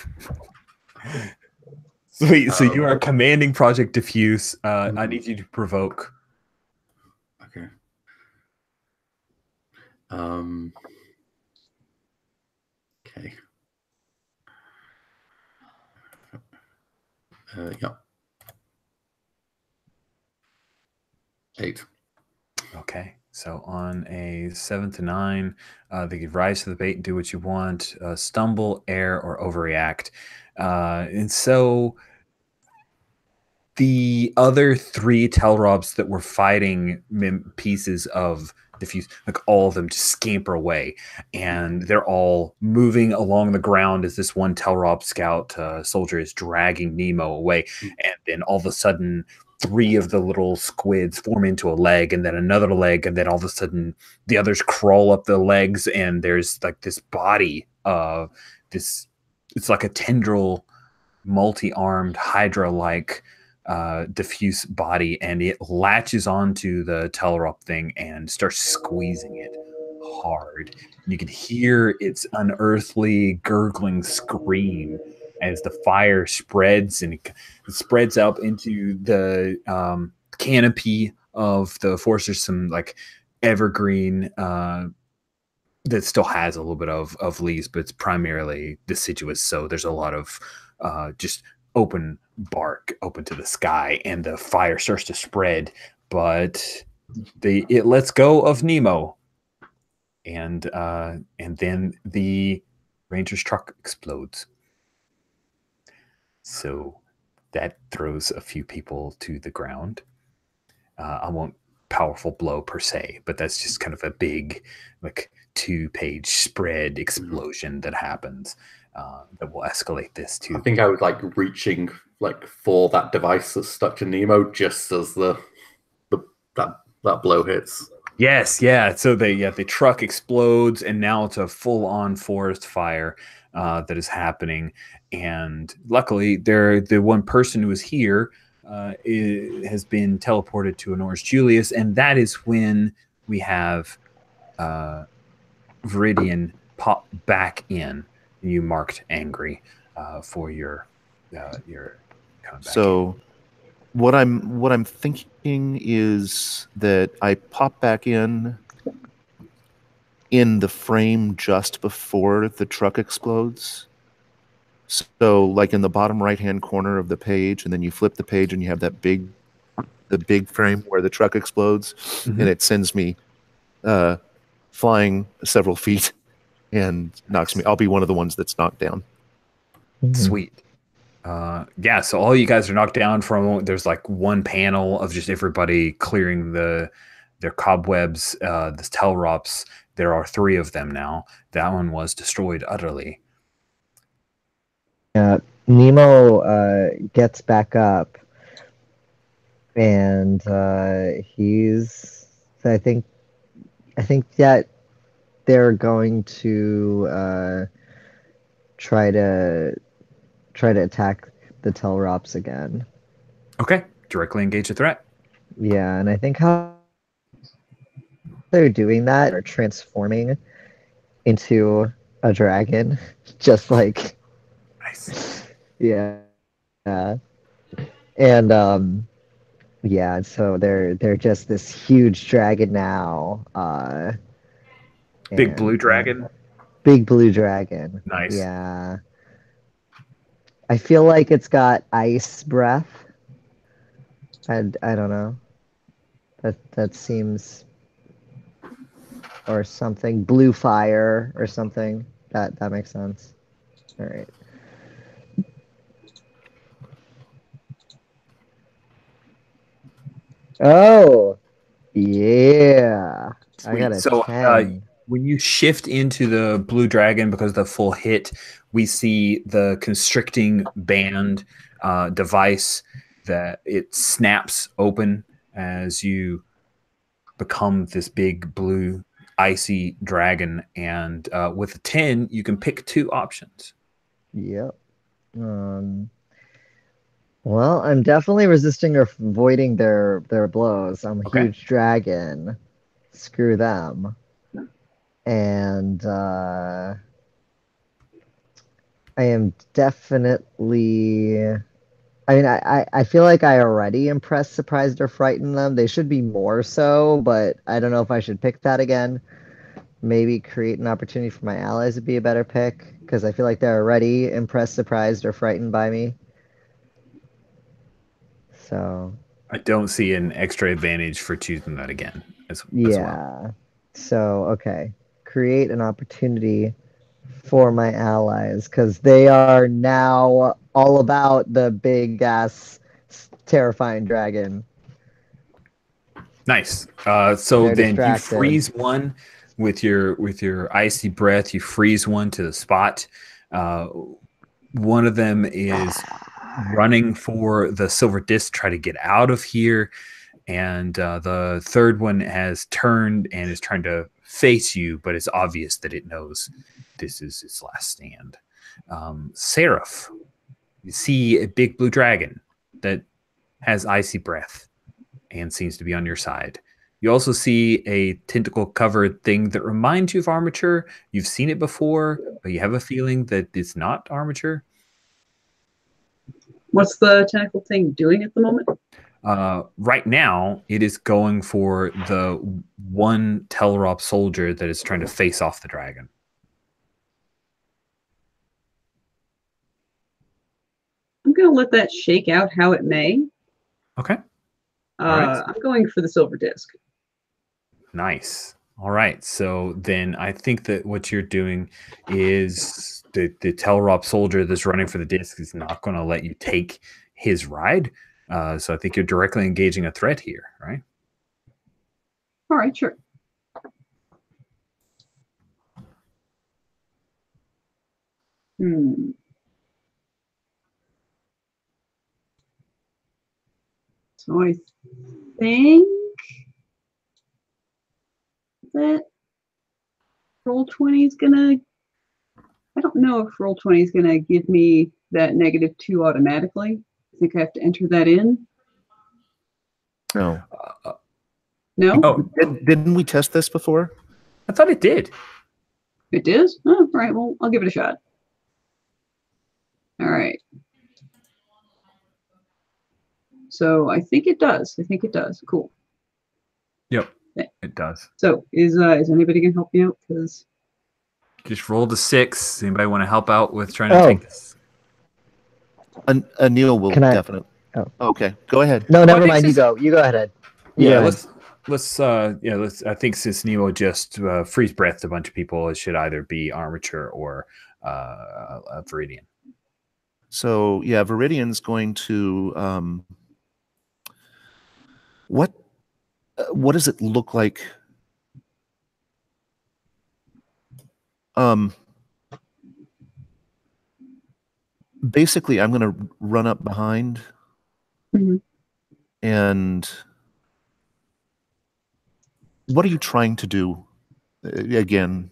Speaker 1: Sweet. So you are commanding Project Diffuse. I need you to provoke.
Speaker 4: Okay. Okay. Yeah. 8.
Speaker 1: Okay. So on a 7 to 9, they could rise to the bait and do what you want, stumble, err, or overreact. And so the other 3 Telrobs that were fighting pieces of Diffuse, like all of them just scamper away, and they're all moving along the ground as this one Telrob scout soldier is dragging Nemo away. And then all of a sudden 3 of the little squids form into a leg, and then another leg, and then all of a sudden the others crawl up the legs, and there's like this body of this, it's like a tendril, multi-armed Hydra-like diffuse body, and it latches onto the Telrop thing and starts squeezing it hard. You can hear its unearthly gurgling scream as the fire spreads, and it spreads out into the canopy of the forest. There's some like evergreen that still has a little bit of leaves, but it's primarily deciduous. So there's a lot of just open bark, open to the sky, and the fire starts to spread. But it lets go of Nemo, and then the Ranger's truck explodes. So that throws a few people to the ground. I won't powerful blow per se, but that's just kind of a big, like 2-page spread explosion that happens that will escalate this to.
Speaker 4: I think I was like reaching like for that device that's stuck to Nemo just as that blow hits.
Speaker 1: Yes, yeah. So the truck explodes, and now it's a full-on forest fire that is happening. And luckily, the one person who is here has been teleported to Honoris Julius, and that is when we have Viridian pop back in. And you marked angry for your coming back
Speaker 3: So what I'm thinking is that I pop back in the frame just before the truck explodes. So like in the bottom right hand corner of the page, and then you flip the page and you have that the big frame where the truck explodes, and it sends me flying several feet and knocks me. I'll be one of the ones that's knocked down.
Speaker 1: Sweet. Yeah, so all you guys are knocked down from. There's like one panel of just everybody clearing their cobwebs, the Telrops. There are 3 of them now. That one was destroyed utterly.
Speaker 6: Nemo gets back up, and he's. I think that they're going to try to attack the Telrops again.
Speaker 1: Okay, directly engage the threat.
Speaker 6: Yeah, and I think how they're doing that are transforming into a dragon, just like
Speaker 1: Nice.
Speaker 6: yeah, and yeah. So they're just this huge dragon now.
Speaker 1: Big blue dragon.
Speaker 6: Big blue dragon.
Speaker 1: Nice.
Speaker 6: Yeah. I feel like it's got ice breath. I don't know. That seems, or something, blue fire or something. That makes sense. All right. Oh, yeah.
Speaker 1: Sweet.
Speaker 6: I got a
Speaker 1: so
Speaker 6: 10.
Speaker 1: when you shift into the blue dragon, because of the full hit, we see the constricting band device that it snaps open as you become this big blue icy dragon. And with a 10, you can pick 2 options.
Speaker 6: Yep. Well, I'm definitely resisting or avoiding their blows. I'm a huge dragon. Screw them. And I am definitely. I mean, I feel like I already impressed, surprised, or frightened them. They should be more so, but I don't know if I should pick that again. Maybe create an opportunity for my allies would be a better pick, because I feel like they're already impressed, surprised, or frightened by me. So
Speaker 1: I don't see an extra advantage for choosing that again as well.
Speaker 6: So, okay. Create an opportunity for my allies, because they are now all about the big ass terrifying dragon.
Speaker 1: Nice. So
Speaker 6: They're
Speaker 1: then
Speaker 6: distracted.
Speaker 1: you freeze one with your icy breath. You freeze one to the spot. One of them is running for the silver disc, try to get out of here, and the third one has turned and is trying to face you, but it's obvious that it knows this is its last stand. Seraph, you see a big blue dragon that has icy breath and seems to be on your side. You also see a tentacle-covered thing that reminds you of armature. You've seen it before, but you have a feeling that it's not armature.
Speaker 2: What's the tentacle thing doing at the moment?
Speaker 1: Right now, it is going for the one Telrop soldier that is trying to face off the dragon.
Speaker 2: I'm going to let that shake out how it may.
Speaker 1: Okay.
Speaker 2: I'm going for the silver disc.
Speaker 1: Nice. All right. So then I think that what you're doing is the Telrop soldier that's running for the disc is not going to let you take his ride. So I think you're directly engaging a threat here, right?
Speaker 2: All right, sure. So I think that Roll20 is gonna. I don't know if Roll20 is gonna give me that -2 automatically. I think I have to enter that in.
Speaker 3: No.
Speaker 2: No,
Speaker 1: Oh,
Speaker 3: Didn't we test this before?
Speaker 1: I thought it did.
Speaker 2: it is. Oh, all right. Well, I'll give it a shot. All right. So I think it does. I think it does. Cool.
Speaker 1: Yep,
Speaker 2: Okay.
Speaker 1: it does.
Speaker 2: So is anybody gonna help me out? Because
Speaker 1: Just roll the 6. Anybody want to help out with trying to
Speaker 6: Oh.
Speaker 1: take this?
Speaker 3: Anil will
Speaker 6: Can I-
Speaker 3: definitely.
Speaker 6: Oh.
Speaker 3: Okay, go ahead.
Speaker 6: No, never
Speaker 1: I think
Speaker 6: mind. You
Speaker 1: since-
Speaker 6: go. You go ahead. You
Speaker 1: Yeah,
Speaker 6: go ahead.
Speaker 1: let's. I think since Nemo just freeze breathed a bunch of people, it should either be Armature or Viridian.
Speaker 3: So yeah, Viridian's going to. What does it look like? Basically, I'm going to run up behind, and what are you trying to do? Again,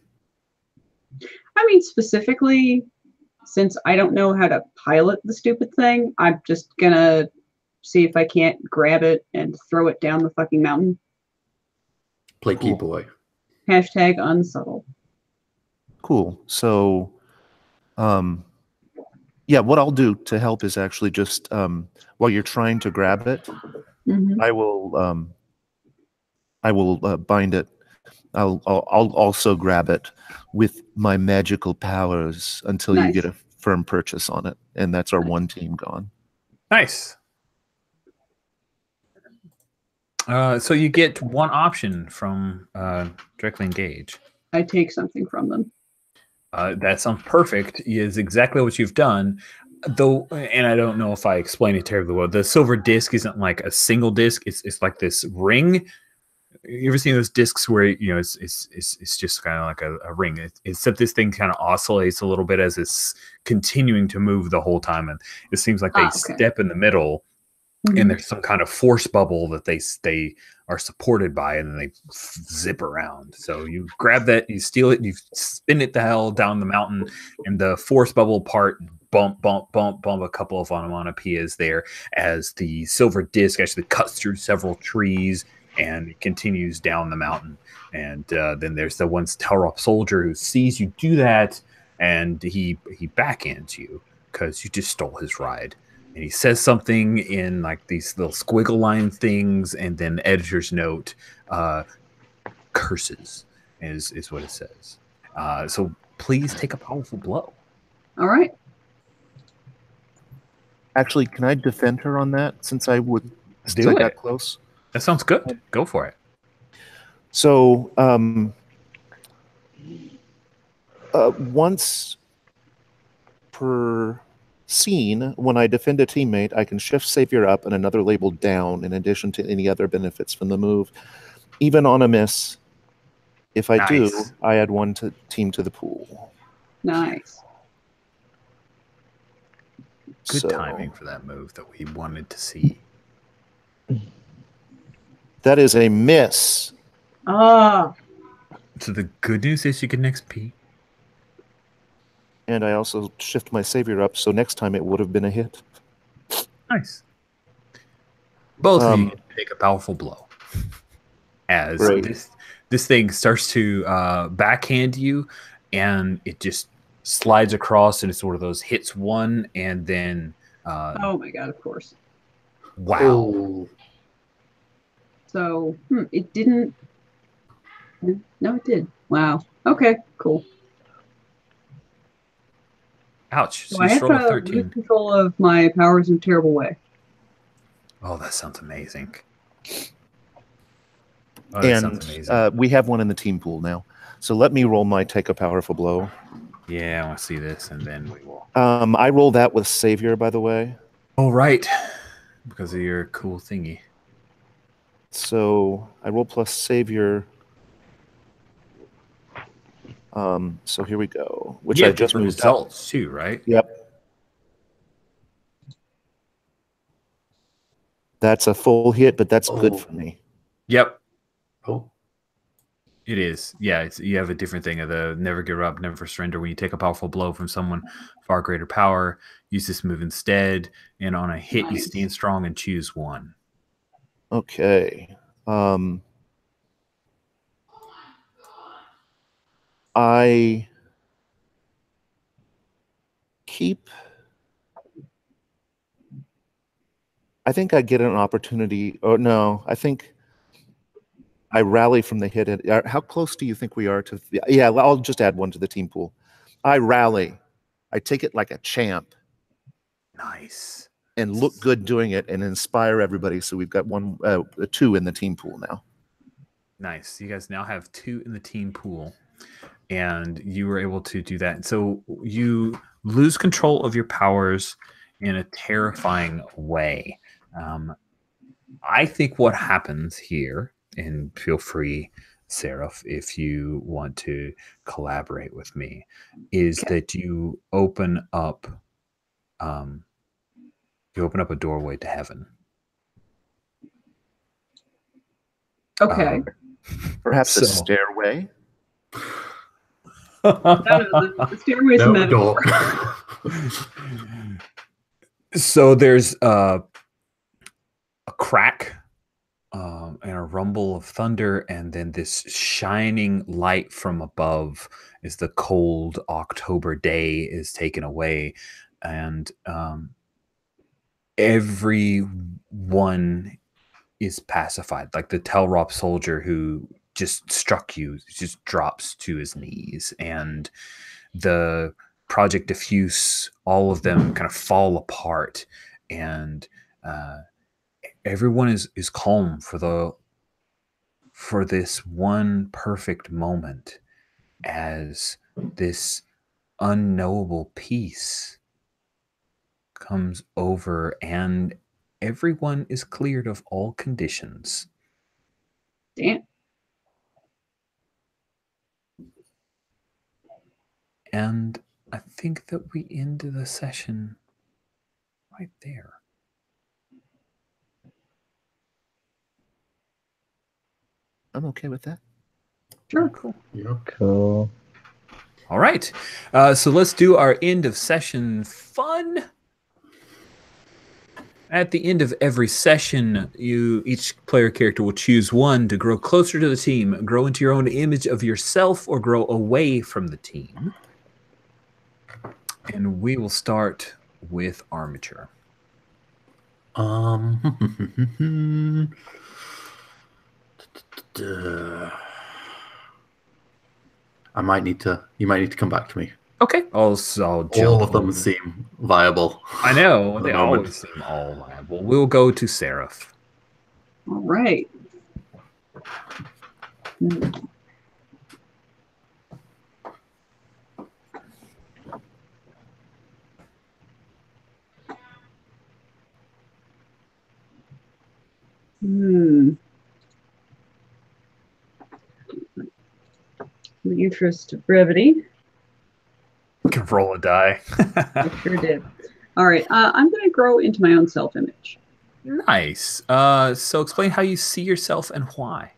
Speaker 2: I mean, specifically, since I don't know how to pilot the stupid thing, I'm just gonna see if I can't grab it and throw it down the fucking mountain.
Speaker 4: Play
Speaker 3: Cool.
Speaker 4: key boy.
Speaker 2: Hashtag unsubtle.
Speaker 3: cool. So, yeah, what I'll do to help is actually just while you're trying to grab it, I will bind it. I'll also grab it with my magical powers until you
Speaker 2: Nice.
Speaker 3: get a firm purchase on it, and that's our one team gone.
Speaker 1: Nice. So you get one option from directly engage.
Speaker 2: I take something from them.
Speaker 1: That sounds perfect. Is exactly what you've done, though. And I don't know if I explained it terribly well. The silver disc isn't like a single disc. It's like this ring. You ever seen those discs where it's just kind of like a ring? Except this thing kind of oscillates a little bit as it's continuing to move the whole time, and it seems like they step in the middle. And there's some kind of force bubble that they are supported by, and then they zip around. So you grab that, you steal it, you spin it the hell down the mountain, and the force bubble part bump a couple of onomatopoeias there as the silver disc actually cuts through several trees and it continues down the mountain. And then there's the one Telrop soldier who sees you do that, and he backhands you because you just stole his ride. And he says something in like these little squiggle line things, and then editor's note, curses is what it says. So please take a powerful blow.
Speaker 2: All right.
Speaker 3: Actually, can I defend her on that since I got close?
Speaker 1: That sounds good. Go for it.
Speaker 3: So once per scene, when I defend a teammate, I can shift Savior up and another label down in addition to any other benefits from the move. Even on a miss, if I do, I add one team to the pool.
Speaker 2: Nice.
Speaker 1: Good timing for that move that we wanted to see.
Speaker 3: That is a miss.
Speaker 2: Ah.
Speaker 1: So the good news is you get an XP.
Speaker 3: And I also shift my Savior up, so next time it would have been a hit.
Speaker 1: Nice. Both of you take a powerful blow. As this thing starts to backhand you, and it just slides across, and it's one of those hits one, and then...
Speaker 2: oh my god, of course.
Speaker 1: Wow.
Speaker 4: Oh.
Speaker 2: So, it didn't... No, it did. Wow. Okay, cool.
Speaker 1: Ouch.
Speaker 2: So
Speaker 1: So
Speaker 2: I
Speaker 1: you
Speaker 2: have
Speaker 1: rolled a
Speaker 2: to
Speaker 1: 13.
Speaker 2: lose control of my powers in a terrible way.
Speaker 1: Oh, that sounds amazing. Oh, that sounds amazing.
Speaker 3: And we have one in the team pool now. So let me roll my take a powerful blow.
Speaker 1: Yeah, I want to see this, and then we will.
Speaker 3: I roll that with Savior, by the way.
Speaker 1: Oh, right. Because of your cool thingy.
Speaker 3: So I roll plus Savior. So here we go. Which I just moved
Speaker 1: results too, right?
Speaker 3: Yep. That's a full hit, but that's good for me.
Speaker 1: Yep.
Speaker 4: Oh.
Speaker 1: It is. Yeah, you have a different thing of the never give up, never surrender. When you take a powerful blow from someone far greater power, use this move instead. And on a hit, you stand strong and choose one.
Speaker 3: Okay. I think I get an opportunity. Or no, I think I rally from the hit. How close do you think we are to? Yeah, I'll just add one to the team pool. I rally. I take it like a champ.
Speaker 1: Nice.
Speaker 3: And look good doing it and inspire everybody. So we've got two in the team pool now.
Speaker 1: Nice. You guys now have 2 in the team pool. And you were able to do that. So you lose control of your powers in a terrifying way. I think what happens here, and feel free, Seraph, if you want to collaborate with me, is that you open up a doorway to heaven.
Speaker 2: Okay.
Speaker 3: Perhaps a stairway.
Speaker 2: No, the stairway's a metaphor.
Speaker 1: So there's a crack and a rumble of thunder, and then this shining light from above as the cold October day is taken away, and everyone is pacified. Like the Telrop soldier who just struck you just drops to his knees, and the Project Diffuse, all of them kind of fall apart, and everyone is calm for this one perfect moment as this unknowable peace comes over, and everyone is cleared of all conditions.
Speaker 2: Damn.
Speaker 1: And I think that we end the session right there.
Speaker 3: I'm okay with that.
Speaker 2: Sure.
Speaker 1: Cool.
Speaker 4: Yeah.
Speaker 6: Cool.
Speaker 1: All right. So let's do our end of session fun. At the end of every session, each player character will choose one to grow closer to the team, grow into your own image of yourself, or grow away from the team. And we will start with Armature.
Speaker 4: I might need to. You might need to come back to me.
Speaker 1: Okay. I'll
Speaker 4: All of them seem viable.
Speaker 1: I know. They
Speaker 4: moment.
Speaker 1: always seem all viable. We'll go to Seraph.
Speaker 2: All right. In the interest of brevity.
Speaker 1: You can roll a die.
Speaker 2: I sure did. All right. I'm going to grow into my own self-image.
Speaker 1: Nice. So explain how you see yourself and why.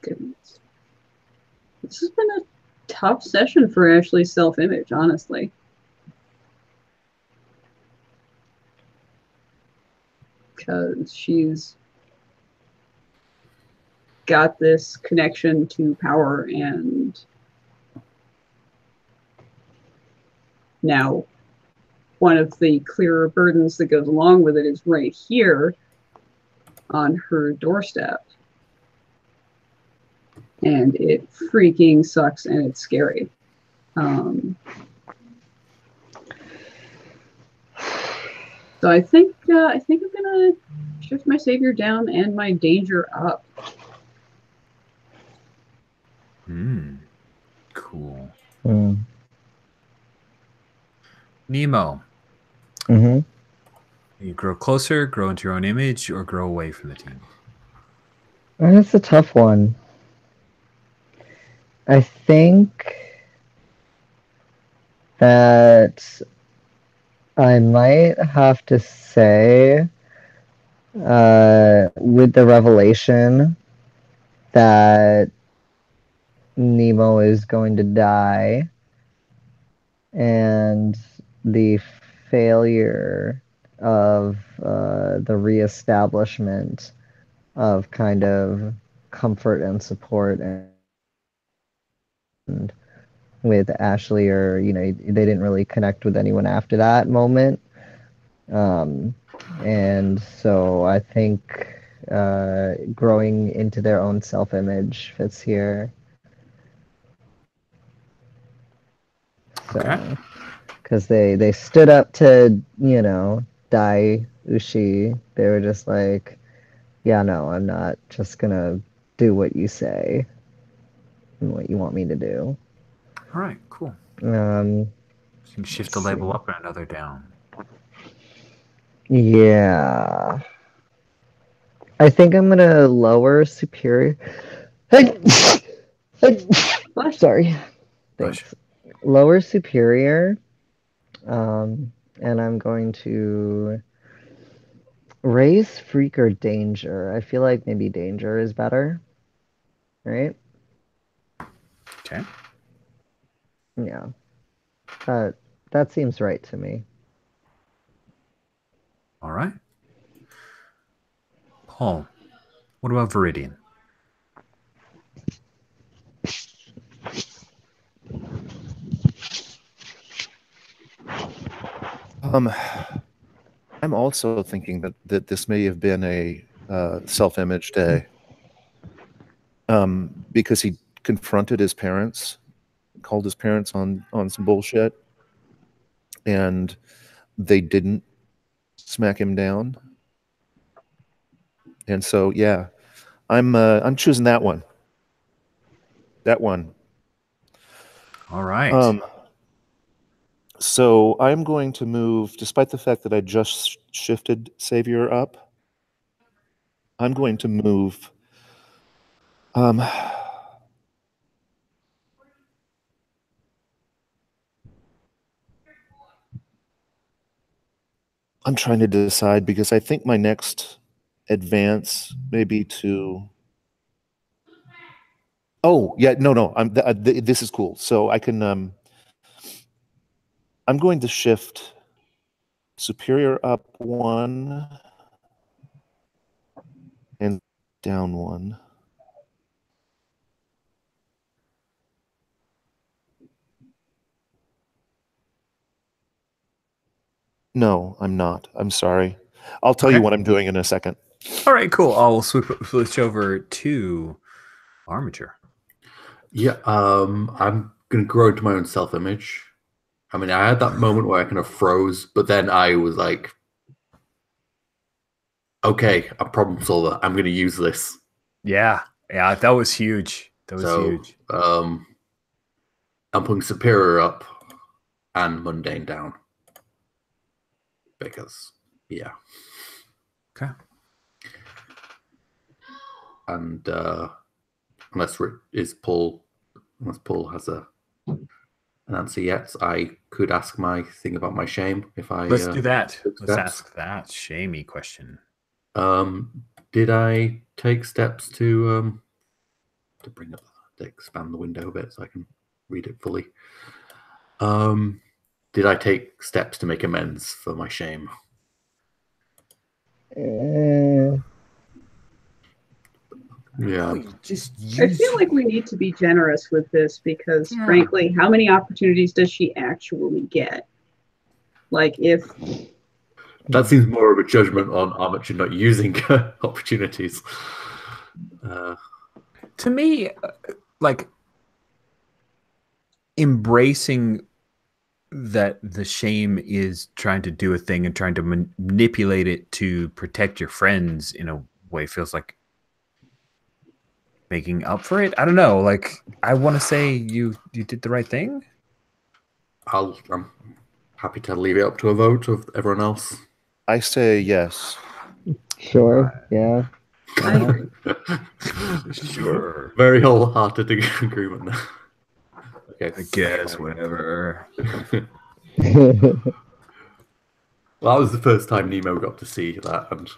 Speaker 2: Goodness. This has been a tough session for Ashley's self-image, honestly. Because she's got this connection to power, and now one of the clearer burdens that goes along with it is right here on her doorstep. And it freaking sucks, and it's scary. So I think I'm gonna shift my savior down and my danger up.
Speaker 1: Cool.
Speaker 6: Mm.
Speaker 1: Nemo,
Speaker 6: Mm-hmm.
Speaker 1: you grow closer, grow into your own image, or grow away from the team?
Speaker 6: That's a tough one. I think that I might have to say, with the revelation that Nemo is going to die and the failure of the reestablishment of kind of comfort and support and with Ashley, or they didn't really connect with anyone after that moment. And so I think growing into their own self-image fits here.
Speaker 1: Okay.
Speaker 6: So, because they stood up to Dai Ushi, they were just like, yeah, no, I'm not just gonna do what you say and what you want me to do.
Speaker 1: All right, cool.
Speaker 6: Um,
Speaker 1: So you can shift the
Speaker 6: let's
Speaker 1: label
Speaker 6: see.
Speaker 1: up and another down.
Speaker 6: Yeah. I think I'm gonna lower superior. Sorry.
Speaker 1: Push.
Speaker 6: Thanks. Lower superior. And I'm going to raise freak or danger. I feel like maybe danger is better. Right?
Speaker 1: Okay.
Speaker 6: Yeah. That seems right to me.
Speaker 1: All right. Paul, what about Viridian?
Speaker 3: I'm also thinking that this may have been a self-image day, because he confronted his parents, called his parents on some bullshit, and they didn't smack him down. And so, yeah, I'm choosing that one. That one.
Speaker 1: All right.
Speaker 3: So I'm going to move, despite the fact that I just shifted Savior up, I'm going to move. I'm trying to decide because I think my next advance may be to. Oh yeah, no. This is cool. So I can. I'm going to shift Superior up one and down one. No, I'm not. I'm sorry. I'll tell you
Speaker 1: Okay.
Speaker 3: what I'm doing in a second.
Speaker 1: All right, cool. I'll switch over to Armature.
Speaker 4: Yeah, I'm gonna grow into my own self-image. I mean, I had that moment where I kind of froze, but then I was like, okay, I'm problem solver. I'm gonna use this.
Speaker 1: Yeah, that was huge. That was huge.
Speaker 4: I'm putting Superior up and Mundane down. Because, yeah.
Speaker 1: Okay.
Speaker 4: And unless Paul has an answer yet, I could ask my thing about my shame if I
Speaker 1: Let's do that. Let's
Speaker 4: steps.
Speaker 1: ask that shamey question.
Speaker 4: Did I take steps to bring up to expand the window a bit so I can read it fully? Did I take steps to make amends for my shame? Yeah.
Speaker 2: I feel like we need to be generous with this because, frankly, how many opportunities does she actually get? Like, if
Speaker 4: that seems more of a judgment on Armature not using opportunities.
Speaker 1: To me, like embracing that the shame is trying to do a thing and trying to manipulate it to protect your friends in a way feels like making up for it. I don't know. Like, I want to say you did the right thing.
Speaker 4: I'm happy to leave it up to a vote of everyone else.
Speaker 3: I say yes.
Speaker 6: Sure. Yeah.
Speaker 2: I agree.
Speaker 1: Sure.
Speaker 4: Very wholehearted agreement there. Okay.
Speaker 1: I guess whatever.
Speaker 4: Well, that was the first time Nemo got to see that and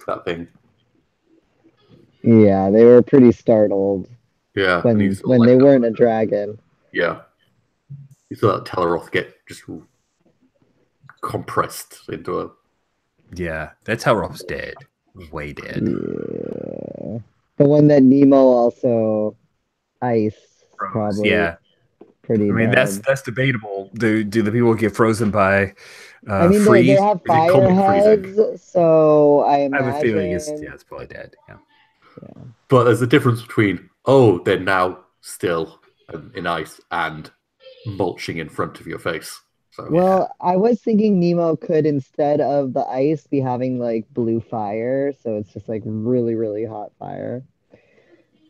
Speaker 4: that thing.
Speaker 6: Yeah, they were pretty startled
Speaker 4: Yeah.
Speaker 6: when
Speaker 4: and you saw, like,
Speaker 6: they weren't a dragon.
Speaker 4: Yeah. You saw that Teleroth get just compressed into a...
Speaker 1: Yeah, that's how Rob's dead. Way dead.
Speaker 6: Yeah. The one that Nemo also ice probably.
Speaker 1: Yeah.
Speaker 6: Pretty
Speaker 1: I mean,
Speaker 6: dead.
Speaker 1: that's debatable. Do the people get frozen by
Speaker 6: I mean,
Speaker 1: freeze?
Speaker 6: they have fire heads, so I imagine.
Speaker 1: I have a feeling it's probably dead. Yeah.
Speaker 4: But there's a difference between, they're now still in ice and mulching in front of your face. So,
Speaker 6: well, I was thinking Nemo could, instead of the ice, be having like blue fire, so it's just like really, really hot fire,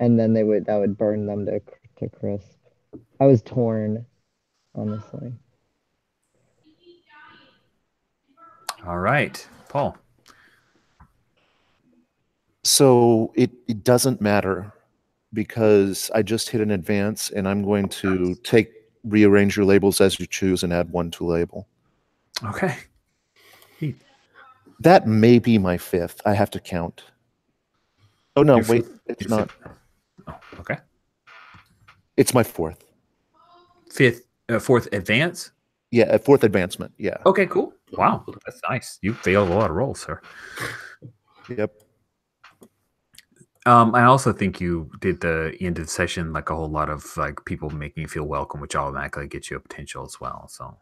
Speaker 6: and then that would burn them to crisp. I was torn, honestly.
Speaker 1: All right, Paul.
Speaker 3: So it doesn't matter because I just hit an advance and I'm going to rearrange your labels as you choose and add one to label.
Speaker 1: Okay.
Speaker 3: That may be my fifth. I have to count. Oh, no, wait. It's not.
Speaker 1: Oh, okay.
Speaker 3: It's my fourth.
Speaker 1: Fourth advance?
Speaker 3: Yeah, fourth advancement. Yeah.
Speaker 1: Okay, cool. Wow, that's nice. You failed a lot of rolls, sir.
Speaker 3: Yep.
Speaker 1: I also think you did the end of the session like a whole lot of like people making you feel welcome, which automatically gets you a potential as well. So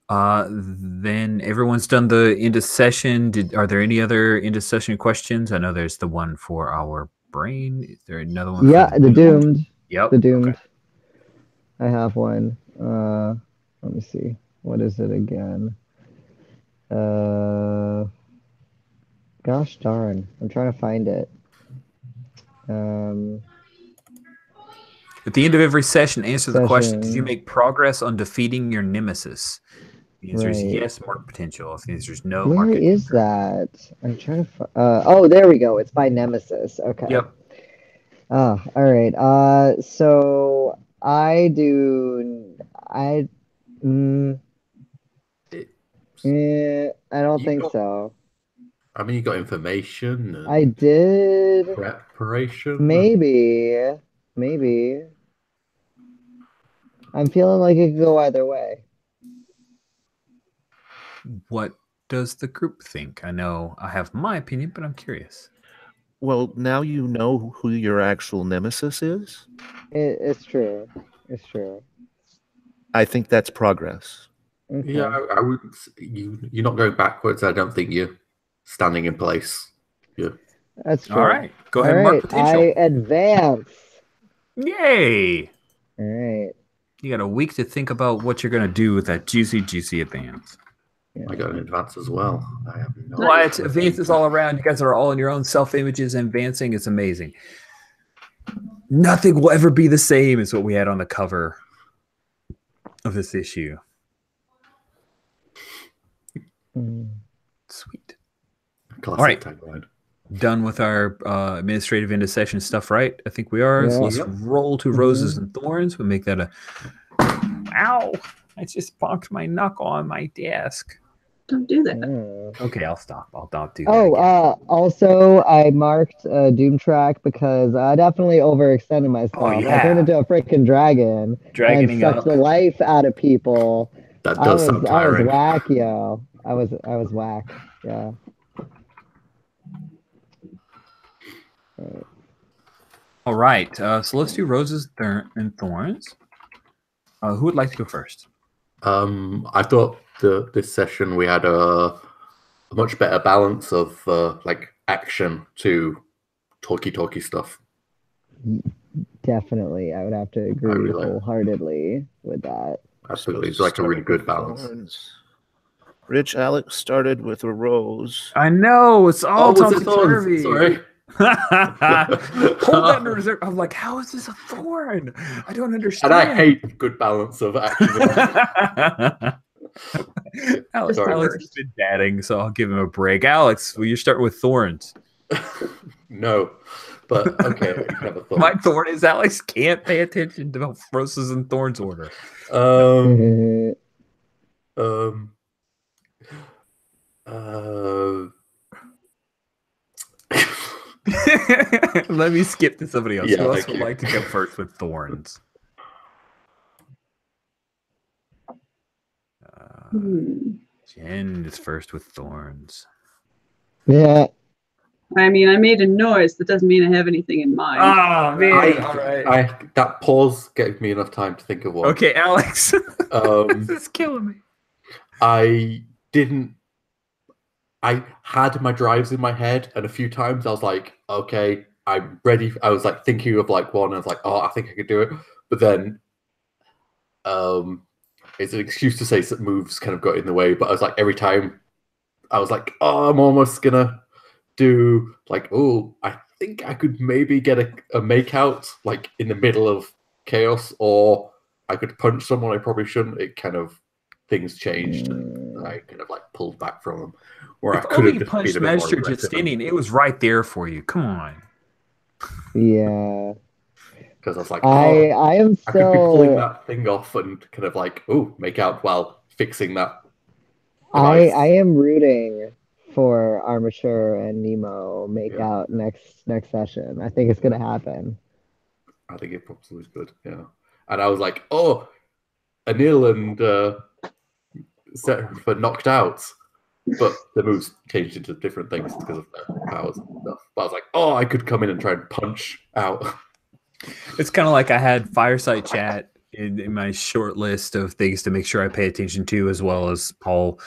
Speaker 1: then everyone's done the end of session. Are there any other end of session questions? I know there's the one for our brain. Is there another one?
Speaker 6: Yeah, the doomed.
Speaker 1: Yep.
Speaker 6: The doomed.
Speaker 1: Okay.
Speaker 6: I have one. Let me see. What is it again? Gosh darn. I'm trying to find it.
Speaker 1: At the end of every session, answer the question: did you make progress on defeating your nemesis? The answer is yes, mark potential. If the answer is no,
Speaker 6: where
Speaker 1: mark it.
Speaker 6: is that? I'm trying to oh, there we go. It's by nemesis. Okay.
Speaker 1: Yep.
Speaker 6: Oh, all right. So I don't think so.
Speaker 4: I mean, you got information. And
Speaker 6: I did.
Speaker 4: Preparation.
Speaker 6: Maybe. I'm feeling like it could go either way.
Speaker 1: What does the group think? I know I have my opinion, but I'm curious.
Speaker 3: Well, now you know who your actual nemesis is.
Speaker 6: It's true. It's true.
Speaker 3: I think that's progress.
Speaker 6: Okay.
Speaker 4: Yeah, I would. You're not going backwards. I don't think you're standing in place. Yeah.
Speaker 6: That's true.
Speaker 1: All right. Go ahead and mark potential.
Speaker 6: I advance.
Speaker 1: Yay!
Speaker 6: All right.
Speaker 1: You got a week to think about what you're going to do with that juicy, juicy advance.
Speaker 4: I got an advance as well. I have no
Speaker 1: What? Advances all around. You guys are all in your own self-images and advancing. It's amazing. Nothing will ever be the same as what we had on the cover of this issue. Sweet.
Speaker 4: Classic
Speaker 1: all right.
Speaker 4: tagline.
Speaker 1: Done with our administrative end of session stuff, right? I think we are.
Speaker 6: Yeah.
Speaker 1: So let's roll to roses and thorns. We'll make that a... Ow! I just bonked my knuckle on my desk.
Speaker 2: Don't do that.
Speaker 1: Okay, I'll stop. I'll not do that.
Speaker 6: Also, I marked Doom Track because I definitely overextended myself.
Speaker 1: Oh, yeah.
Speaker 6: I turned into a freaking dragon
Speaker 1: Dragoning
Speaker 6: and sucked
Speaker 1: up.
Speaker 6: the life out of people.
Speaker 4: That does sound tiring.
Speaker 6: I was whack, yo. I was whack. Yeah.
Speaker 1: All right. So let's do roses and thorns. Who would like to go first?
Speaker 4: I thought this session we had a much better balance of like action to talky stuff.
Speaker 6: Definitely, I would have to agree wholeheartedly with that.
Speaker 4: Absolutely, it's like a really good balance.
Speaker 3: Thorns. Rich Alex started with a rose.
Speaker 1: I know, it's all
Speaker 4: was it
Speaker 1: topsy-turvy.
Speaker 4: thorns? Sorry.
Speaker 1: Hold that in reserve. I'm like, how is this a thorn? I don't understand.
Speaker 4: And I hate good balance of action.
Speaker 1: Alex
Speaker 4: Sorry.
Speaker 1: has been dadding, so I'll give him a break. Alex, will you start with thorns?
Speaker 4: No, but okay. You can have a thorn.
Speaker 1: My thorn is Alex can't pay attention to roses and thorns order. Let me skip to somebody else.
Speaker 4: Yeah,
Speaker 1: Who else
Speaker 4: thank
Speaker 1: would
Speaker 4: you.
Speaker 1: like to go first with thorns? Jen is first with thorns.
Speaker 6: Yeah.
Speaker 2: I mean, I made a noise. That doesn't mean I have anything in mind.
Speaker 1: Oh man! All right.
Speaker 4: That pause gave me enough time to think of one.
Speaker 1: Okay, Alex. This is killing me.
Speaker 4: I had my drives in my head, and a few times I was like, okay, I'm ready. I was like thinking of like one, and I was like, oh, I think I could do it. But then it's an excuse to say some moves kind of got in the way. But I was like, every time I was like, oh, I'm almost gonna do like, oh, I think I could maybe get a make out like in the middle of chaos, or I could punch someone I probably shouldn't. It kind of things changed, and I kind of like pulled back from them. Where
Speaker 1: If
Speaker 4: I could
Speaker 1: only
Speaker 4: have
Speaker 1: you
Speaker 4: just been
Speaker 1: punched
Speaker 4: a bit more
Speaker 1: Master
Speaker 4: aggressive.
Speaker 1: Justinian, it was right there for you. Come on.
Speaker 6: Yeah.
Speaker 4: Because I was like,
Speaker 6: I am
Speaker 4: I could be pulling
Speaker 6: still.
Speaker 4: that thing off and kind of like, oh, make out while fixing that.
Speaker 6: I
Speaker 4: device.
Speaker 6: am rooting for Armature and Nemo make
Speaker 4: Yeah.
Speaker 6: out next session. I think it's gonna happen.
Speaker 4: I think it probably was good, yeah. And I was like, oh, Anil and Set for knocked out, but the moves changed into different things because of their powers and stuff. But I was like, oh, I could come in and try and punch out.
Speaker 1: It's kind of like I had fireside chat in my short list of things to make sure I pay attention to, as well as Paul,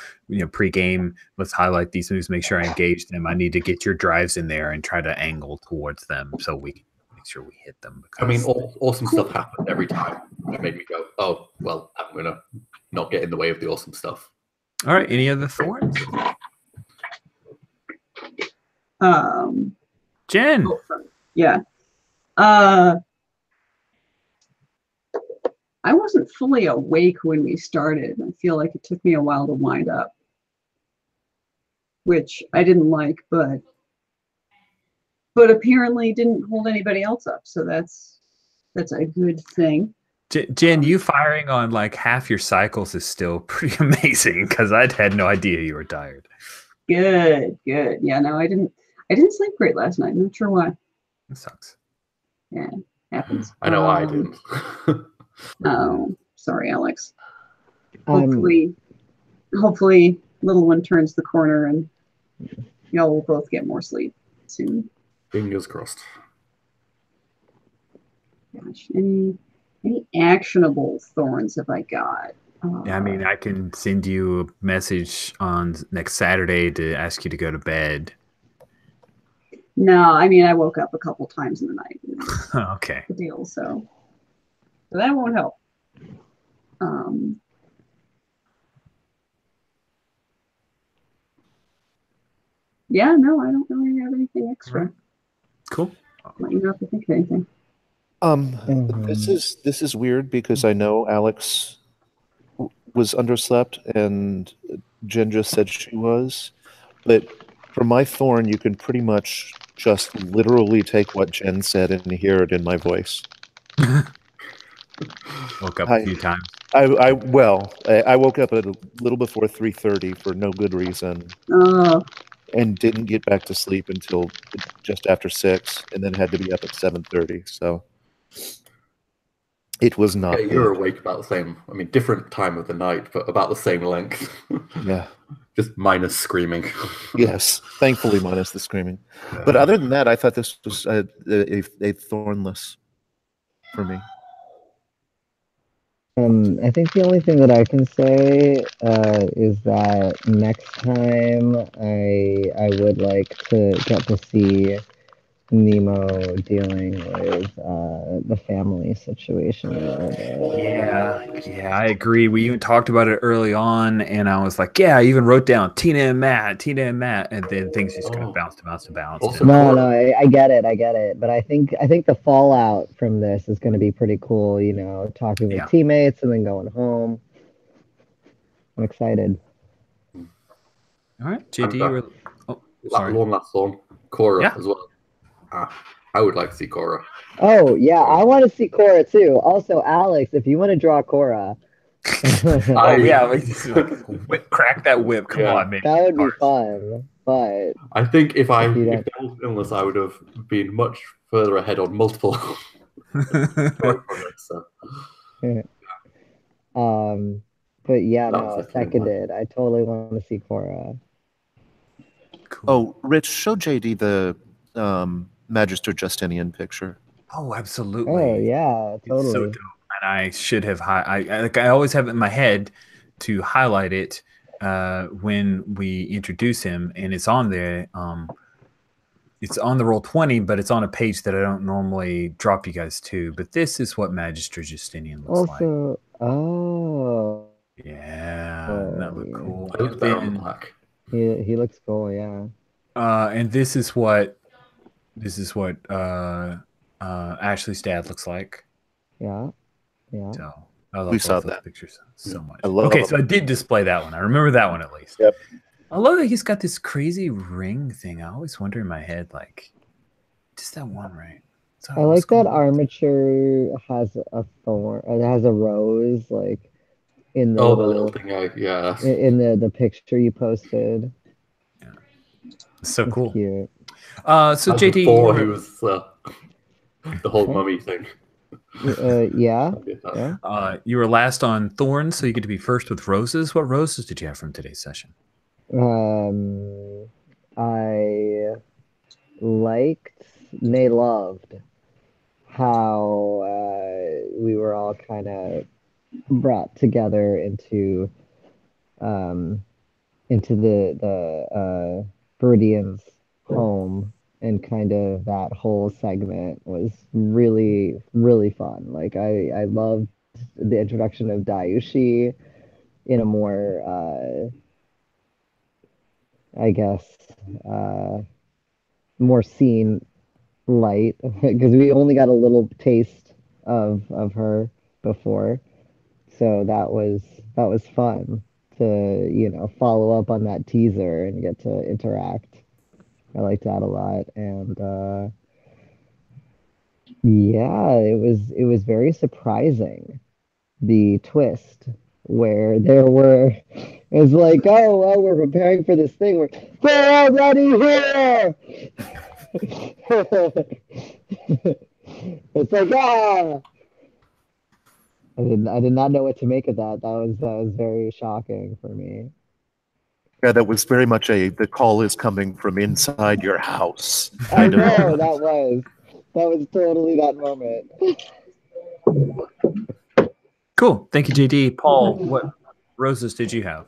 Speaker 1: pre-game, let's highlight these moves, make sure I engage them. I need to get your drives in there and try to angle towards them so we can make sure we hit them.
Speaker 4: I mean, awesome stuff happened every time. It made me go, oh, well, I'm going to not get in the way of the awesome stuff.
Speaker 1: All right. Any other thorns? Jen.
Speaker 2: Yeah. I wasn't fully awake when we started. I feel like it took me a while to wind up, which I didn't like, but apparently didn't hold anybody else up. So that's a good thing.
Speaker 1: Jen, you firing on like half your cycles is still pretty amazing, because I'd had no idea you were tired.
Speaker 2: Good. Yeah, no, I didn't sleep great last night. I'm not sure why.
Speaker 1: It sucks.
Speaker 2: Yeah, happens.
Speaker 4: I know I didn't.
Speaker 2: Oh, sorry, Alex. Hopefully, little one turns the corner and y'all will both get more sleep soon.
Speaker 4: Fingers crossed.
Speaker 2: Gosh, any actionable thorns have I got?
Speaker 1: Yeah, I mean, I can send you a message on next Saturday to ask you to go to bed.
Speaker 2: No, I mean, I woke up a couple times in the night.
Speaker 1: Okay.
Speaker 2: The deal, so that won't help. Yeah, no, I don't really have anything extra.
Speaker 1: Right. Cool.
Speaker 2: I'll let you know if I think of anything.
Speaker 3: This is weird because I know Alex was underslept and Jen just said she was, but for my thorn, you can pretty much just literally take what Jen said and hear it in my voice.
Speaker 1: Woke up a few times.
Speaker 3: I woke up at a little before 3:30 for no good reason. And didn't get back to sleep until just after 6, and then had to be up at 7:30. So it was not.
Speaker 4: Yeah, you're awake about the same. I mean, different time of the night, but about the same length.
Speaker 3: Yeah.
Speaker 4: Just minus screaming.
Speaker 3: Yes, thankfully minus the screaming. But other than that, I thought this was a thornless for me.
Speaker 6: I think the only thing that I can say is that next time I would like to get to see Nemo dealing with the family situation a little bit.
Speaker 1: Yeah, I agree. We even talked about it early on, and I was like, yeah, I even wrote down Tina and Matt, and then things just kind of bounced.
Speaker 4: Also,
Speaker 1: And-
Speaker 6: No,
Speaker 4: Cora.
Speaker 6: I get it. But I think the fallout from this is going to be pretty cool. You know, talking with
Speaker 1: Yeah.
Speaker 6: teammates and then going home. I'm excited.
Speaker 1: All right, JD, you were. Oh, sorry.
Speaker 4: One last one. Cora
Speaker 1: Yeah.
Speaker 4: as well. I would like to see Cora.
Speaker 6: Oh yeah, I want to see Cora too. Also, Alex, if you want to draw Cora,
Speaker 1: Oh yeah, like, just like crack that whip. Come
Speaker 4: Yeah.
Speaker 1: on, man.
Speaker 6: that would be fun. But
Speaker 4: I think if there
Speaker 6: don't-
Speaker 4: was illness, I would have been much further ahead on multiple projects. So.
Speaker 6: but yeah,
Speaker 4: That was
Speaker 6: no,
Speaker 4: definitely mine.
Speaker 6: seconded. I totally want to see Cora.
Speaker 1: Cool.
Speaker 3: Oh, Rich, show JD the Magister Justinian picture.
Speaker 1: Oh, absolutely.
Speaker 6: Oh yeah,
Speaker 1: It's so
Speaker 6: totally.
Speaker 1: dope. And I should have I always have it in my head to highlight it when we introduce him, and it's on there. It's on the Roll20, but it's on a page that I don't normally drop you guys to. But this is what Magister Justinian looks like.
Speaker 6: Also, oh
Speaker 1: Yeah, doesn't that look
Speaker 6: yeah.
Speaker 1: cool?
Speaker 4: It looks
Speaker 1: And
Speaker 4: better on
Speaker 1: then,
Speaker 4: black.
Speaker 6: He looks cool. Yeah.
Speaker 1: and this is what Ashley's dad looks like.
Speaker 6: Yeah. Yeah.
Speaker 1: So I love
Speaker 3: We
Speaker 1: both
Speaker 3: saw
Speaker 1: those
Speaker 3: that.
Speaker 1: pictures so much.
Speaker 3: I love
Speaker 1: Okay,
Speaker 3: them.
Speaker 1: so I did display that one. I remember that one at least.
Speaker 3: Yep.
Speaker 1: I love that he's got this crazy ring thing. I always wonder in my head, like, just that one ring. So
Speaker 6: I like that armature has a thorn. It has a rose, like in the
Speaker 4: Oh, the little thing. Yeah.
Speaker 6: in the picture you posted.
Speaker 1: It's so
Speaker 6: It's
Speaker 1: cool.
Speaker 6: cute.
Speaker 1: So JD,
Speaker 4: Before he was the whole mummy thing.
Speaker 6: Yeah.
Speaker 1: You were last on thorns, so you get to be first with roses. What roses did you have from today's session?
Speaker 6: I liked, loved how we were all kind of brought together into the Viridian's home, and kind of that whole segment was really, really fun. Like I loved the introduction of Dayushi in a more I guess more seen light, because we only got a little taste of her before. So that was fun to follow up on that teaser and get to interact. I liked that a lot. And yeah, it was very surprising, the twist where there were it's like, oh well, we're preparing for this thing, we're already here. It's like, I did not know what to make of that. That was very shocking for me.
Speaker 3: Yeah, that was very much the call is coming from inside your house
Speaker 6: I
Speaker 3: kind of
Speaker 6: know
Speaker 3: moment.
Speaker 6: that was totally that moment.
Speaker 1: Cool. Thank you, JD. Paul, what roses did you have?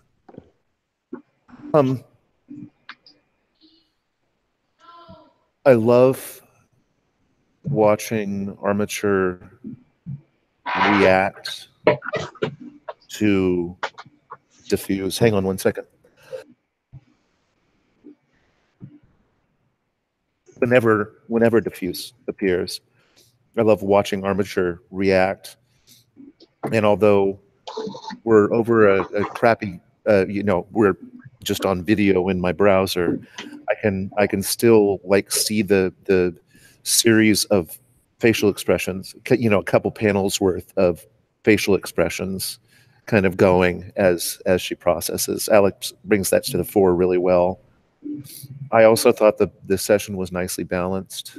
Speaker 3: I love watching Armature react to diffuse. Hang on one second. Whenever diffuse appears, I love watching Armature react. And although we're over a crappy, we're just on video in my browser, I can still like see the series of facial expressions, a couple panels worth of facial expressions kind of going as she processes. Alex brings that to the fore really well. I also thought the session was nicely balanced.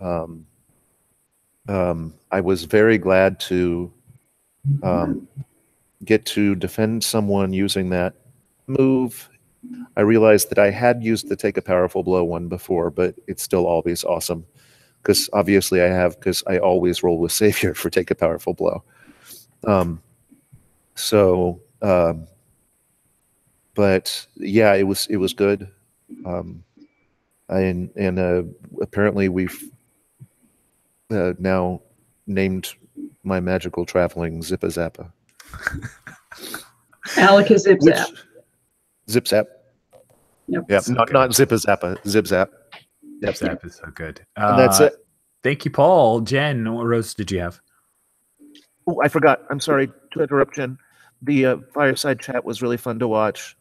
Speaker 3: I was very glad to get to defend someone using that move. I realized that I had used the take a powerful blow one before, but it's still always awesome because obviously because I always roll with Savior for take a powerful blow. But yeah, it was good. And apparently we've now named my magical traveling Zippa Zappa.
Speaker 2: Alec is Zip Zap.
Speaker 3: Zip Zap.
Speaker 2: Yep.
Speaker 3: Yeah,
Speaker 1: So
Speaker 3: not Zippa Zappa. Zip Zap.
Speaker 1: Zip Zap is so good.
Speaker 3: And that's it.
Speaker 1: Thank you, Paul. Jen, what rose did you have?
Speaker 3: Oh, I forgot. I'm sorry to interrupt, Jen. The fireside chat was really fun to watch.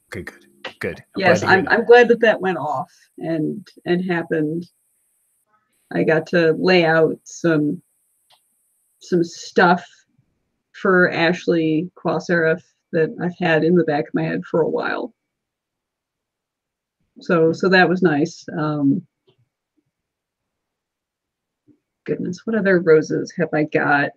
Speaker 1: Okay, good. Good.
Speaker 2: Yes, I'm glad that went off and happened. I got to lay out some stuff for Ashley Quaserif that I've had in the back of my head for a while. So that was nice. Goodness, what other roses have I got?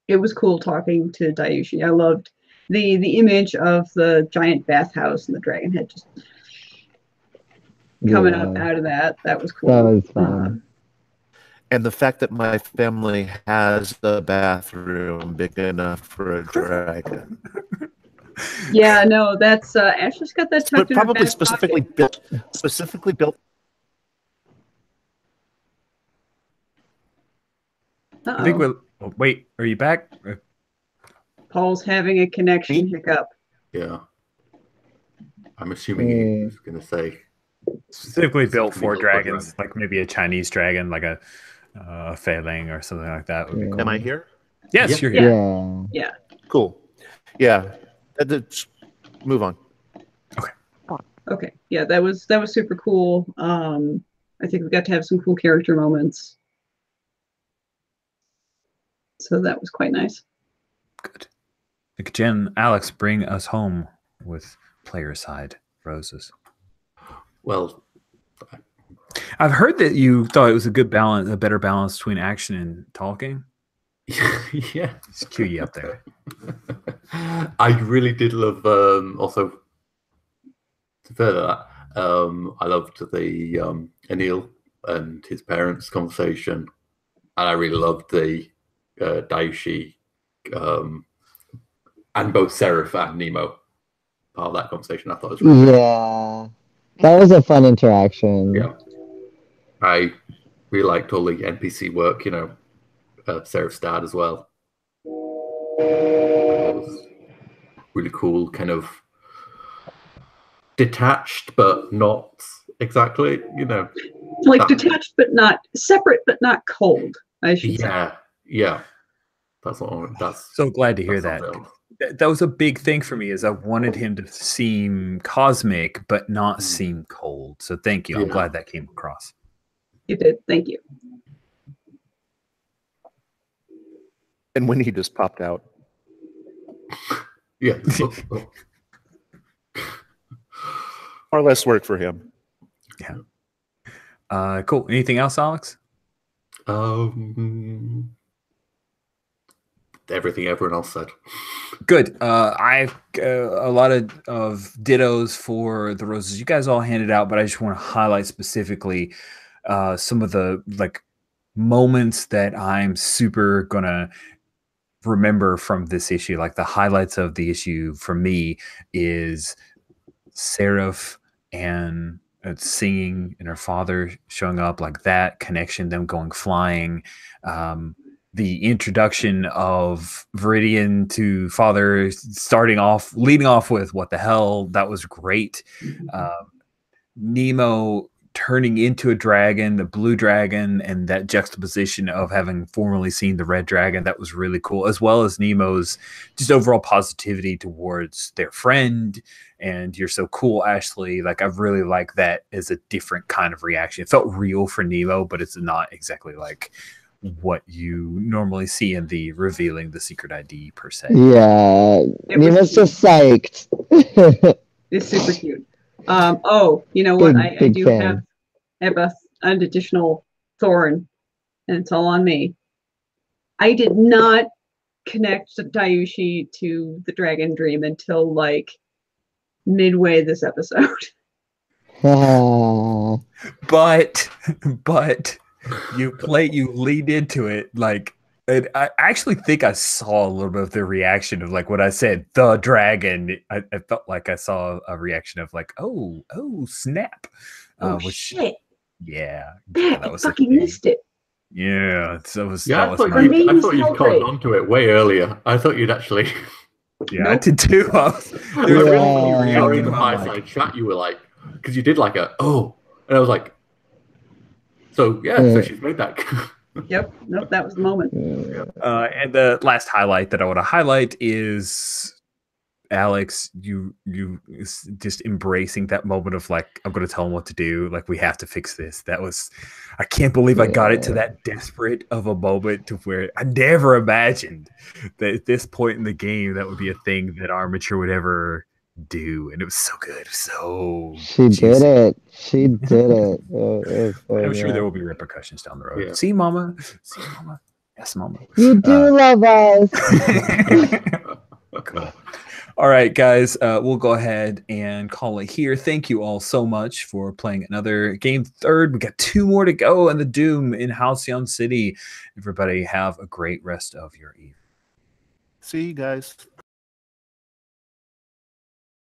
Speaker 2: It was cool talking to Dayushi. I loved the image of the giant bathhouse and the dragon head just coming up out of that. That was cool.
Speaker 6: That was fun.
Speaker 3: And the fact that my family has a bathroom big enough for a dragon.
Speaker 2: Yeah, no, that's Ashley's got that tucked in her
Speaker 3: Probably
Speaker 2: back
Speaker 3: specifically
Speaker 2: pocket.
Speaker 3: built.
Speaker 1: I think we're. Oh, wait, are you back?
Speaker 2: Paul's having a connection hiccup.
Speaker 4: Yeah. I'm assuming he was going to say.
Speaker 1: Specifically built for dragons, like maybe a Chinese dragon, like a Feiling or something like that. Would be cool.
Speaker 3: Am I here?
Speaker 1: Yes,
Speaker 4: Yeah.
Speaker 1: you're here.
Speaker 2: Yeah.
Speaker 3: Cool. Yeah. Let's move on.
Speaker 2: Okay. Yeah, that was super cool. I think we got to have some cool character moments. So that was quite nice.
Speaker 1: Good. Jen, Alex, bring us home with player side roses.
Speaker 4: Well,
Speaker 1: I've heard that you thought it was a good balance, a better balance between action and talking.
Speaker 4: yeah.
Speaker 1: Just cue you up there.
Speaker 4: I really did love, also, to further that, I loved the Anil and his parents' conversation. And I really loved the Daishi and both Seraph and Nemo part of that conversation. I thought it was really good.
Speaker 6: Yeah. That was a fun interaction.
Speaker 4: Yeah. I really liked all the NPC work, Seraph's dad as well. It was really cool, kind of detached, but not exactly,
Speaker 2: Like detached, but not separate, but not cold, I should say.
Speaker 4: Yeah. That's
Speaker 1: so glad to hear that. That was a big thing for me, is I wanted him to seem cosmic, but not seem cold. So thank you. I'm glad that came across.
Speaker 2: You did. Thank you.
Speaker 3: And when he just popped out.
Speaker 4: Yeah.
Speaker 3: Far less work for him.
Speaker 1: Yeah. Cool. Anything else, Alex?
Speaker 4: Everything everyone else said.
Speaker 1: Good. I've a lot of dittos for the roses you guys all handed out, but I just want to highlight specifically some of the moments that I'm super gonna remember from this issue. Like the highlights of the issue for me is Seraph and singing and her father showing up, like that connection, them going flying. The introduction of Viridian to father, leading off with what the hell, that was great. Nemo turning into a dragon, the blue dragon, and that juxtaposition of having formerly seen the red dragon, that was really cool, as well as Nemo's just overall positivity towards their friend. And you're so cool, Ashley. Like, I really like that as a different kind of reaction. It felt real for Nemo, but it's not exactly like what you normally see in the revealing the secret ID per se.
Speaker 6: Yeah, Nemo's just psyched.
Speaker 2: It's super cute. Oh, you know what? I do have an additional thorn, and it's all on me. I did not connect Dayushi to the dragon dream until like midway this episode.
Speaker 1: But you lead into it like And I actually think I saw a little bit of the reaction of like when I said the dragon. I felt like I saw a reaction of like, oh, snap.
Speaker 2: Oh
Speaker 1: Which
Speaker 2: shit!
Speaker 1: yeah,
Speaker 2: Man,
Speaker 1: that
Speaker 2: I
Speaker 1: was a
Speaker 2: fucking
Speaker 1: thing.
Speaker 2: missed it.
Speaker 1: Yeah, so
Speaker 4: Yeah,
Speaker 1: that was my
Speaker 2: Or maybe
Speaker 4: I thought
Speaker 2: it's
Speaker 4: you'd caught
Speaker 2: Helldrake.
Speaker 4: on to it way earlier. I thought you'd actually.
Speaker 1: yeah, I
Speaker 2: Nope.
Speaker 1: did too. There's
Speaker 4: I
Speaker 1: a
Speaker 4: really
Speaker 1: moment you
Speaker 4: thought
Speaker 1: reacted
Speaker 4: in the
Speaker 1: when I'm like,
Speaker 4: fireside chat you were like, because you did like a and I was like, so yeah, so she's made that.
Speaker 2: Yep. Nope. That was the moment.
Speaker 1: and the last highlight that I want to highlight is Alex, you just embracing that moment of like, I'm going to tell him what to do. Like, we have to fix this. That was, I can't believe I got it to that desperate of a moment to where I never imagined that at this point in the game, that would be a thing that Armature would ever do. And it was so good. So
Speaker 6: She
Speaker 1: juicy.
Speaker 6: did it. She did it. It was so
Speaker 1: I'm sure
Speaker 6: good.
Speaker 1: there will be repercussions down the road.
Speaker 4: Yeah.
Speaker 1: See, Mama. See, Mama. Yes, Mama.
Speaker 6: You do love us.
Speaker 1: Cool. All right, guys, we'll go ahead and call it here. Thank you all so much for playing another game third. We got 2 more to go in the Doom in Halcyon City. Everybody have a great rest of your evening.
Speaker 3: See you guys.